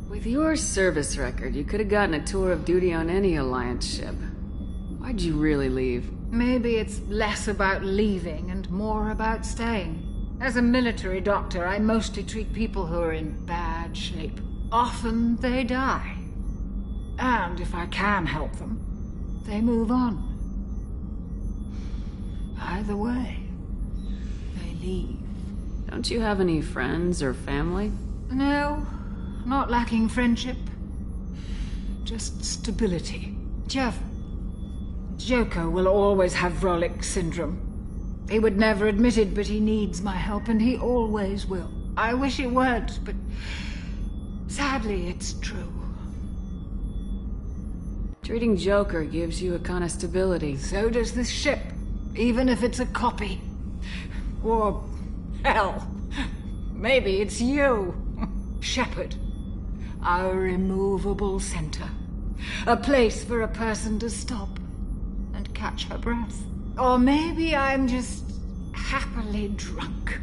With your service record, you could have gotten a tour of duty on any Alliance ship. Why'd you really leave? Maybe it's less about leaving and more about staying. As a military doctor, I mostly treat people who are in bad shape. Often they die. And if I can help them, they move on. Either way, they leave. Don't you have any friends or family? No, not lacking friendship. Just stability. Jeff, Joko will always have Vrolik syndrome. He would never admit it, but he needs my help, and he always will. I wish it weren't, but sadly, it's true. Treating Joker gives you a kind of stability. So does this ship, even if it's a copy. Or, hell, maybe it's you, Shepard. Our immovable center. A place for a person to stop and catch her breath. Or maybe I'm just happily drunk.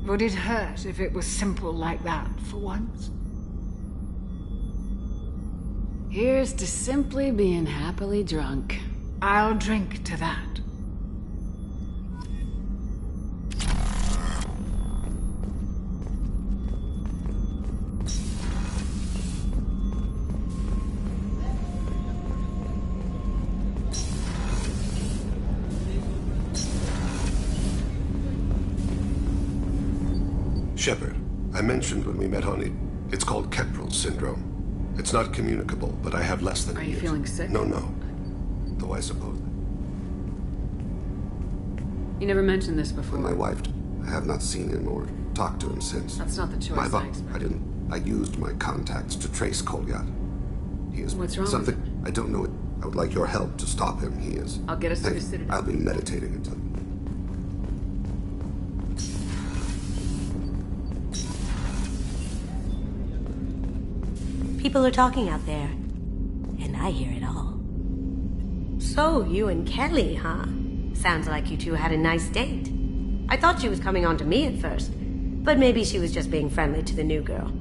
Would it hurt if it was simple like that for once? Here's to simply being happily drunk. I'll drink to that. Shepard, I mentioned when we met on it, it's called Kestrel syndrome. It's not communicable, but I have less than Are you feeling sick? No. Though I suppose. You never mentioned this before. When my wife, I have not seen him or talked to him since. That's not the choice I didn't. I used my contacts to trace Kolyat. He is What's wrong something. with him? I don't know it. I would like your help to stop him. He is. I'll get us to the Citadel. I'll be meditating until. People are talking out there, and I hear it all. So, you and Kelly, huh? Sounds like you two had a nice date. I thought she was coming on to me at first, but maybe she was just being friendly to the new girl.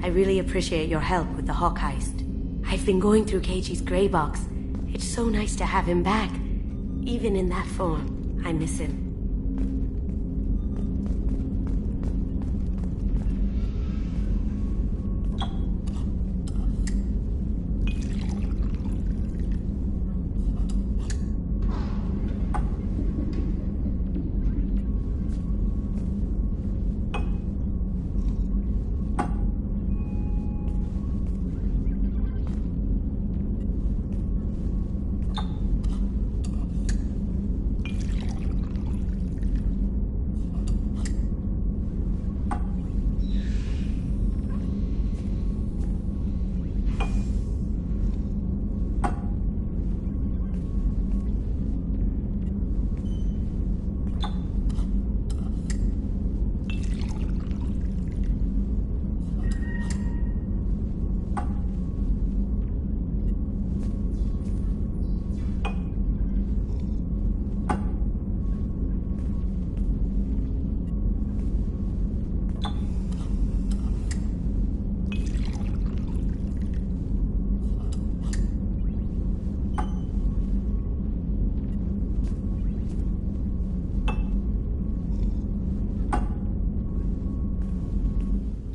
I really appreciate your help with the Hawk heist. I've been going through Keiichi's gray box. It's so nice to have him back. Even in that form, I miss him.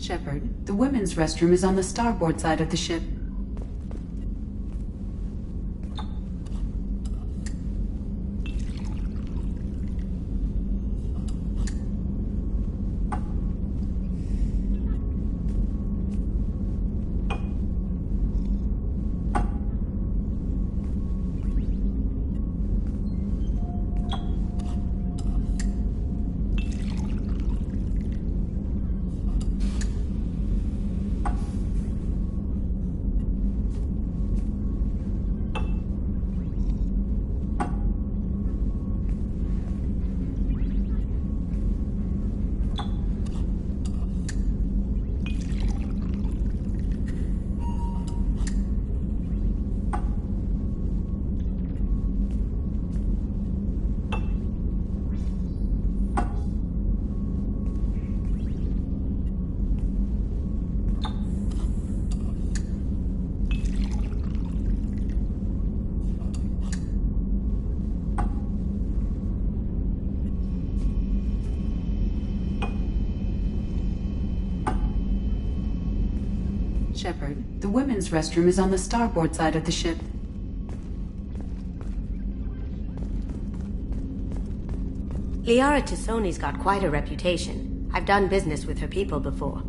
Shepard, the women's restroom is on the starboard side of the ship. Shepard, the women's restroom is on the starboard side of the ship. Liara T'Soni's got quite a reputation. I've done business with her people before.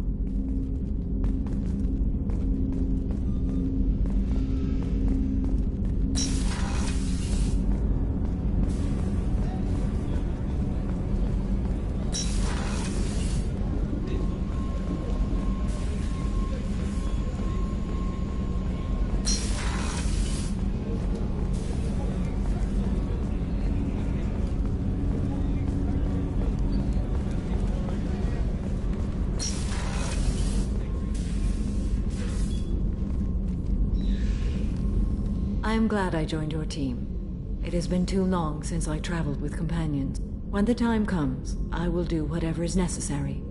I am glad I joined your team. It has been too long since I traveled with companions. When the time comes, I will do whatever is necessary.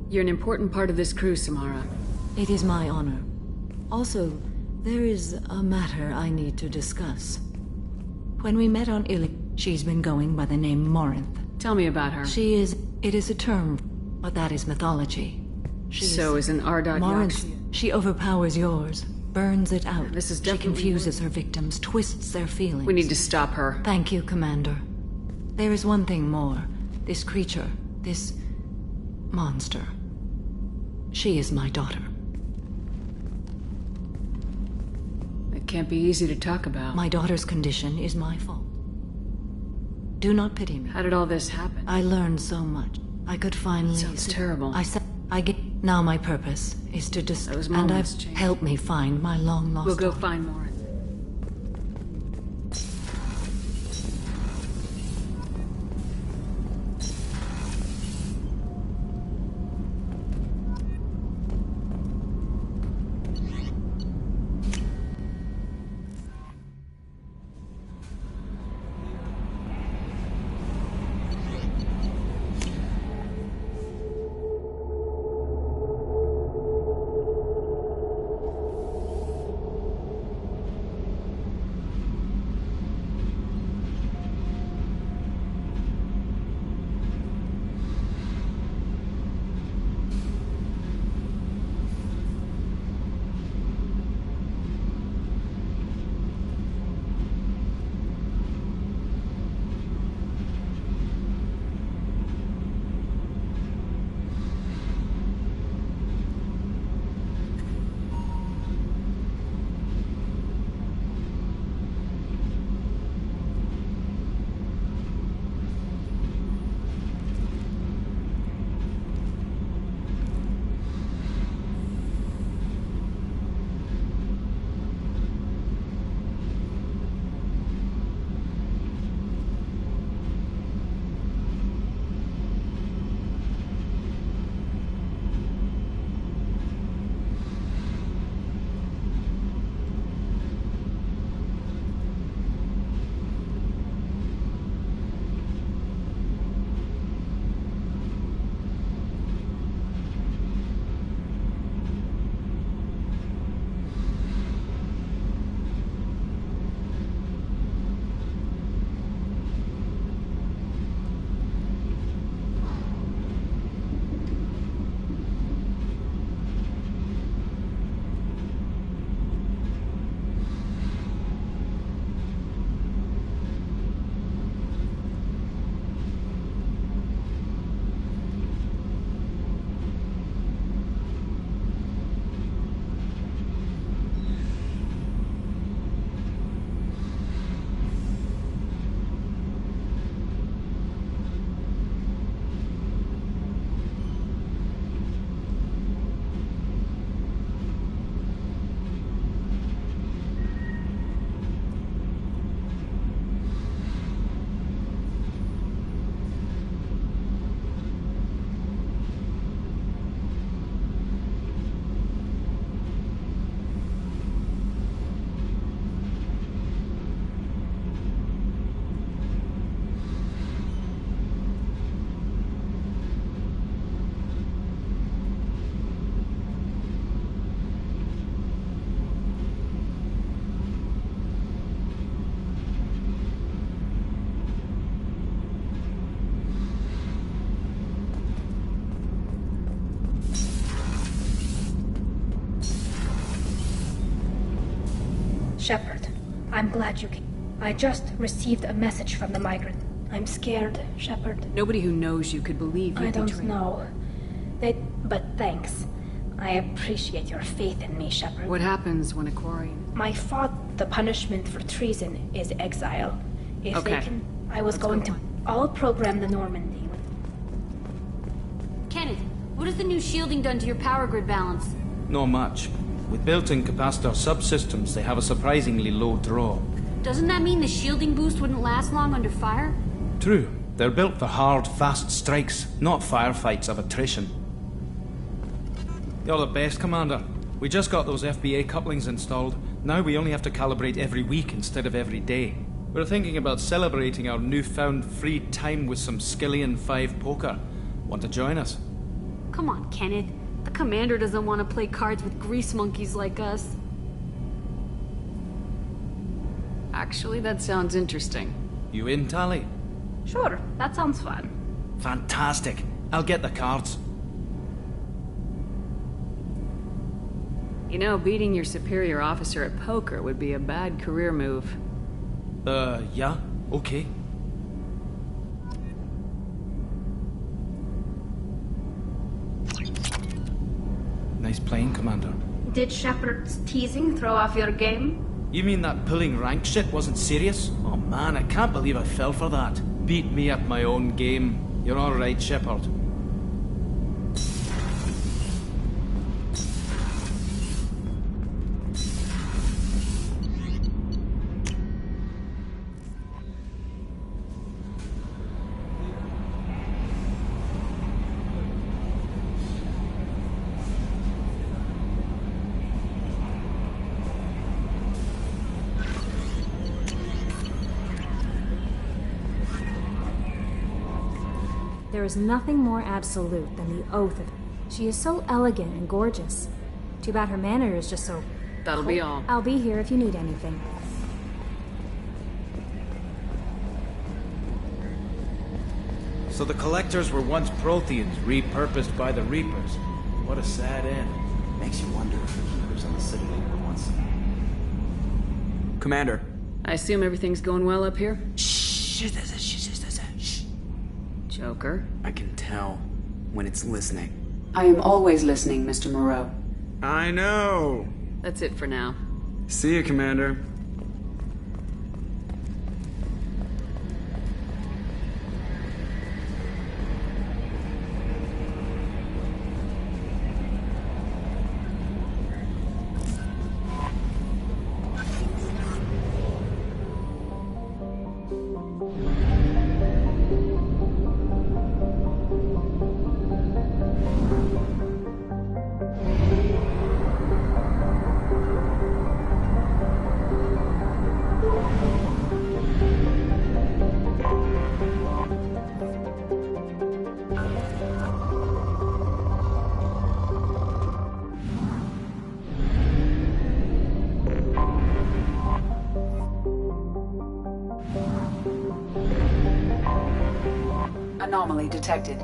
You're an important part of this crew, Samara. It is my honor. Also, there is a matter I need to discuss. When we met on Illy, she's been going by the name Morinth. Tell me about her. It is a term, but that is mythology. So is an Ardot Morinth, Yakshia. she overpowers yours. Burns it out. This is She definitely confuses her victims, twists their feelings. We need to stop her. Thank you, Commander. There is one thing more. This creature, this monster. She is my daughter. It can't be easy to talk about. My daughter's condition is my fault. Do not pity me. How did all this happen? I learned so much. I could finally... Sounds terrible. Now my purpose is to Those and moments I've change. helped me find my long-lost We'll go daughter. find Morinth. Shepard, I'm glad you came. I just received a message from the migrant. I'm scared, Shepard. Nobody who knows you could believe you I don't betrayed. know. But thanks. I appreciate your faith in me, Shepard. What happens when a quarry... I thought the punishment for treason is exile. If Okay. they can... I was going to... I'll program the Normandy. Kenneth, what has the new shielding done to your power grid balance? Not much. With built-in capacitor subsystems, they have a surprisingly low draw. Doesn't that mean the shielding boost wouldn't last long under fire? True. They're built for hard, fast strikes, not firefights of attrition. You're the best, Commander. We just got those FBA couplings installed. Now we only have to calibrate every week instead of every day. We're thinking about celebrating our newfound free time with some Skillian 5 poker. Want to join us? Come on, Kenneth. The commander doesn't want to play cards with grease monkeys like us. Actually, that sounds interesting. You in, Tali? Sure, that sounds fun. Fantastic. I'll get the cards. You know, beating your superior officer at poker would be a bad career move. Yeah, okay. Nice playing, Commander. Did Shepard's teasing throw off your game? You mean that pulling rank shit wasn't serious? Oh man, I can't believe I fell for that. Beat me at my own game. You're alright, Shepard. There is nothing more absolute than the oath of... She is so elegant and gorgeous. Too bad her manner is just so... That'll be all. I'll be here if you need anything. So the Collectors were once Protheans, repurposed by the Reapers. What a sad end. Makes you wonder if the Keepers on the Citadel were once... Commander. I assume everything's going well up here? Shh. Joker? I can tell when it's listening. I am always listening, Mr. Moreau. I know. That's it for now. See you, Commander. Anomaly detected.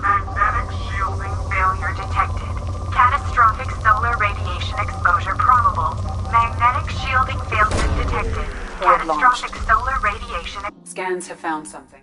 Magnetic shielding failure detected. Catastrophic solar radiation exposure probable. Magnetic shielding failure detected. Catastrophic solar radiation... Scans have found something.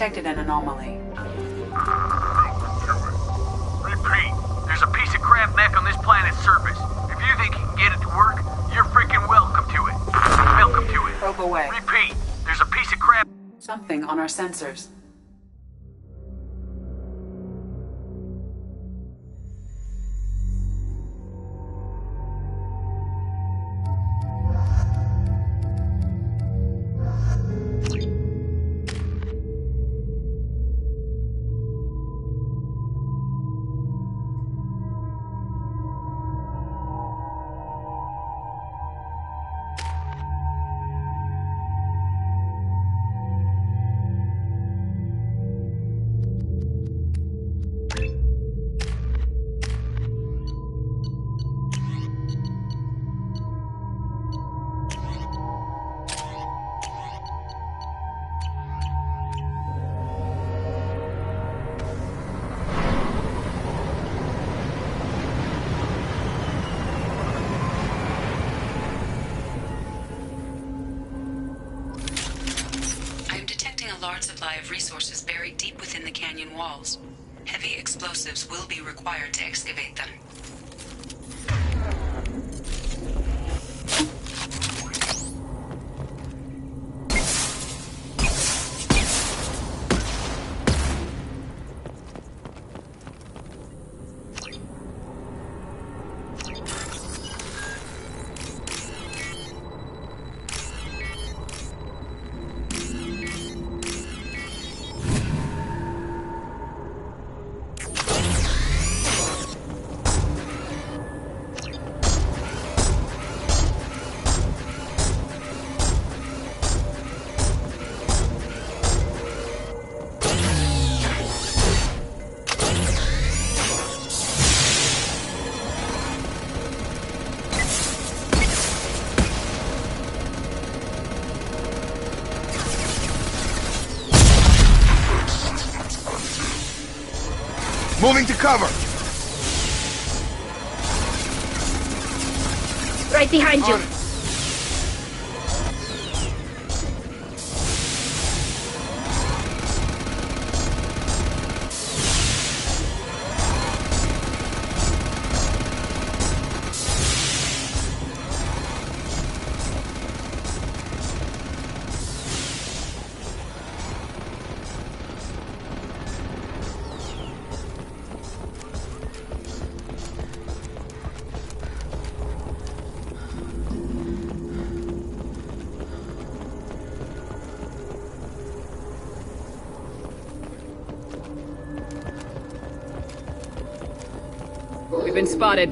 detected an anomaly. Repeat, there's a piece of crap mech on this planet's surface. If you think you can get it to work, you're freaking welcome to it. Welcome to it. Probe away. Repeat, there's a piece of crap... Something on our sensors. Of resources buried deep within the canyon walls. Heavy explosives will be required to excavate them. Moving to cover! Right behind you. We've been spotted.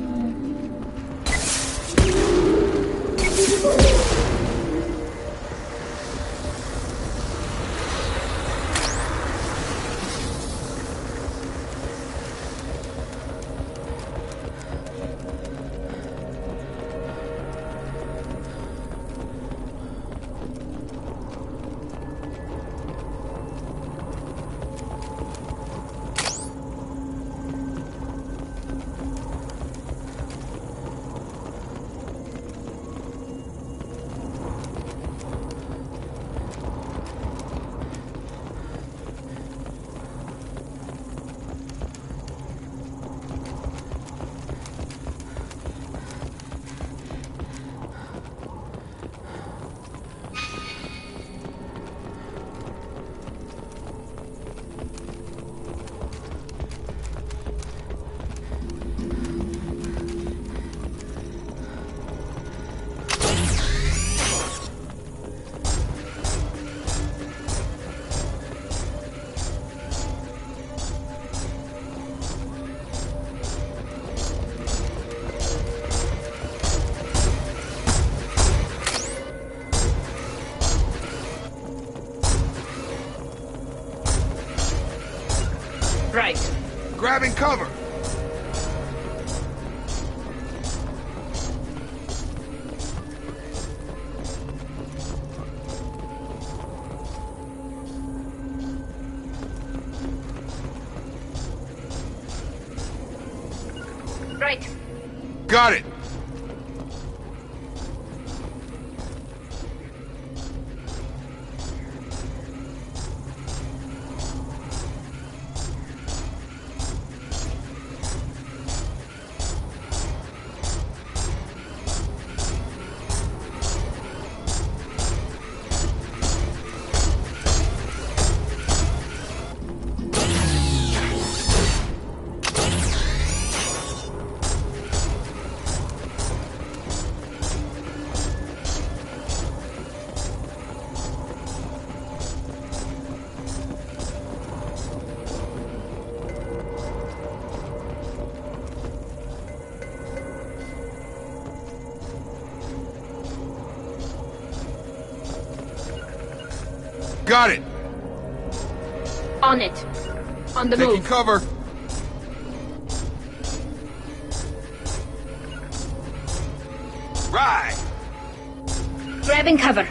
Right. Grabbing cover. Right. Got it. Got it. On it. On the Taking move. cover. Right. Grabbing cover.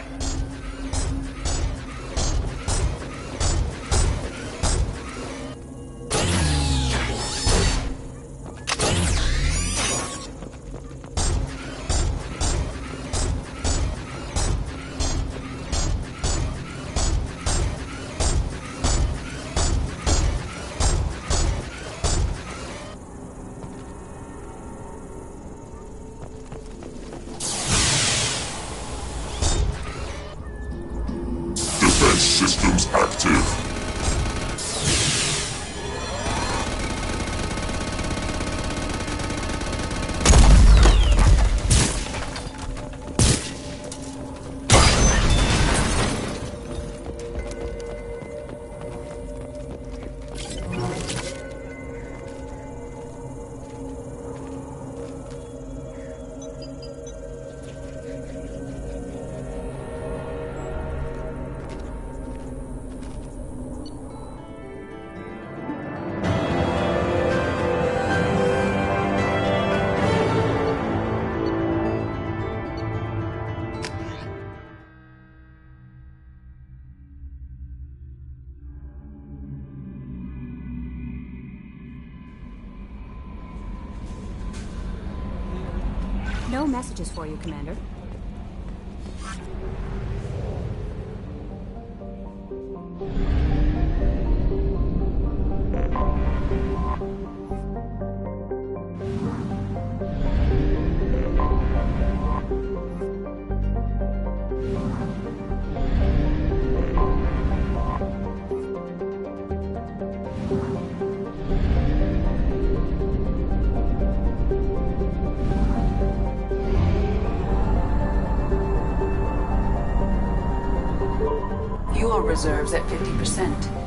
Defense systems active. No messages for you, Commander. Fuel reserves at 50%.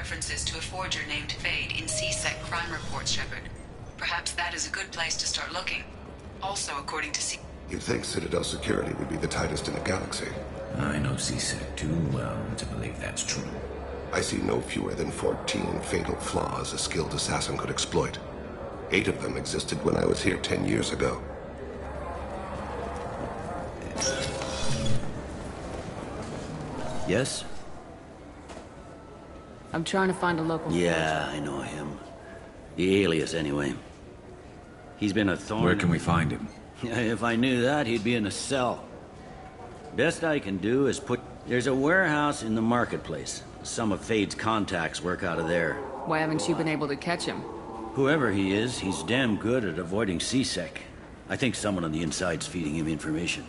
references to a forger named Fade in CSEC crime reports, Shepard. Perhaps that is a good place to start looking. Also, according to You'd think Citadel security would be the tightest in the galaxy. I know CSEC too well to believe that's true. I see no fewer than 14 fatal flaws a skilled assassin could exploit. 8 of them existed when I was here 10 years ago. Yes? I'm trying to find a local... Yeah, I know him. The alias, anyway. He's been a thorn... Where can we find him? If I knew that, he'd be in a cell. Best I can do is put... There's a warehouse in the marketplace. Some of Fade's contacts work out of there. Why haven't you been able to catch him? Whoever he is, he's damn good at avoiding CSEC. I think someone on the inside's feeding him information.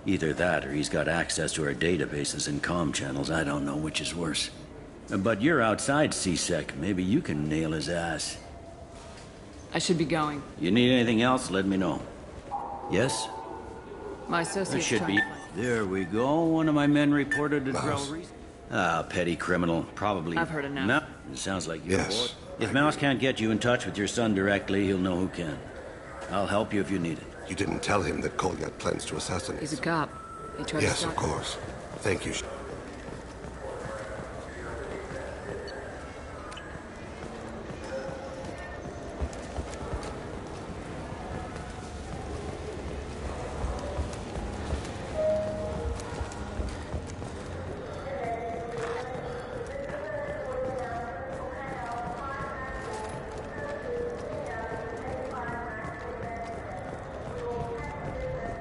Either that, or he's got access to our databases and comm channels. I don't know which is worse. But you're outside CSEC. Maybe you can nail his ass. I should be going. You need anything else, let me know. Yes? My That associate's should trying be... to- There we go. One of my men reported to Mouse. Drell. Petty criminal. Probably... I've heard enough. No, it sounds like you're Yes. bored. If Mouse can't get you in touch with your son directly, he'll know who can. I'll help you if you need it. You didn't tell him that Kolyat plans to assassinate. He's a cop. He tried to Yes, stop of course. Thank you.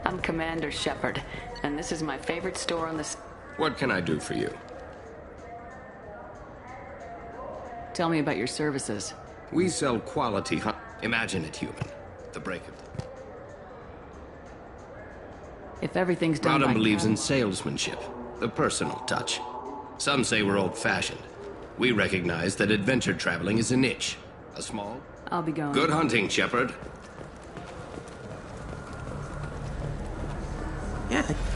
I'm Commander Shepard, and this is my favorite store on the... What can I do for you? Tell me about your services. We sell quality Imagine it human. The break of If everything's done Rodham by believes in hand- salesmanship, the personal touch. Some say we're old-fashioned. We recognize that adventure traveling is a niche. A small... I'll be going. Good hunting, Shepard.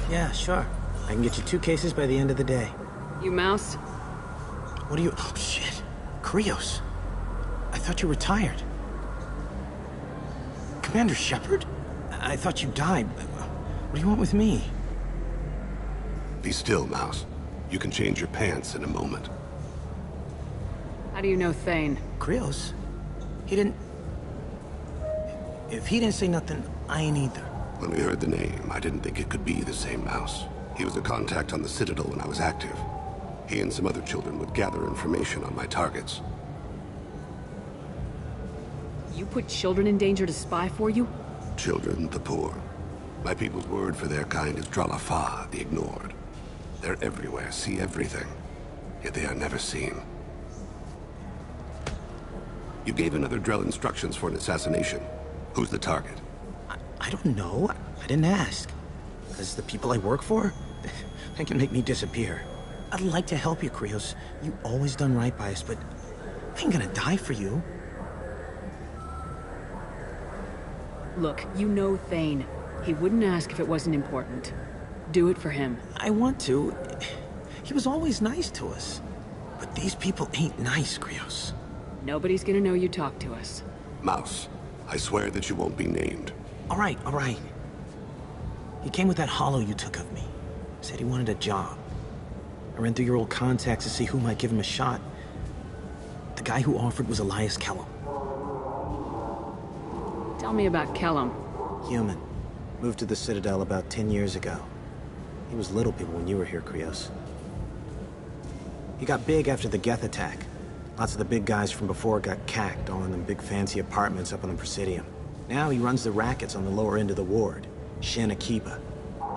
Yeah, sure. I can get you 2 cases by the end of the day. You Mouse? What are you... Oh, shit. Krios. I thought you were retired. Commander Shepard? I thought you died. What do you want with me? Be still, Mouse. You can change your pants in a moment. How do you know Thane? Krios? He didn't... If he didn't say nothing, I ain't either. When we heard the name, I didn't think it could be the same Mouse. He was a contact on the Citadel when I was active. He and some other children would gather information on my targets. You put children in danger to spy for you? Children, the poor. My people's word for their kind is Dralafa, the ignored. They're everywhere, see everything. Yet they are never seen. You gave another Drell instructions for an assassination. Who's the target? I don't know. I didn't ask. Because the people I work for, they can make me disappear. I'd like to help you, Krios. You always done right by us, but I ain't gonna die for you. Look, you know Thane. He wouldn't ask if it wasn't important. Do it for him. I want to. He was always nice to us. But these people ain't nice, Krios. Nobody's gonna know you talked to us. Mouse, I swear that you won't be named. All right. He came with that hollow you took of me. Said he wanted a job. I ran through your old contacts to see who might give him a shot. The guy who offered was Elias Kellum. Tell me about Kellum. Human. Moved to the Citadel about 10 years ago. He was little people when you were here, Krios. He got big after the Geth attack. Lots of the big guys from before got cacked, all in them big fancy apartments up on the Presidium. Now he runs the rackets on the lower end of the ward, Shin Akiba.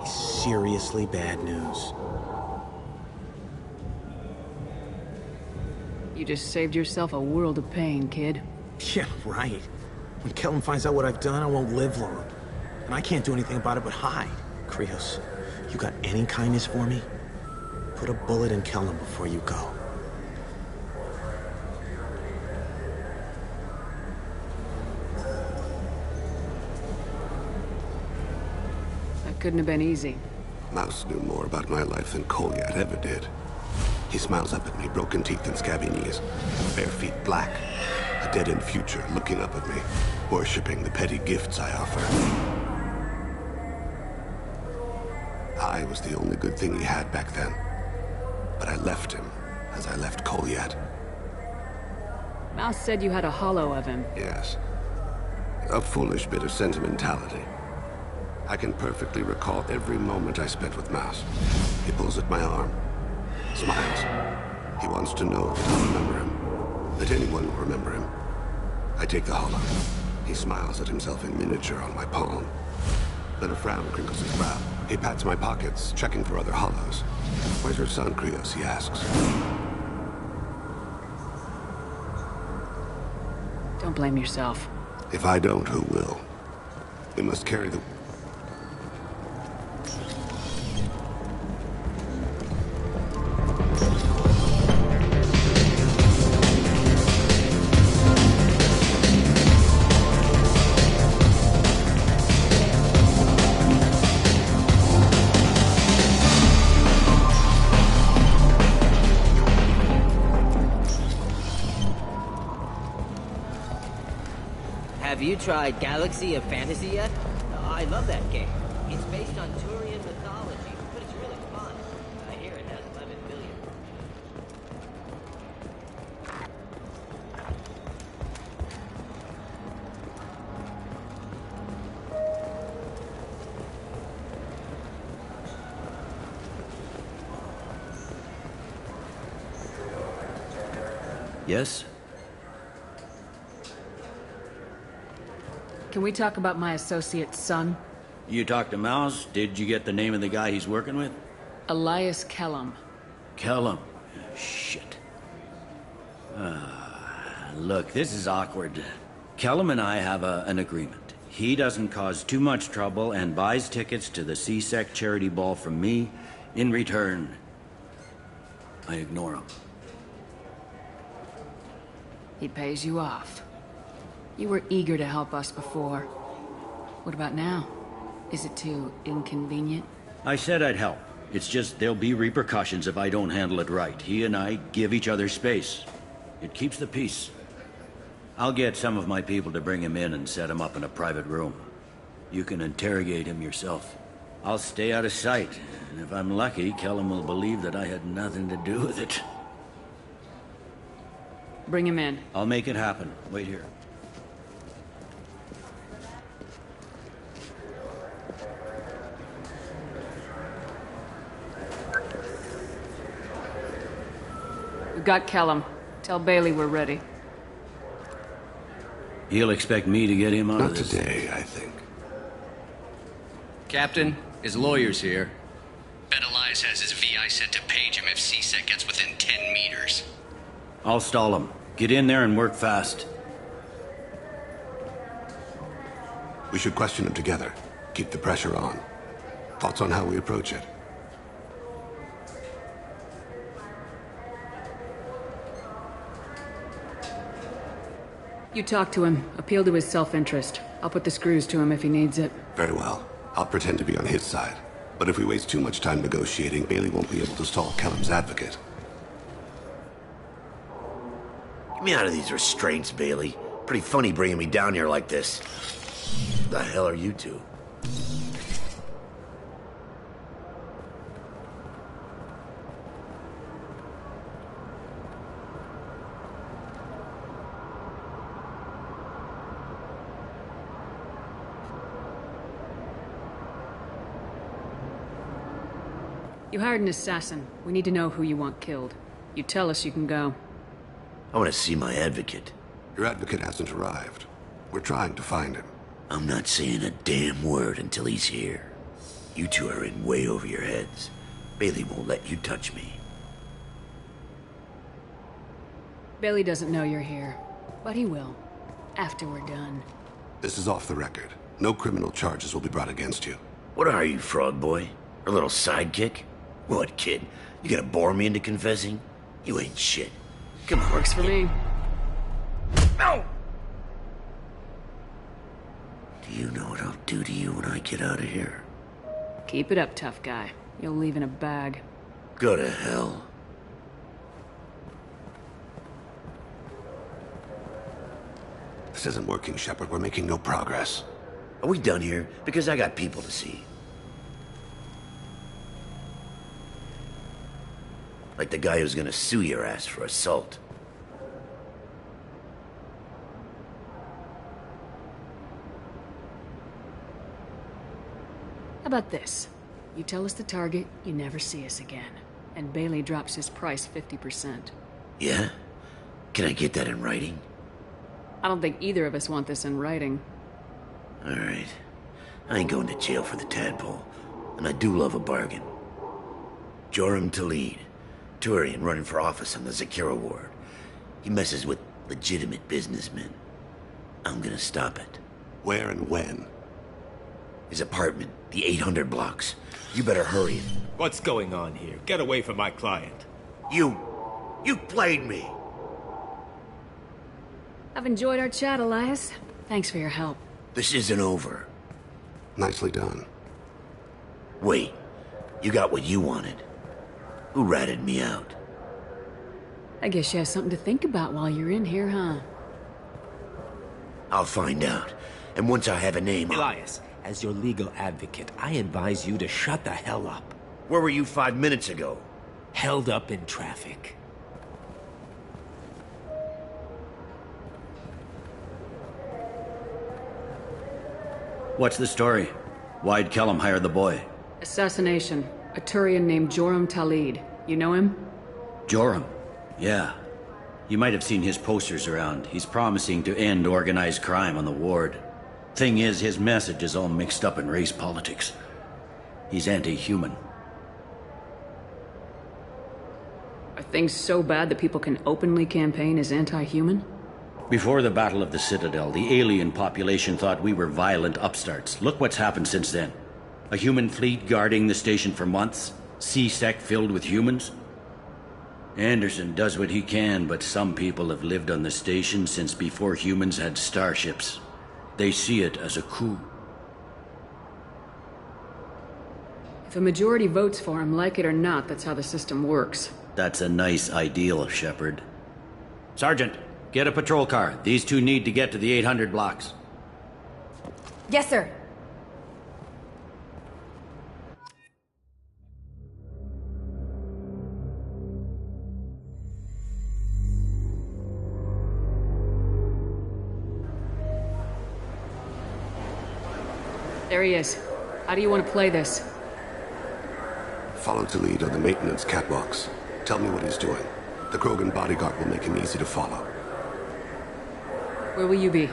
He's seriously bad news. You just saved yourself a world of pain, kid. Yeah, right. When Kellum finds out what I've done, I won't live long. And I can't do anything about it but hide. Krios, you got any kindness for me? Put a bullet in Kellum before you go. That couldn't have been easy. Mouse knew more about my life than Kolyat ever did. He smiles up at me, broken teeth and scabby knees, bare feet black, a dead-end future looking up at me, worshipping the petty gifts I offer. I was the only good thing he had back then, but I left him as I left Kolyat. Mouse said you had a hollow of him. Yes. A foolish bit of sentimentality. I can perfectly recall every moment I spent with Mouse. He pulls at my arm, smiles, He wants to know that I'll remember him. That anyone will remember him. I take the hollow. He smiles at himself in miniature on my palm. Then a frown crinkles his brow. He pats my pockets, checking for other hollows. Where's your son, Krios? He asks. Don't blame yourself. If I don't, who will? We must carry the... Have you tried Galaxy of Fantasy yet? I love that game. It's based on Turian mythology, but it's really fun. I hear it has 11 billion. Yes? Can we talk about my associate's son? You talked to Mouse? Did you get the name of the guy he's working with? Elias Kellum. Kellum? Shit. Look, this is awkward. Kellum and I have an agreement. He doesn't cause too much trouble and buys tickets to the C-Sec charity ball from me. In return, I ignore him. He pays you off. You were eager to help us before. What about now? Is it too inconvenient? I said I'd help. It's just there'll be repercussions if I don't handle it right. He and I give each other space. It keeps the peace. I'll get some of my people to bring him in and set him up in a private room. You can interrogate him yourself. I'll stay out of sight, and if I'm lucky, Kellum will believe that I had nothing to do with it. Bring him in. I'll make it happen. Wait here. We've got Kellum. Tell Bailey we're ready. He'll expect me to get him out Not of this. today, I think. Captain, his lawyer's here. Bet Elias has his VI set to page him if C-Sec gets within 10 meters. I'll stall him. Get in there and work fast. We should question him together. Keep the pressure on. Thoughts on how we approach it? You talk to him. Appeal to his self-interest. I'll put the screws to him if he needs it. Very well. I'll pretend to be on his side. But if we waste too much time negotiating, Bailey won't be able to stall Kellum's advocate. Get me out of these restraints, Bailey. Pretty funny bringing me down here like this. The hell are you two? You hired an assassin. We need to know who you want killed. You tell us, you can go. I want to see my advocate. Your advocate hasn't arrived. We're trying to find him. I'm not saying a damn word until he's here. You two are in way over your heads. Bailey won't let you touch me. Bailey doesn't know you're here, but he will. After we're done. This is off the record. No criminal charges will be brought against you. What are you, frog boy? A little sidekick? What, kid? You gonna bore me into confessing? You ain't shit. Come on. Works for me. No! Do you know what I'll do to you when I get out of here? Keep it up, tough guy. You'll leave in a bag. Go to hell. This isn't working, Shepard. We're making no progress. Are we done here? Because I got people to see. Like the guy who's gonna sue your ass for assault. How about this? You tell us the target, you never see us again. And Bailey drops his price 50%. Yeah? Can I get that in writing? I don't think either of us want this in writing. Alright. I ain't going to jail for the tadpole, and I do love a bargain. Joram Talid, Turian running for office on the Zakira ward. He messes with legitimate businessmen. I'm gonna stop it. Where and when? His apartment, the 800 blocks. You better hurry it. What's going on here? Get away from my client. You played me. I've enjoyed our chat, Elias. Thanks for your help. This isn't over. Nicely done. Wait, you got what you wanted. Who ratted me out? I guess you have something to think about while you're in here, huh? I'll find out. And once I have a name... Elias, as your legal advocate, I advise you to shut the hell up. Where were you 5 minutes ago? Held up in traffic. What's the story? Why'd Kellum hire the boy? Assassination. A Turian named Joram Talid. You know him? Joram? Yeah. You might have seen his posters around. He's promising to end organized crime on the ward. Thing is, his message is all mixed up in race politics. He's anti-human. Are things so bad that people can openly campaign as anti-human? Before the Battle of the Citadel, the alien population thought we were violent upstarts. Look what's happened since then. A human fleet guarding the station for months. C-Sec filled with humans. Anderson does what he can, but some people have lived on the station since before humans had starships. They see it as a coup. If a majority votes for him, like it or not, that's how the system works. That's a nice ideal, Shepard. Sergeant, get a patrol car. These two need to get to the 800 blocks. Yes, sir. There he is. How do you want to play this? Follow the lead on the maintenance catwalks. Tell me what he's doing. The Krogan bodyguard will make him easy to follow. Where will you be?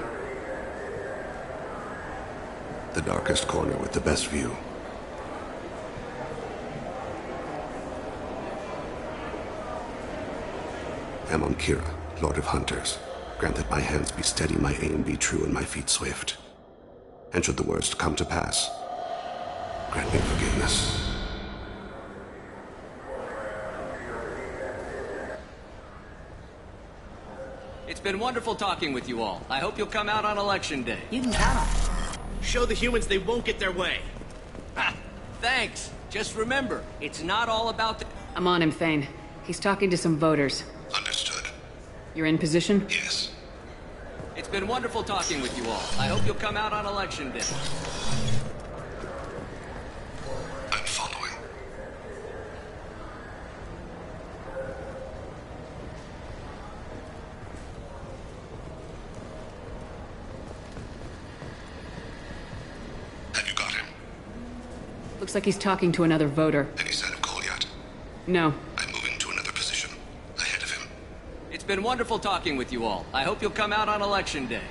The darkest corner with the best view. Amon Kira, Lord of Hunters. Grant that my hands be steady, my aim be true, and my feet swift. And should the worst come to pass, grant me forgiveness. It's been wonderful talking with you all. I hope you'll come out on Election Day. You can count on it. Show the humans they won't get their way. Ha! Thanks. Just remember, it's not all about the... I'm on him, Thane. He's talking to some voters. Understood. You're in position? Yes. It's been wonderful talking with you all. I hope you'll come out on Election Day. I'm following. Have you got him? Looks like he's talking to another voter. Any sign of Kolyat? No. I'm moving to another position. Ahead of him. It's been wonderful talking with you all. I hope you'll come out on Election Day.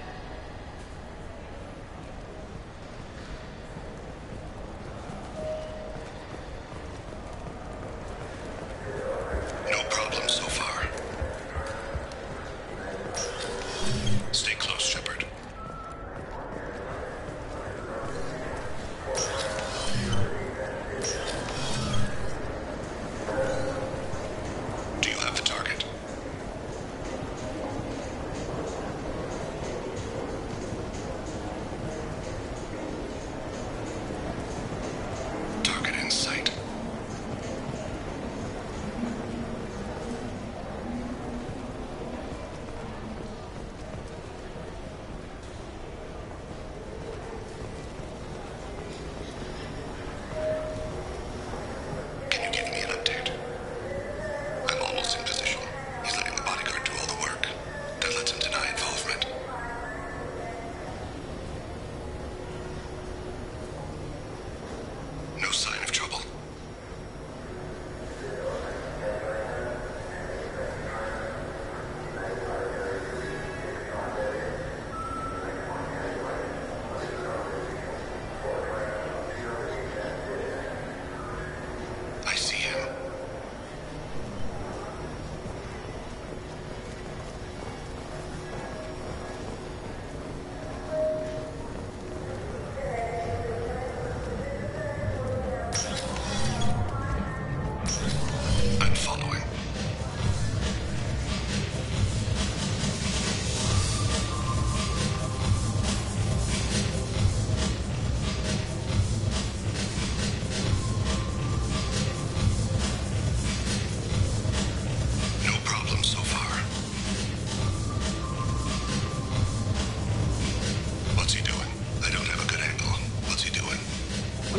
No problem so far. Stay close, Shepard. Do you have the target?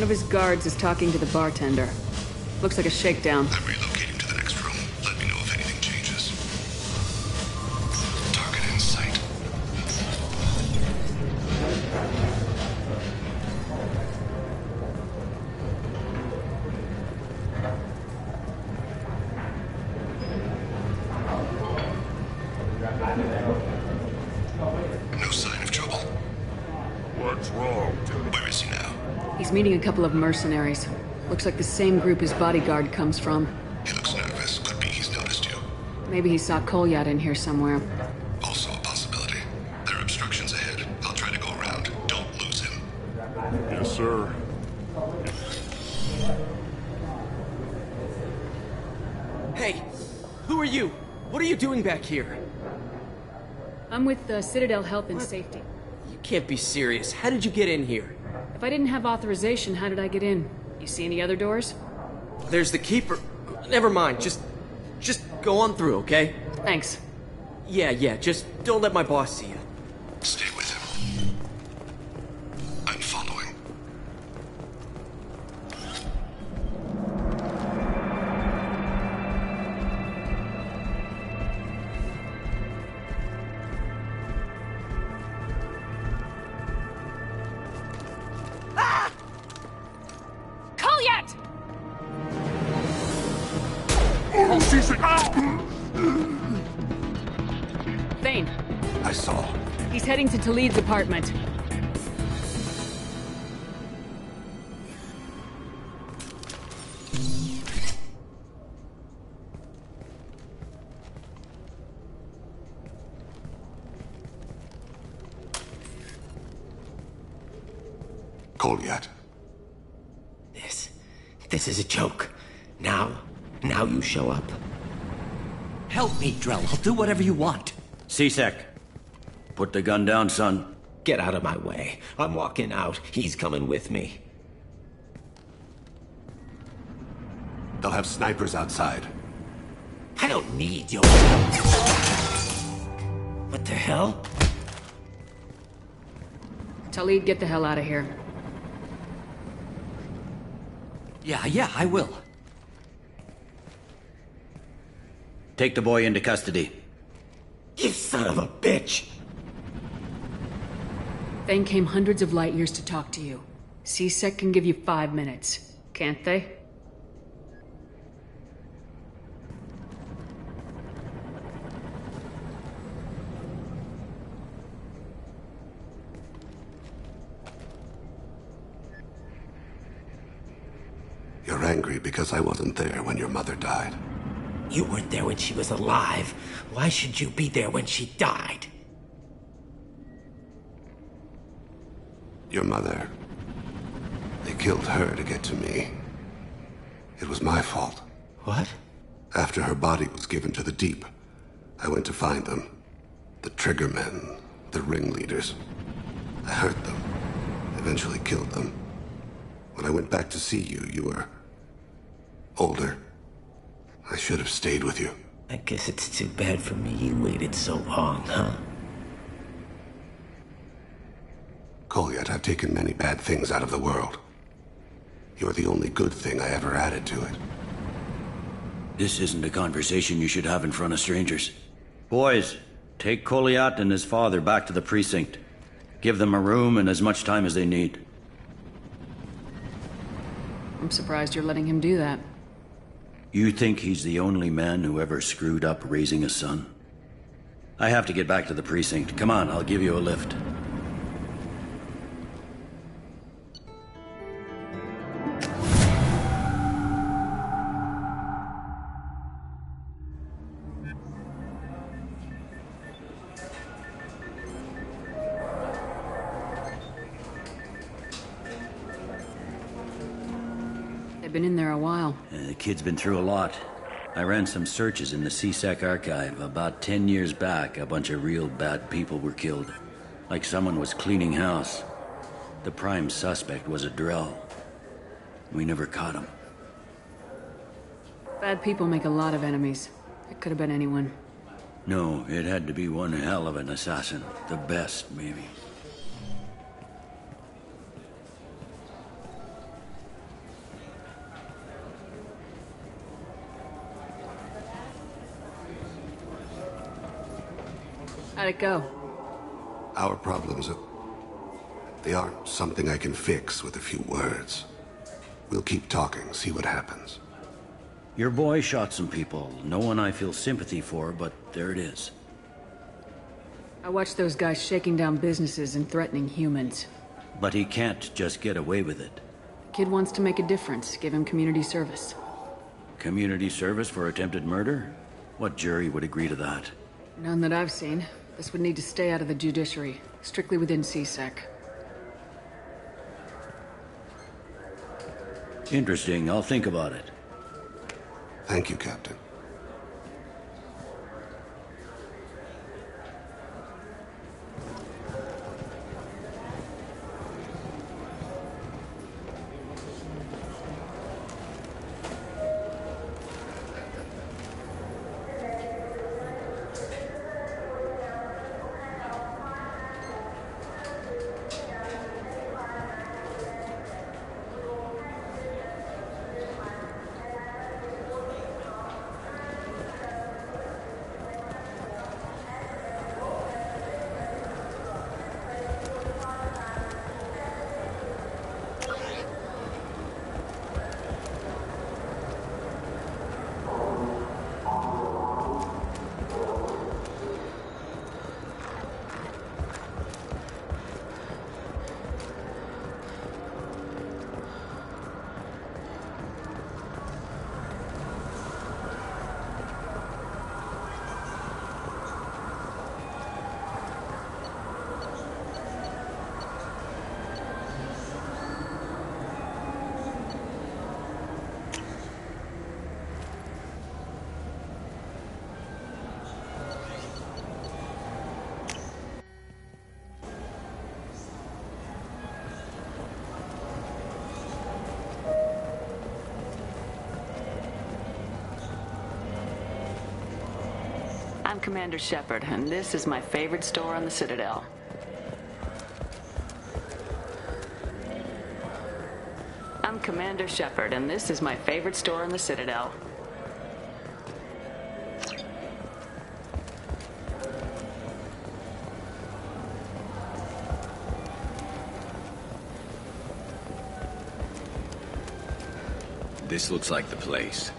One of his guards is talking to the bartender. Looks like a shakedown. I'm relocating to the next room. Let me know if anything changes. Target in sight. No sign of trouble. What's wrong, Tilly? Where is he now? He's meeting a couple of mercenaries. Looks like the same group his bodyguard comes from. He looks nervous. Could be he's noticed you. Maybe he saw Kolyat in here somewhere. Also a possibility. There are obstructions ahead. I'll try to go around. Don't lose him. Yes, sir. Hey, who are you? What are you doing back here? I'm with the Citadel Health and Safety. You can't be serious. How did you get in here? If I didn't have authorization, how did I get in? You see any other doors? There's the Keeper. Never mind. Just go on through, okay? Thanks. Yeah, just don't let my boss see you. Stay with him. I'm following. Kolyat! Oh, C-Sec! Thane, I saw. he's heading to Talid's apartment. Kolyat. This is a joke. Now you show up. Help me, Drell. I'll do whatever you want. C-Sec, put the gun down, son. Get out of my way. I'm walking out. He's coming with me. They'll have snipers outside. I don't need your... What the hell? Talid, get the hell out of here. Yeah, I will. Take the boy into custody. You son of a bitch! Thane came hundreds of light years to talk to you. C-Sec can give you 5 minutes, can't they? You're angry because I wasn't there when your mother died. You weren't there when she was alive. Why should you be there when she died? Your mother. They killed her to get to me. It was my fault. What? After her body was given to the Deep, I went to find them. The Triggermen, the ringleaders. I hurt them. Eventually killed them. When I went back to see you, you were... older. I should have stayed with you. I guess it's too bad for me you waited so long, huh? Kolyat, I've taken many bad things out of the world. You're the only good thing I ever added to it. This isn't a conversation you should have in front of strangers. Boys, take Kolyat and his father back to the precinct. Give them a room and as much time as they need. I'm surprised you're letting him do that. You think he's the only man who ever screwed up raising a son? I have to get back to the precinct. Come on, I'll give you a lift. Been in there a while. The kid's been through a lot. I ran some searches in the C-Sec archive. About 10 years back, a bunch of real bad people were killed. Like someone was cleaning house. The prime suspect was a Drell. We never caught him. Bad people make a lot of enemies. It could have been anyone. No, it had to be one hell of an assassin. The best, maybe. How'd it go? Our problems they aren't something I can fix with a few words. We'll keep talking, see what happens. Your boy shot some people. No one I feel sympathy for, but there it is. I watched those guys shaking down businesses and threatening humans. But he can't just get away with it. The kid wants to make a difference. Give him community service. Community service for attempted murder? What jury would agree to that? None that I've seen. This would need to stay out of the judiciary. Strictly within CSEC. Interesting. I'll think about it. Thank you, Captain. I'm Commander Shepard, and this is my favorite store on the Citadel. I'm Commander Shepard, and this is my favorite store on the Citadel. This looks like the place.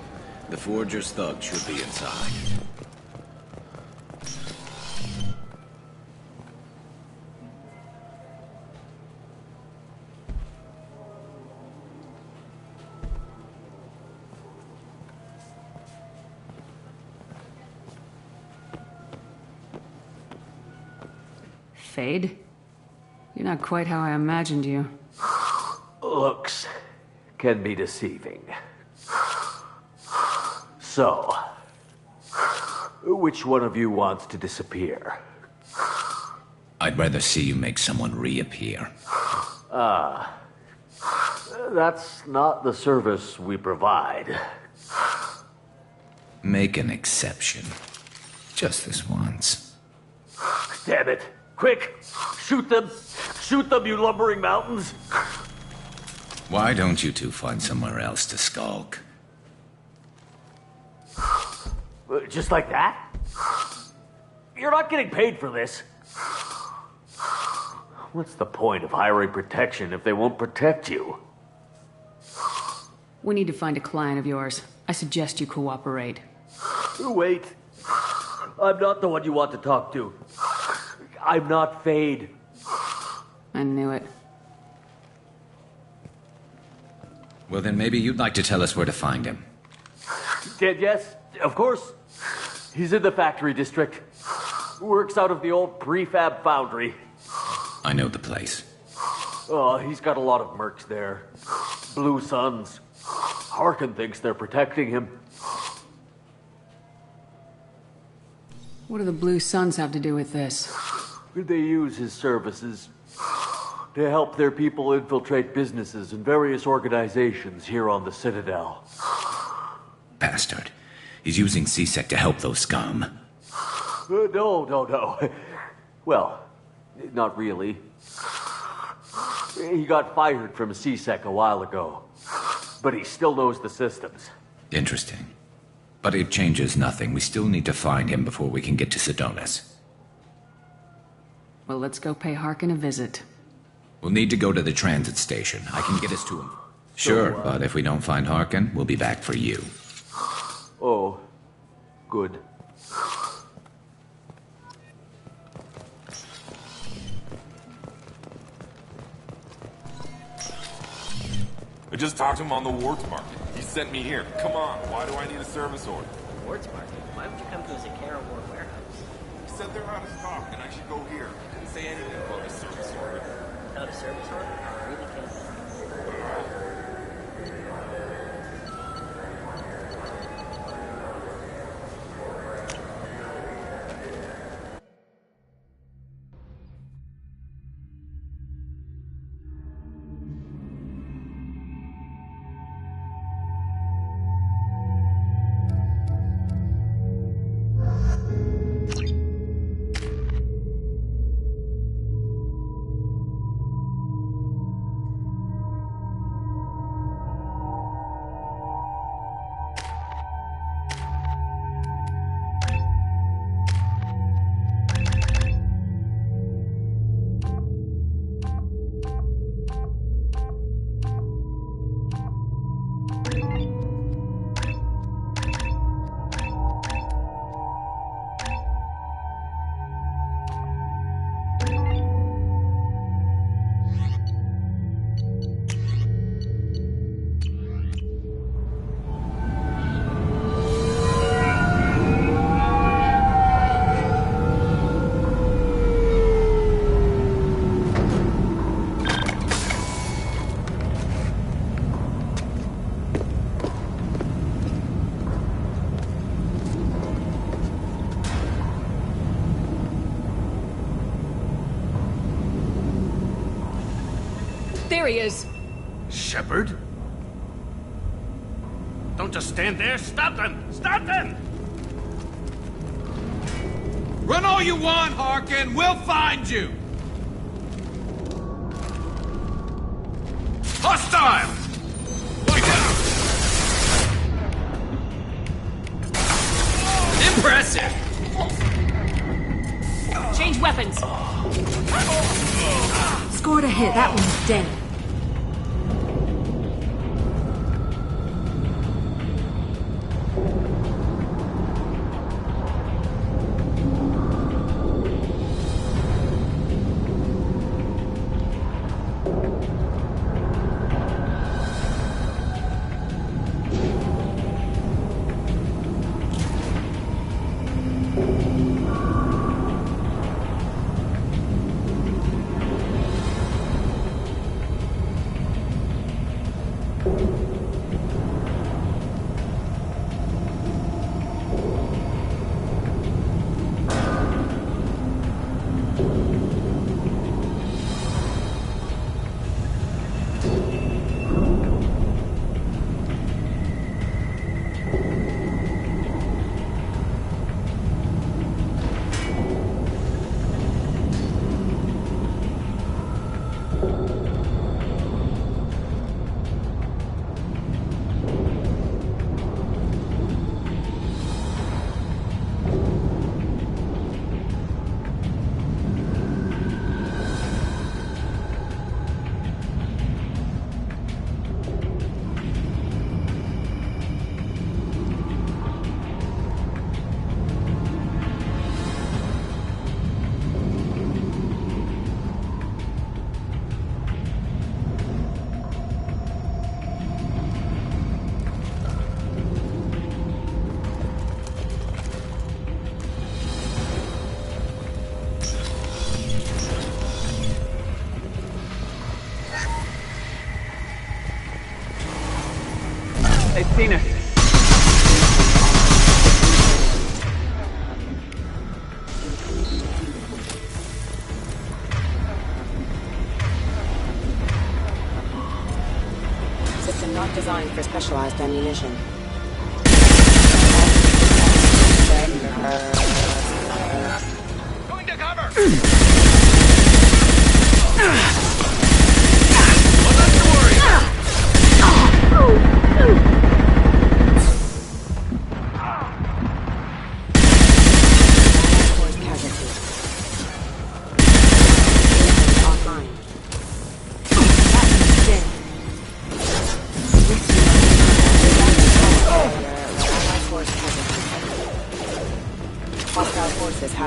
The Forger's thug should be inside. Fade? You're not quite how I imagined you. Looks can be deceiving. So, which one of you wants to disappear? I'd rather see you make someone reappear. That's not the service we provide. Make an exception. Just this once. Damn it. Quick! Shoot them! Shoot them, you lumbering mountains! Why don't you two find somewhere else to skulk? Just like that? You're not getting paid for this. What's the point of hiring protection if they won't protect you? We need to find a client of yours. I suggest you cooperate. Wait. I'm not the one you want to talk to. I'm not Fade. I knew it. Well, then maybe you'd like to tell us where to find him. Dead, yes, of course. He's in the factory district. Works out of the old prefab foundry. I know the place. Oh, he's got a lot of mercs there. Blue Suns. Harkin thinks they're protecting him. What do the Blue Suns have to do with this? They use his services to help their people infiltrate businesses and various organizations here on the Citadel. Bastard. He's using CSEC to help those scum. No. Well, not really. He got fired from CSEC a while ago. But he still knows the systems. Interesting. But it changes nothing. We still need to find him before we can get to Sidonis. Well, let's go pay Harkin a visit. We'll need to go to the transit station. I can get us to him. Sure, but if we don't find Harkin, we'll be back for you. Oh, good. I just talked to him on the Warts Market. He sent me here. Come on, why do I need a service order? Warts Market? Why would you come to a Zakera Ward warehouse? He said they're out of stock and I should go here. Didn't say anything about a service order. Without a service order? I really can't. There he is! Shepard? Don't just stand there! Stop them! Stop them! Run all you want, Harkin! We'll find you! Hostile! Look out! Impressive! Change weapons! Scored a hit. That one's dead. They've seen us. System not designed for specialized ammunition. Going to cover!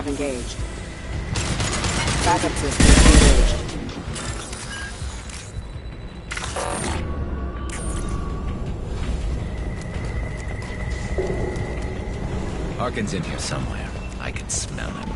not engaged. Backup systems engaged. Harkin's in here somewhere. I can smell him.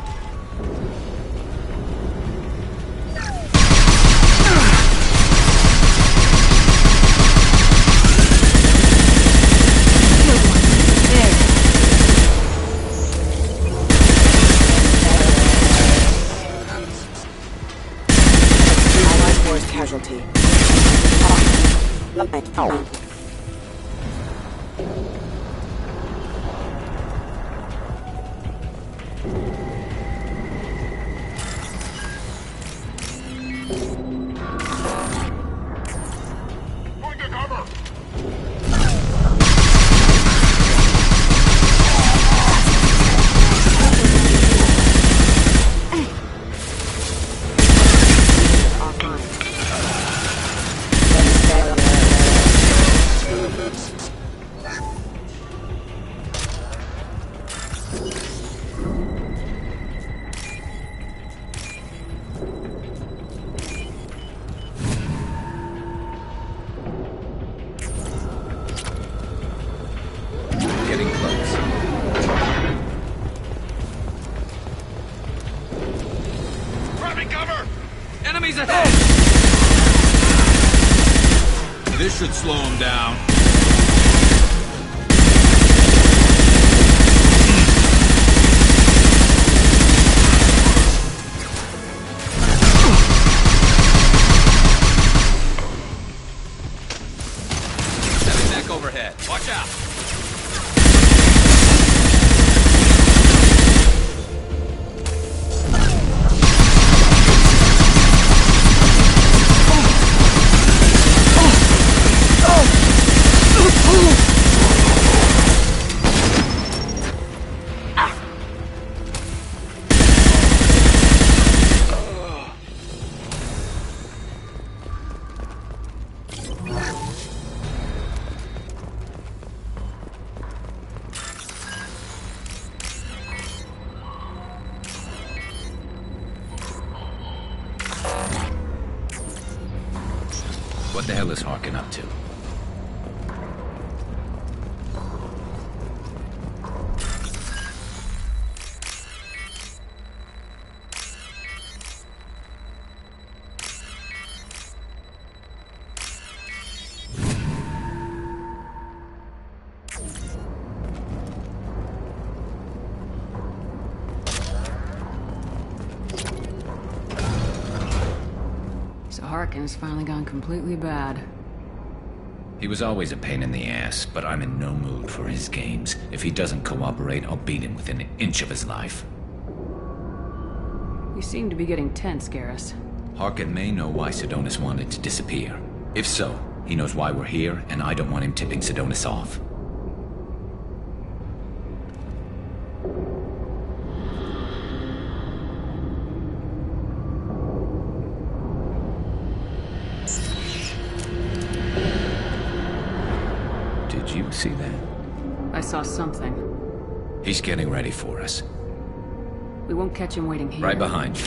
Casualty. This should slow him down. Stepping back overhead. Watch out. What the hell is Harkin up to? So Harkin's finally gone completely bad. He was always a pain in the ass, but I'm in no mood for his games. If he doesn't cooperate, I'll beat him within an inch of his life. You seem to be getting tense, Garrus. Harkin may know why Sidonis wanted to disappear. If so, he knows why we're here, and I don't want him tipping Sidonis off. Did you see that? I saw something. He's getting ready for us. We won't catch him waiting here. Right behind you.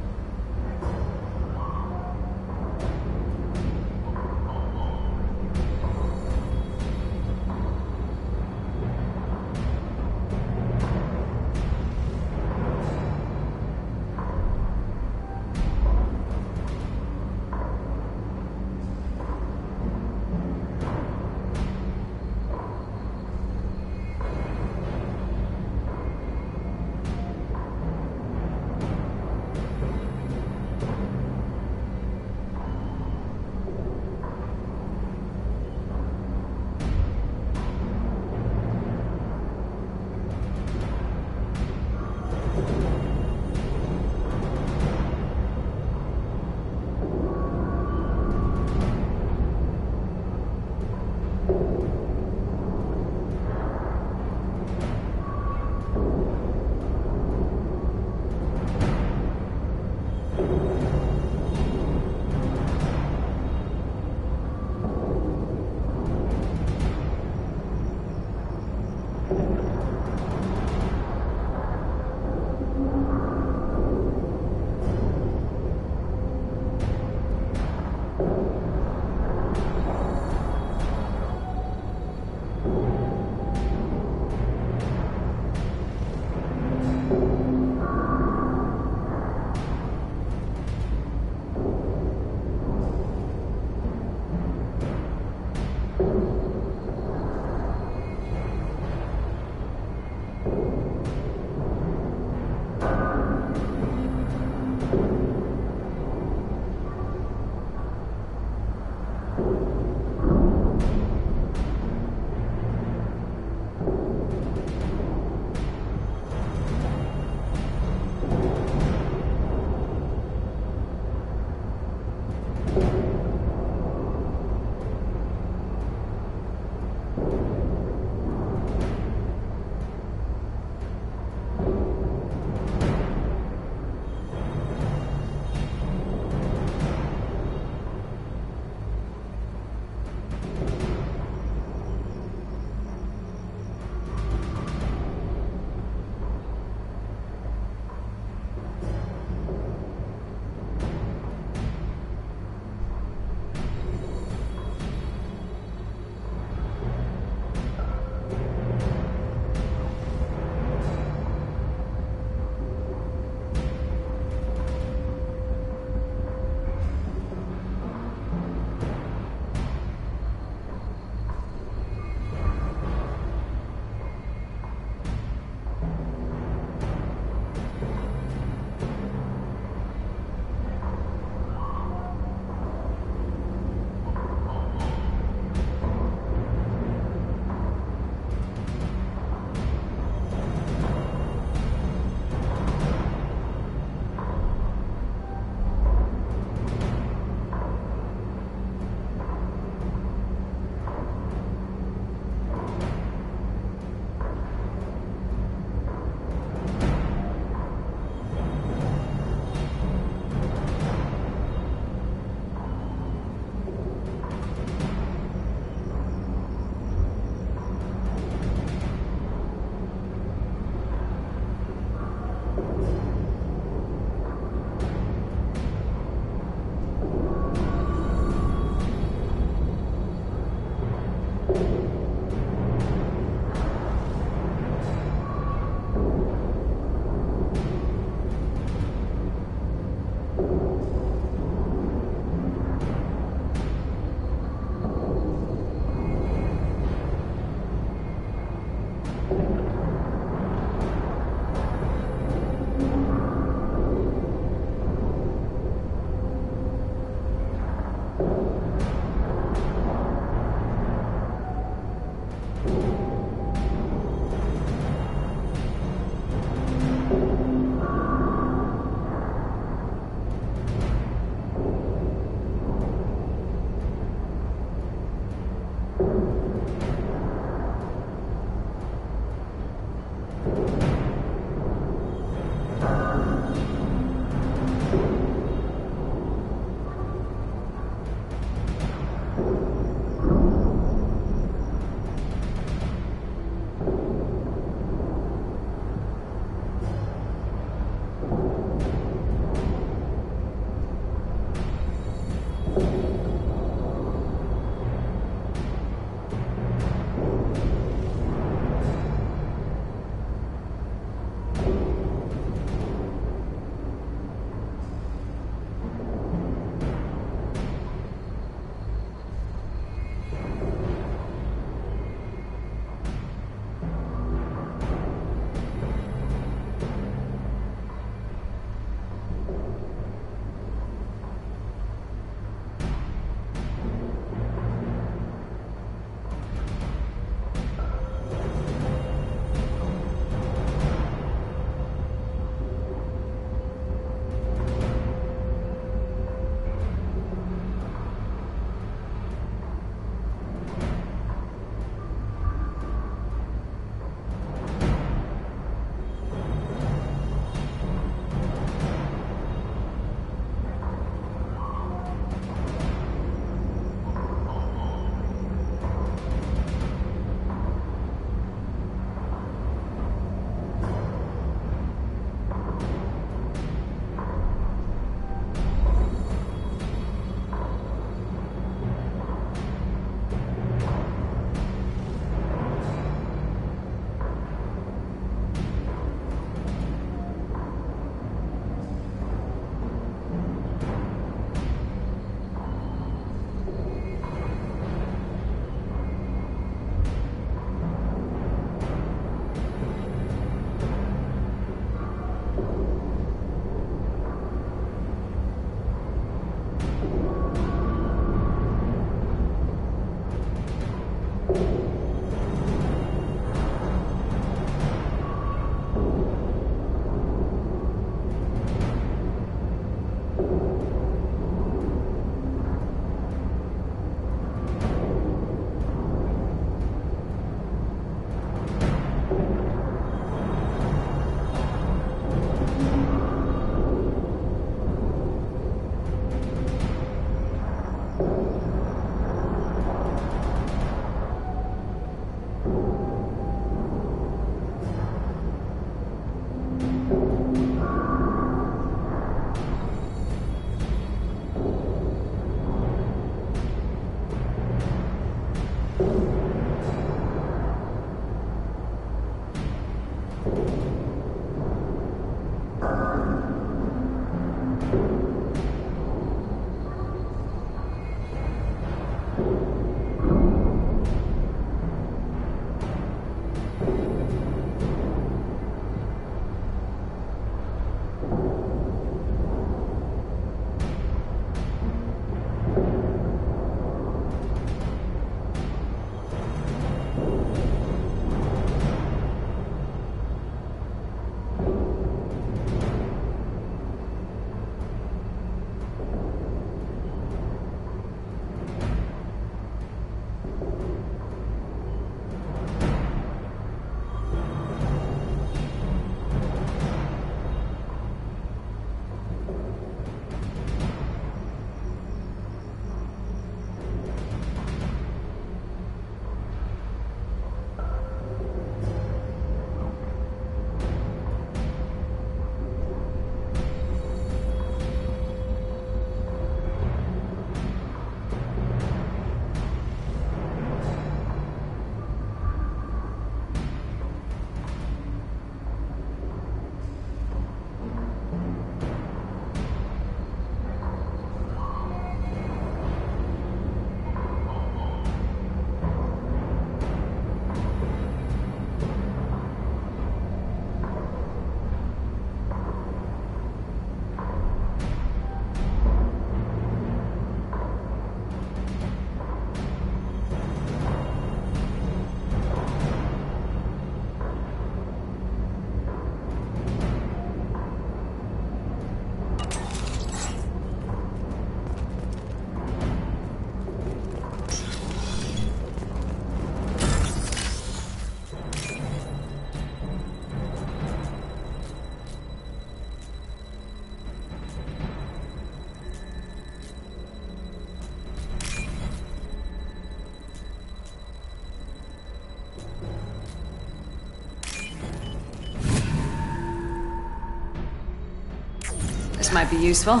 might be useful.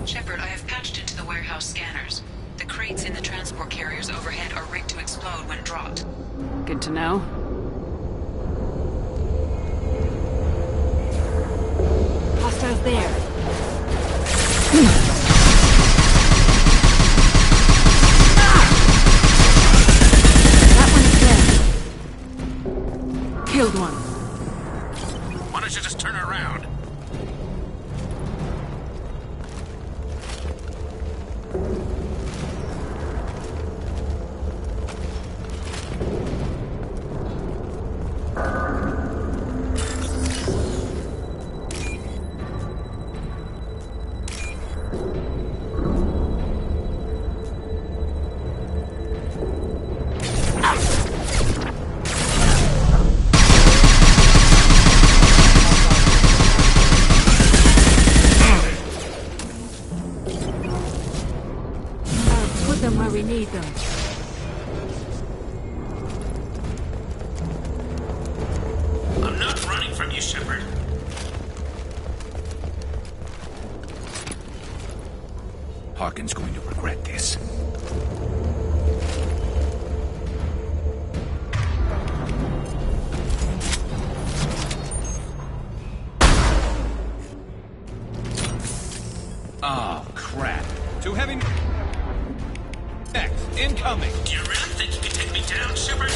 Shepard, I have patched into the warehouse scanners. The crates in the transport carriers overhead are rigged to explode when dropped. Good to know. Hostiles there. That one's dead. Killed one. Why don't you just turn around? Put them where we need them. I'm not running from you, Shepard. Harkin's going to regret this. Oh, crap. Too heavy. X, incoming. Do you really think you can take me down, Shepard?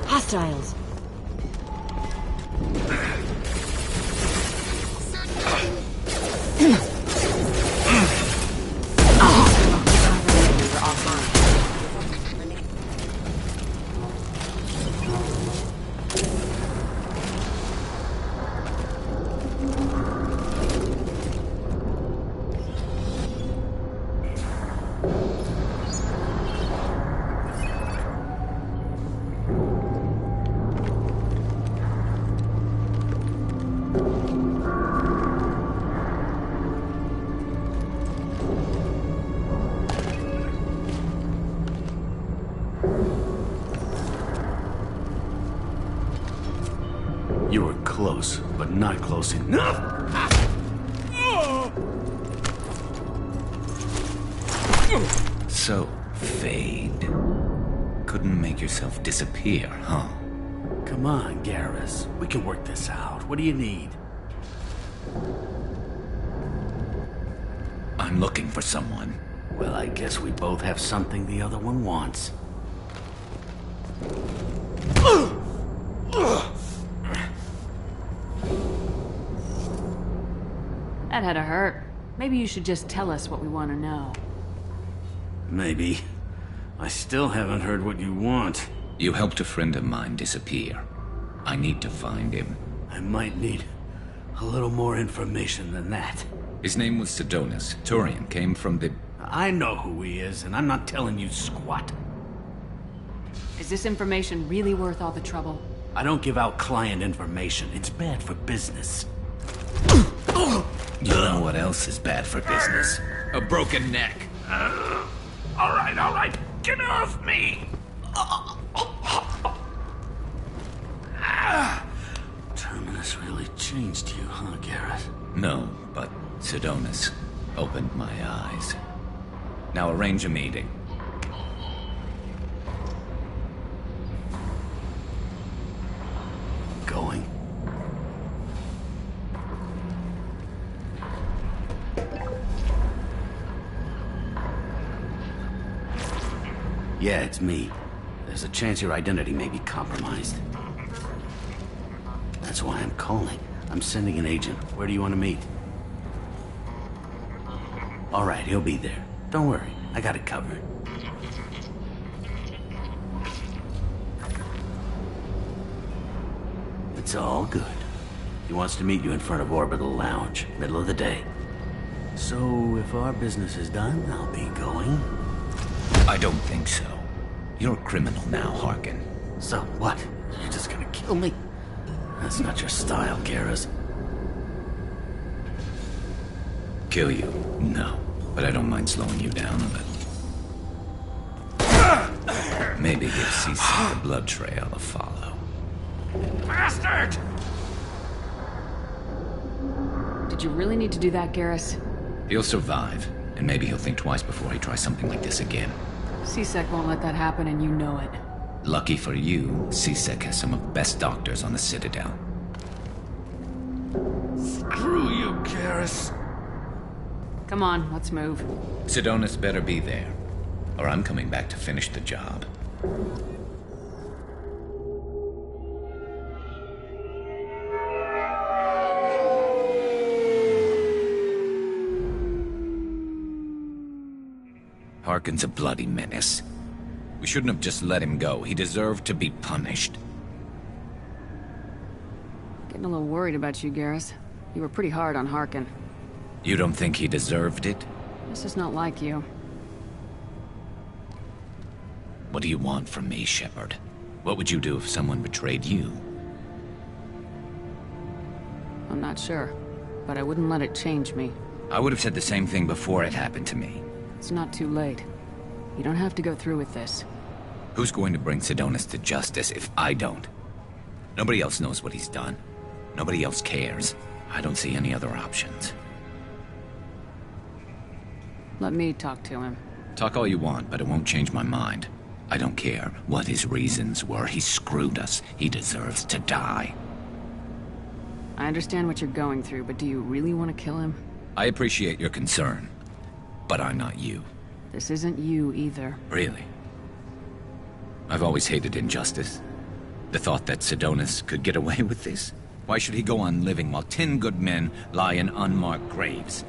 Hostiles. You were close, but not close enough. So, Fade. Couldn't make yourself disappear, huh? Come on, Garrus. We can work this out. What do you need? I'm looking for someone. Well, I guess we both have something the other one wants. That had to hurt. Maybe you should just tell us what we want to know. Maybe. I still haven't heard what you want. You helped a friend of mine disappear. I need to find him. I might need a little more information than that. His name was Sidonus. Turian came from the... I know who he is, and I'm not telling you squat. Is this information really worth all the trouble? I don't give out client information. It's bad for business. You know what else is bad for business? A broken neck. All right. Get off me! changed you, huh, Garrett? No, but Sidonis opened my eyes. Now arrange a meeting. Going. Yeah, it's me. There's a chance your identity may be compromised. That's why I'm calling. I'm sending an agent. Where do you want to meet? All right, he'll be there. Don't worry, I got it covered. It's all good. He wants to meet you in front of Orbital Lounge, middle of the day. So, if our business is done, I'll be going. I don't think so. You're a criminal now, Harkin. So what? You're just gonna kill me? That's not your style, Garrus. Kill you? No. But I don't mind slowing you down a little. Maybe give C-Sec the blood trail a follow. Bastard! Did you really need to do that, Garrus? He'll survive, and maybe he'll think twice before he tries something like this again. C-Sec won't let that happen, and you know it. Lucky for you, C-Sec has some of the best doctors on the Citadel. Screw you, Garrus. Come on, let's move. Sidonis better be there, or I'm coming back to finish the job. Harkin's a bloody menace. We shouldn't have just let him go. He deserved to be punished. Getting a little worried about you, Garrus. You were pretty hard on Harkin. You don't think he deserved it? This is not like you. What do you want from me, Shepard? What would you do if someone betrayed you? I'm not sure, but I wouldn't let it change me. I would have said the same thing before it happened to me. It's not too late. You don't have to go through with this. Who's going to bring Sidonis to justice if I don't? Nobody else knows what he's done. Nobody else cares. I don't see any other options. Let me talk to him. Talk all you want, but it won't change my mind. I don't care what his reasons were. He screwed us. He deserves to die. I understand what you're going through, but do you really want to kill him? I appreciate your concern, but I'm not you. This isn't you either. Really? I've always hated injustice. The thought that Sidonis could get away with this? Why should he go on living while 10 good men lie in unmarked graves?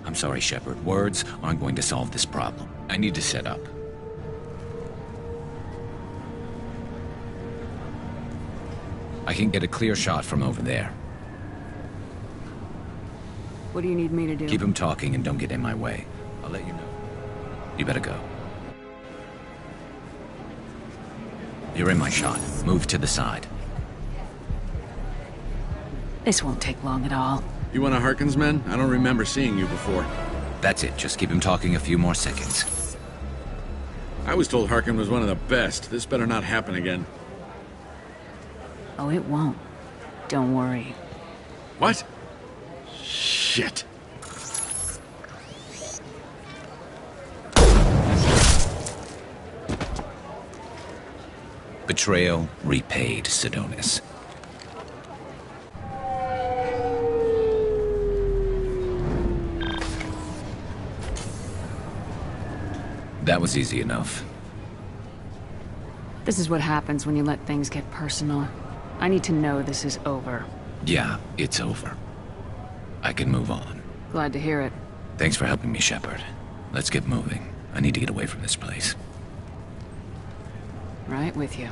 I'm sorry, Shepard. Words aren't going to solve this problem. I need to set up. I can get a clear shot from over there. What do you need me to do? Keep him talking and don't get in my way. I'll let you know. You better go. You're in my shot. Move to the side. This won't take long at all. You one of Harkin's men? I don't remember seeing you before. That's it. Just keep him talking a few more seconds. I was told Harkin was one of the best. This better not happen again. Oh, it won't. Don't worry. What? Shit. Betrayal repaid, Sidonis. That was easy enough. This is what happens when you let things get personal. I need to know this is over. Yeah, it's over. I can move on. Glad to hear it. Thanks for helping me, Shepard. Let's get moving. I need to get away from this place. Right with you.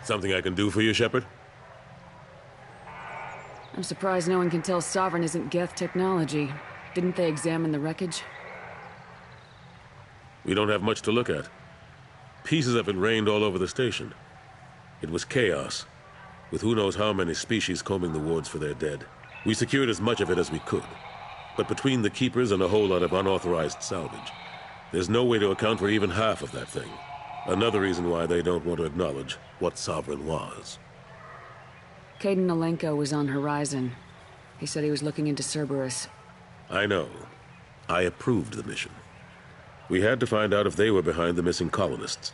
Something I can do for you, Shepard? I'm surprised no one can tell Sovereign isn't Geth technology. Didn't they examine the wreckage? We don't have much to look at. Pieces of it rained all over the station. It was chaos, with who knows how many species combing the wards for their dead. We secured as much of it as we could. But between the keepers and a whole lot of unauthorized salvage, there's no way to account for even half of that thing. Another reason why they don't want to acknowledge what Sovereign was. Caden Alenko was on Horizon. He said he was looking into Cerberus. I know. I approved the mission. We had to find out if they were behind the missing colonists.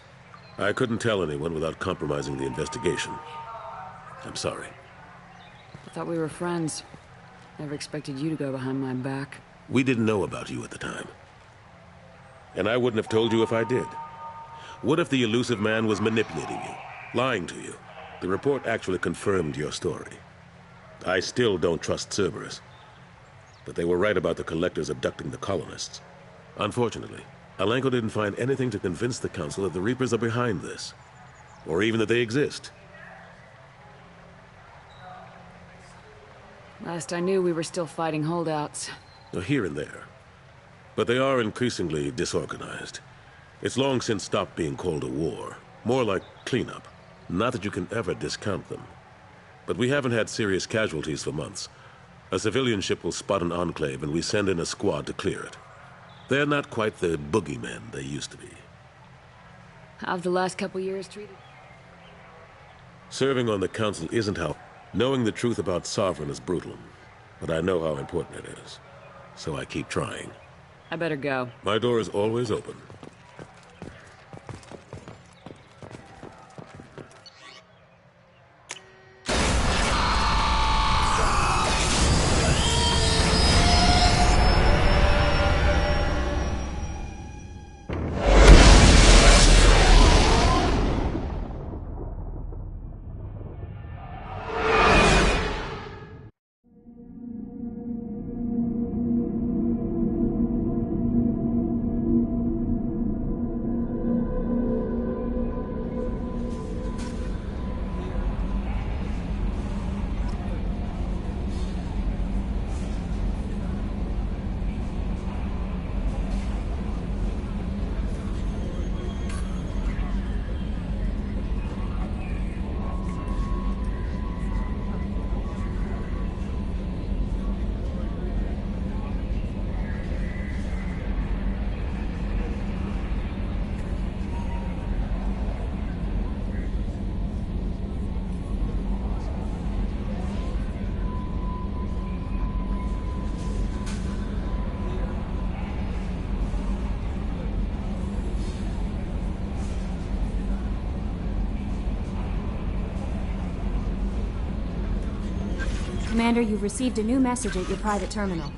I couldn't tell anyone without compromising the investigation. I'm sorry. I thought we were friends. Never expected you to go behind my back. We didn't know about you at the time. And I wouldn't have told you if I did. What if the elusive man was manipulating you, lying to you? The report actually confirmed your story. I still don't trust Cerberus. But they were right about the Collectors abducting the colonists. Unfortunately, Alenko didn't find anything to convince the Council that the Reapers are behind this. Or even that they exist. Last I knew, we were still fighting holdouts. Here and there. But they are increasingly disorganized. It's long since stopped being called a war. More like cleanup. Not that you can ever discount them. But we haven't had serious casualties for months. A civilian ship will spot an enclave and we send in a squad to clear it. They're not quite the boogeymen they used to be. How've the last couple years treated? Serving on the Council isn't how... Knowing the truth about Sovereign is brutal. But I know how important it is. So I keep trying. I better go. My door is always open. Commander, you've received a new message at your private terminal.